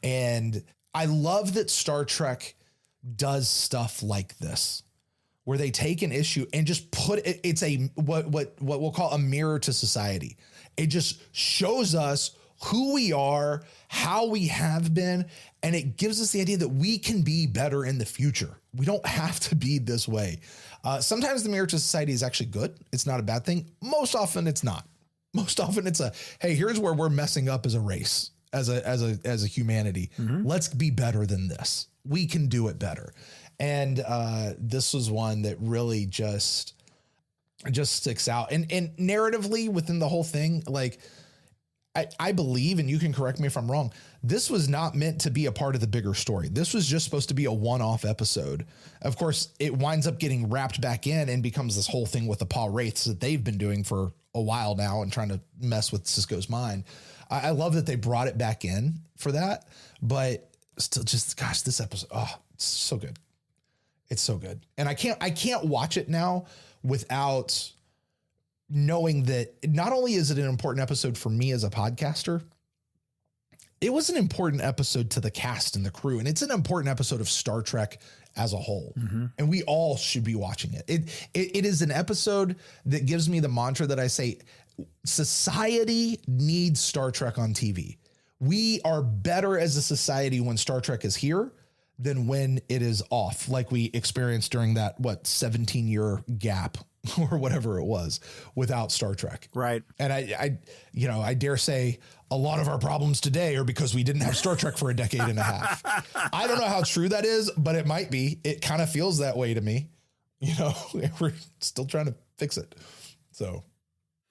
And I love that Star Trek does stuff like this, where they take an issue and just put it, it's what we'll call a mirror to society. It just shows us who we are, how we have been, and it gives us the idea that we can be better in the future. We don't have to be this way. Sometimes the mirror to society is actually good. It's not a bad thing. Most often it's not. Most often it's hey, here's where we're messing up as a race, as a humanity. Let's be better than this. We can do it better. And this was one that really just sticks out. And narratively within the whole thing, like, I believe, and you can correct me if I'm wrong, this was not meant to be a part of the bigger story. This was just supposed to be a one-off episode. Of course, it winds up getting wrapped back in and becomes this whole thing with the Paul Wraiths that they've been doing for a while now and trying to mess with Sisko's mind. I love that they brought it back in for that, but still just, gosh, this episode, it's so good. It's so good. And I can't watch it now without knowing that not only is it an important episode for me as a podcaster, it was an important episode to the cast and the crew. And it's an important episode of Star Trek as a whole. And we all should be watching it. It is an episode that gives me the mantra that I say, society needs Star Trek on TV. We are better as a society when Star Trek is here than when it is off, like we experienced during that, 17-year gap or whatever it was without Star Trek. Right. And I dare say a lot of our problems today are because we didn't have Star Trek for a decade and a half. I don't know how true that is, but it might be. It kind of feels that way to me. We're still trying to fix it. So,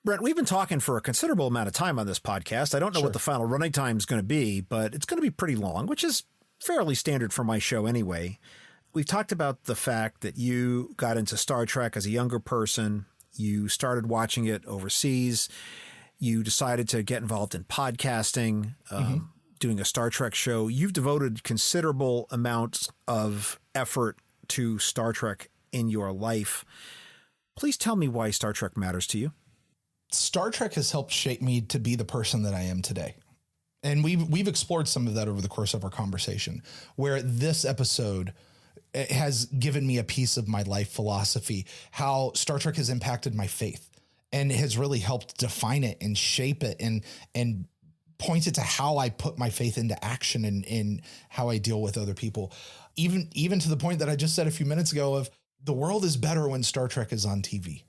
Brent, we've been talking for a considerable amount of time on this podcast. I don't know what the final running time is going to be, but it's going to be pretty long, which is fairly standard for my show anyway. We've talked about the fact that you got into Star Trek as a younger person. You started watching it overseas. You decided to get involved in podcasting, doing a Star Trek show. You've devoted considerable amounts of effort to Star Trek in your life. Please tell me why Star Trek matters to you. Star Trek has helped shape me to be the person that I am today. And we've explored some of that over the course of our conversation, where this episode has given me a piece of my life philosophy, how Star Trek has impacted my faith and has really helped define it and shape it and point it to how I put my faith into action and in how I deal with other people. Even to the point that I just said a few minutes ago of the world is better when Star Trek is on TV.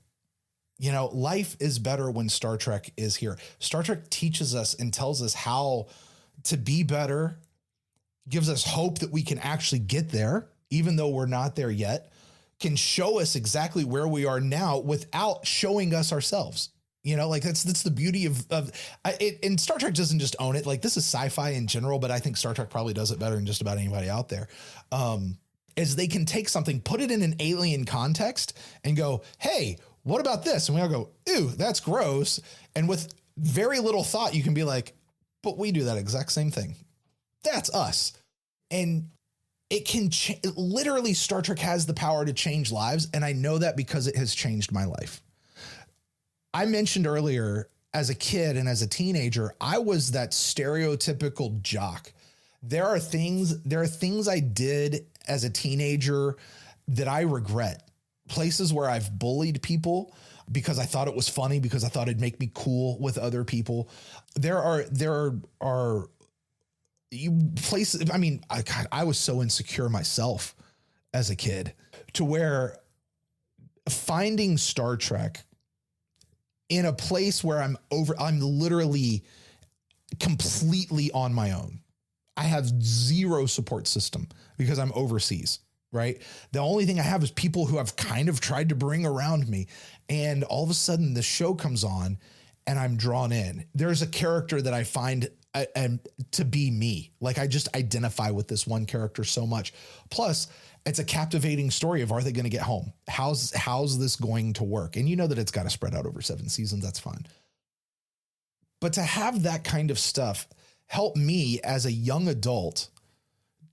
You know, life is better when Star Trek is here. Star Trek teaches us and tells us how to be better, gives us hope that we can actually get there, even though we're not there yet, can show us exactly where we are now without showing us ourselves. You know, like that's the beauty of it. And Star Trek doesn't just own it. Like this is sci-fi in general, but I think Star Trek probably does it better than just about anybody out there. Is they can take something, put it in an alien context and go, hey, what about this? And we all go, ew, that's gross. And with very little thought, you can be like, but we do that exact same thing. That's us. And it can literally, Star Trek has the power to change lives. And I know that because it has changed my life. I mentioned earlier, as a kid and as a teenager, I was that stereotypical jock. There are things I did as a teenager that I regret. Places where I've bullied people because I thought it was funny, because I thought it'd make me cool with other people. There are places. I mean, I was so insecure myself as a kid to where finding Star Trek in a place where I'm literally completely on my own. I have zero support system because I'm overseas. Right. The only thing I have is people who I've kind of tried to bring around me. And all of a sudden the show comes on and I'm drawn in. There's a character that I find to be me. Like I just identify with this one character so much. Plus it's a captivating story of, are they going to get home? How's this going to work? And you know that it's got to spread out over 7 seasons. That's fine. But to have that kind of stuff help me as a young adult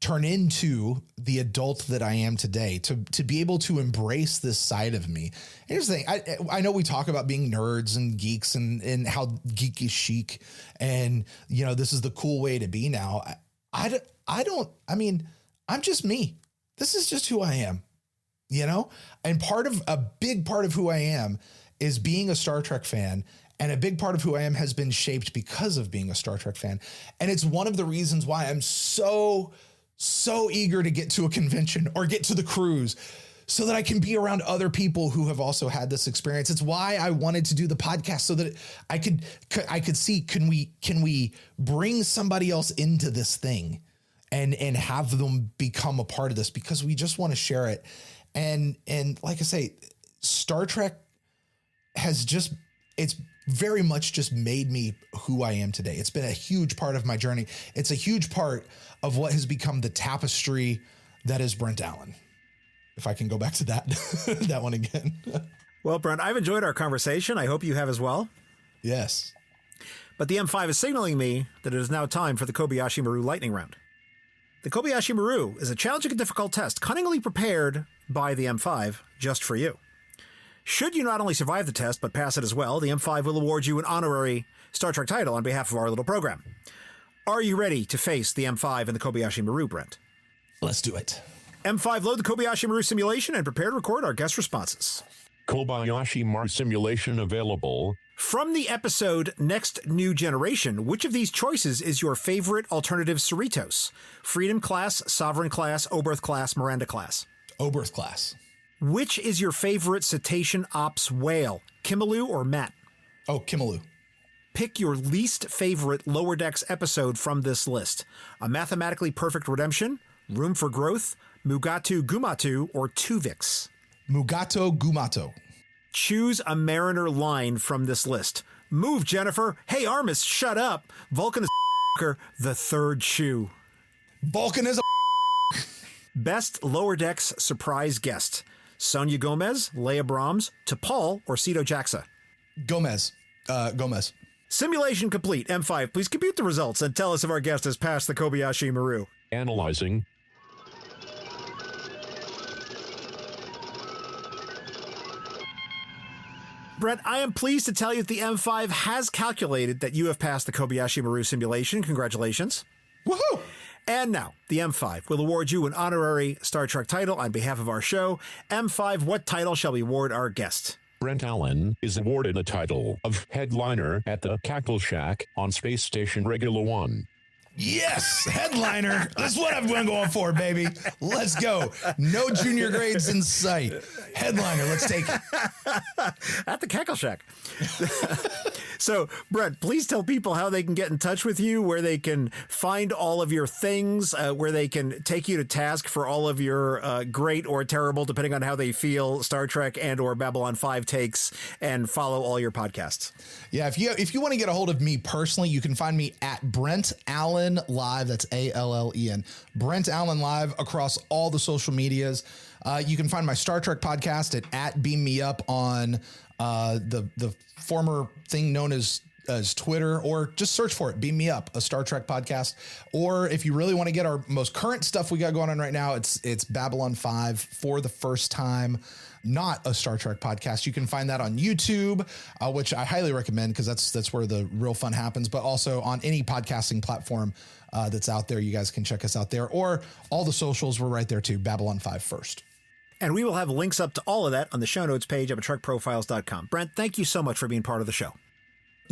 turn into the adult that I am today, to be able to embrace this side of me. Here's the thing. I know we talk about being nerds and geeks and how geek is chic. And, you know, this is the cool way to be now. I'm just me. This is just who I am, you know? And a big part of who I am is being a Star Trek fan. And a big part of who I am has been shaped because of being a Star Trek fan. And it's one of the reasons why I'm so eager to get to a convention or get to the cruise so that I can be around other people who have also had this experience. It's why I wanted to do the podcast, so that I could see, can we bring somebody else into this thing and have them become a part of this, because we just want to share it. And like I say, Star Trek it's very much just made me who I am today. It's been a huge part of my journey. It's a huge part of what has become the tapestry that is Brent Allen. If I can go back to that one again. Well, Brent, I've enjoyed our conversation. I hope you have as well. Yes. But the M5 is signaling me that it is now time for the Kobayashi Maru lightning round. The Kobayashi Maru is a challenging and difficult test, cunningly prepared by the M5 just for you. Should you not only survive the test, but pass it as well, the M5 will award you an honorary Star Trek title on behalf of our little program. Are you ready to face the M5 and the Kobayashi Maru, Brent? Let's do it. M5, load the Kobayashi Maru simulation and prepare to record our guest responses. Kobayashi Maru simulation available. From the episode Next New Generation, which of these choices is your favorite alternative Cerritos? Freedom class, Sovereign class, Oberth class, Miranda class? Oberth class. Which is your favorite cetacean ops whale, Kimmeloo or Matt? Oh, Kimmeloo. Pick your least favorite Lower Decks episode from this list. A Mathematically Perfect Redemption, Room for Growth, Mugatu Gumatu, or Tuvix? Mugato Gumato. Choose a Mariner line from this list. Move, Jennifer. Hey, Armis, shut up. Vulcan is the third shoe. Vulcan is a Best Lower Decks surprise guest. Sonia Gomez, Leia Brahms, T'Pol, or Cito Jaxa? Gomez. Gomez. Simulation complete. M5, please compute the results and tell us if our guest has passed the Kobayashi Maru. Analyzing. Brett, I am pleased to tell you that the M5 has calculated that you have passed the Kobayashi Maru simulation. Congratulations. Woohoo! And now, the M5 will award you an honorary Star Trek title on behalf of our show. M5, what title shall we award our guest? Brent Allen is awarded the title of headliner at the Cackle Shack on Space Station Regular 1. Yes, headliner. That's what I'm going for, baby. Let's go. No junior grades in sight. Headliner, let's take it. At the Cackle Shack. So, Brent, please tell people how they can get in touch with you, where they can find all of your things, where they can take you to task for all of your great or terrible, depending on how they feel, Star Trek and or Babylon 5 takes, and follow all your podcasts. Yeah, if you want to get a hold of me personally, you can find me at Brent Allen Live. That's Allen. Brent Allen Live across all the social medias. You can find my Star Trek podcast at Beam Me Up on the former thing known as Twitter, or just search for it, Beam Me Up, a Star Trek podcast. Or if you really want to get our most current stuff we got going on right now, it's Babylon 5 for the first time, not a Star Trek podcast. You can find that on YouTube, which I highly recommend because that's where the real fun happens, but also on any podcasting platform that's out there. You guys can check us out there, or all the socials. We're right there too. Babylon 5 first. And we will have links up to all of that on the show notes page up at trekprofiles.com. Brent, thank you so much for being part of the show.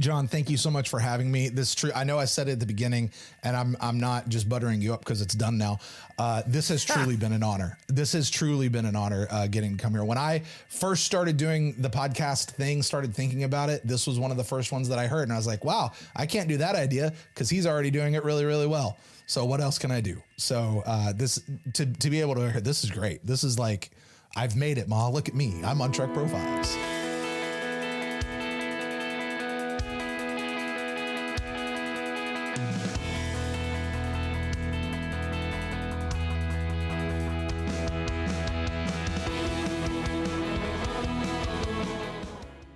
John, thank you so much for having me. This is true. I know I said it at the beginning, and I'm not just buttering you up because it's done now. This has truly been an honor. This has truly been an honor getting to come here. When I first started doing the podcast thing, started thinking about it, this was one of the first ones that I heard. And I was like, wow, I can't do that idea because he's already doing it really, really well. So what else can I do? So this to be able to hear, this is great. This is like, I've made it, Ma. Look at me. I'm on Trek Profiles.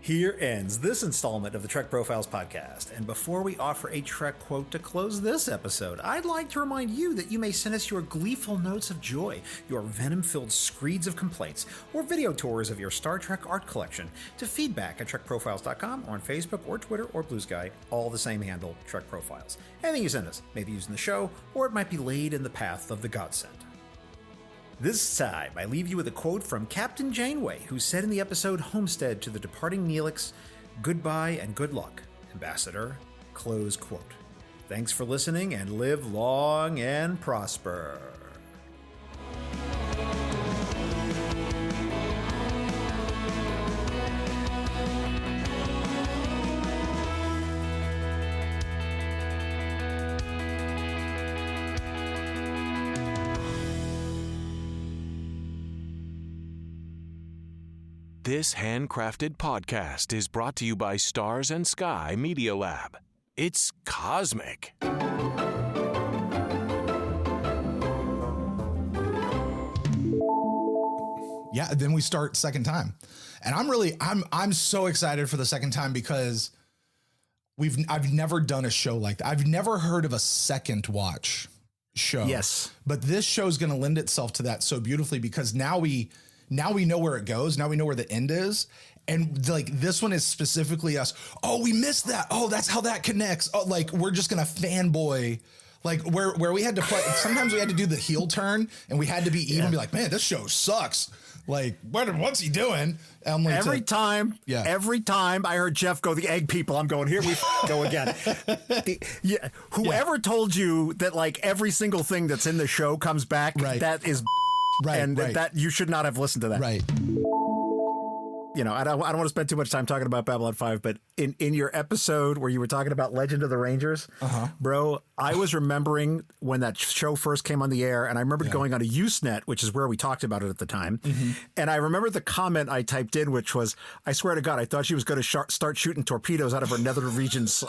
Here ends this installment of the Trek Profiles podcast. And before we offer a Trek quote to close this episode, I'd like to remind you that you may send us your gleeful notes of joy, your venom-filled screeds of complaints, or video tours of your Star Trek art collection to feedback at trekprofiles.com, or on Facebook or Twitter or Blue Sky, all the same handle, Trek Profiles. Anything you send us may be used in the show, or it might be laid in the path of the godsend. This time, I leave you with a quote from Captain Janeway, who said in the episode Homestead to the departing Neelix, "Goodbye and good luck, Ambassador." Close quote. Thanks for listening, and live long and prosper. This handcrafted podcast is brought to you by Stars and Sky Media Lab. It's cosmic. Yeah, then we start second time. And I'm so excited for the second time because I've never done a show like that. I've never heard of a second watch show. Yes. But this show's going to lend itself to that so beautifully because now we know where it goes. Now we know where the end is. And like this one is specifically us. Oh, we missed that. Oh, that's how that connects. Oh, like we're just going to fanboy. Like where we had to play. Sometimes we had to do the heel turn and we had to be even be like, man, this show sucks. Like, what's he doing? Every time I heard Jeff go, the egg people, I'm going, here we go again. Whoever told you that like every single thing that's in the show comes back, that is right. And that you should not have listened to that. Right. You know, I don't want to spend too much time talking about Babylon 5, but in your episode where you were talking about Legend of the Rangers, bro, I was remembering when that show first came on the air, and I remember going on a Usenet, which is where we talked about it at the time. And I remember the comment I typed in, which was, I swear to God, I thought she was going to start shooting torpedoes out of her nether regions.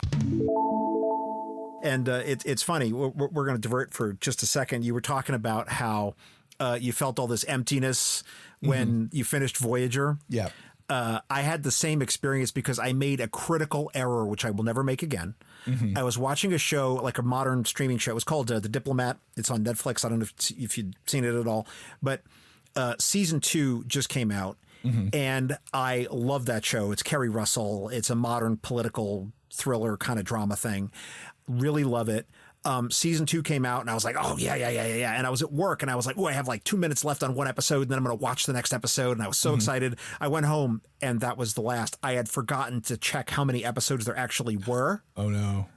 And it's funny. We're going to divert for just a second. You were talking about how you felt all this emptiness when you finished Voyager. Yeah. I had the same experience because I made a critical error, which I will never make again. I was watching a show, like a modern streaming show. It was called The Diplomat. It's on Netflix. I don't know if you've seen it at all, but season 2 just came out and I love that show. It's Kerry Russell. It's a modern political thriller kind of drama thing. Really love it. Season 2 came out and I was like, oh yeah. And I was at work and I was like, oh, I have like 2 minutes left on one episode and then I'm going to watch the next episode. And I was so excited. I went home and that was the last. I had forgotten to check how many episodes there actually were. Oh no.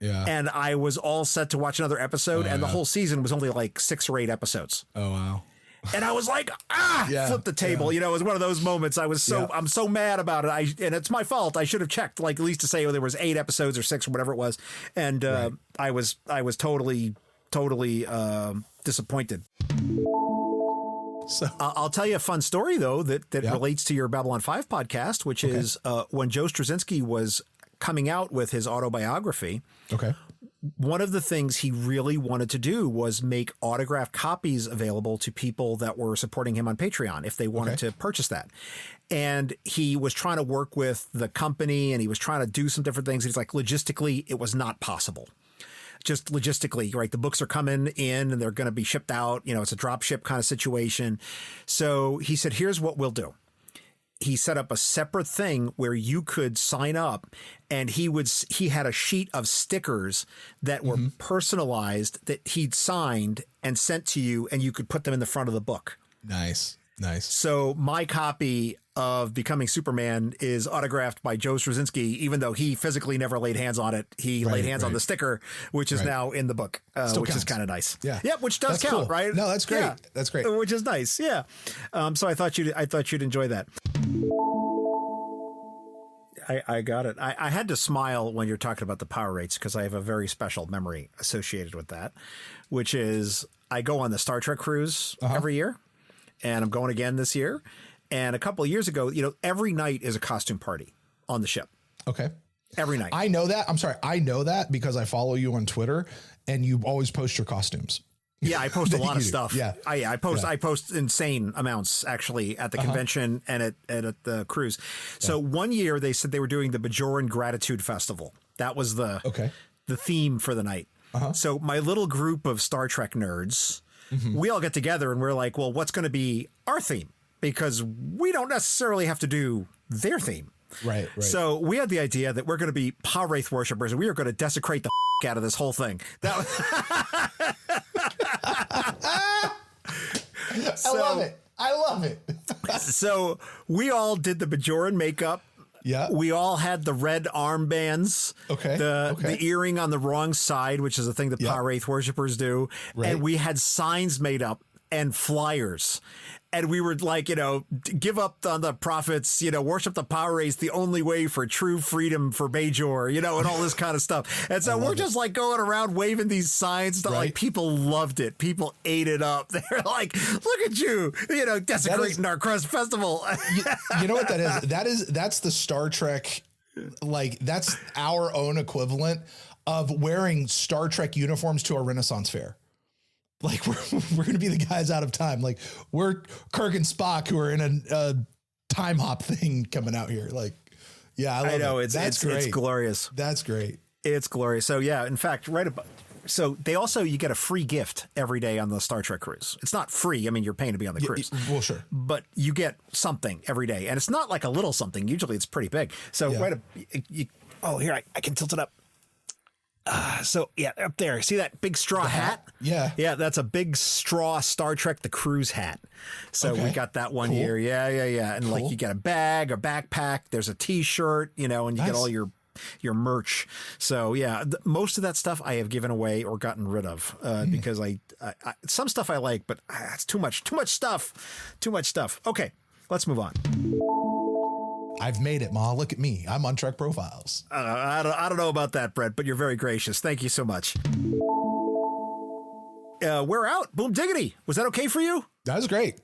Yeah. And I was all set to watch another episode, and the whole season was only like 6 or 8 episodes. Oh, wow. And I was like, flip the table. You know, it was one of those moments. I'm so mad about it. And it's my fault. I should have checked, like, at least to say there was 8 episodes or 6 or whatever it was. And I was totally disappointed. So I'll tell you a fun story, though, that relates to your Babylon 5 podcast, which is when Joe Straczynski was coming out with his autobiography. Okay. One of the things he really wanted to do was make autographed copies available to people that were supporting him on Patreon if they wanted to purchase that. And he was trying to work with the company, and he was trying to do some different things. He's like, logistically, it was not possible. Just logistically, right? The books are coming in and they're going to be shipped out. You know, it's a drop ship kind of situation. So he said, here's what we'll do. He set up a separate thing where you could sign up, and he had a sheet of stickers that were personalized that he'd signed and sent to you, and you could put them in the front of the book. Nice. So my copy of Becoming Superman is autographed by Joe Straczynski, even though he physically never laid hands on it. He laid hands on the sticker, which is now in the book, which is kind of nice. Yeah. Yep, which does count, cool. right? No, that's great. Yeah. That's great. Which is nice. Yeah. So I thought you'd enjoy that. I got it. I had to smile when you're talking about the power rates because I have a very special memory associated with that, which is I go on the Star Trek cruise every year, and I'm going again this year. And a couple of years ago, you know, every night is a costume party on the ship. Okay. Every night. I know that. I'm sorry. I know that because I follow you on Twitter, and you always post your costumes. Yeah, I post a lot of stuff. Yeah. I post insane amounts actually at the convention and at the cruise. So one year they said they were doing the Bajoran Gratitude Festival. That was the theme for the night. So my little group of Star Trek nerds, we all get together and we're like, well, what's going to be our theme? Because we don't necessarily have to do their theme. Right. So we had the idea that we're going to be power wraith worshippers and we are going to desecrate the out of this whole thing. That I love it. So we all did the Bajoran makeup. Yeah. We all had the red armbands. Okay. The earring on the wrong side, which is a thing that power wraith worshippers do. Right. And we had signs made up and flyers. And we were like, you know, give up on the prophets, you know, worship the power race, the only way for true freedom for Bajor, you know, and all this kind of stuff. And so we're just like going around waving these signs that like people loved it. People ate it up. They're like, look at you, you know, desecrating our crust festival. You know what that is? That's the Star Trek. Like that's our own equivalent of wearing Star Trek uniforms to a Renaissance fair. Like we're going to be the guys out of time. Like we're Kirk and Spock who are in a time hop thing coming out here. Like, yeah, I know it's glorious. That's great. It's glorious. So yeah, in fact, so they also, you get a free gift every day on the Star Trek cruise. It's not free. I mean, you're paying to be on the cruise. Well, sure. But you get something every day. And it's not like a little something. Usually it's pretty big. So here, I can tilt it up. So yeah, up there. See that big straw hat? Yeah. Yeah, that's a big straw Star Trek the Cruise hat. So we got that one here. Yeah. And like you get a bag, a backpack, there's a t-shirt, you know, and you get all your merch. So yeah, most of that stuff I have given away or gotten rid of because I some stuff I like, but it's too much stuff. Okay, let's move on. I've made it, Ma. Look at me. I'm on Trek Profiles. I don't know about that, Brett, but you're very gracious. Thank you so much. We're out. Boom diggity. Was that okay for you? That was great.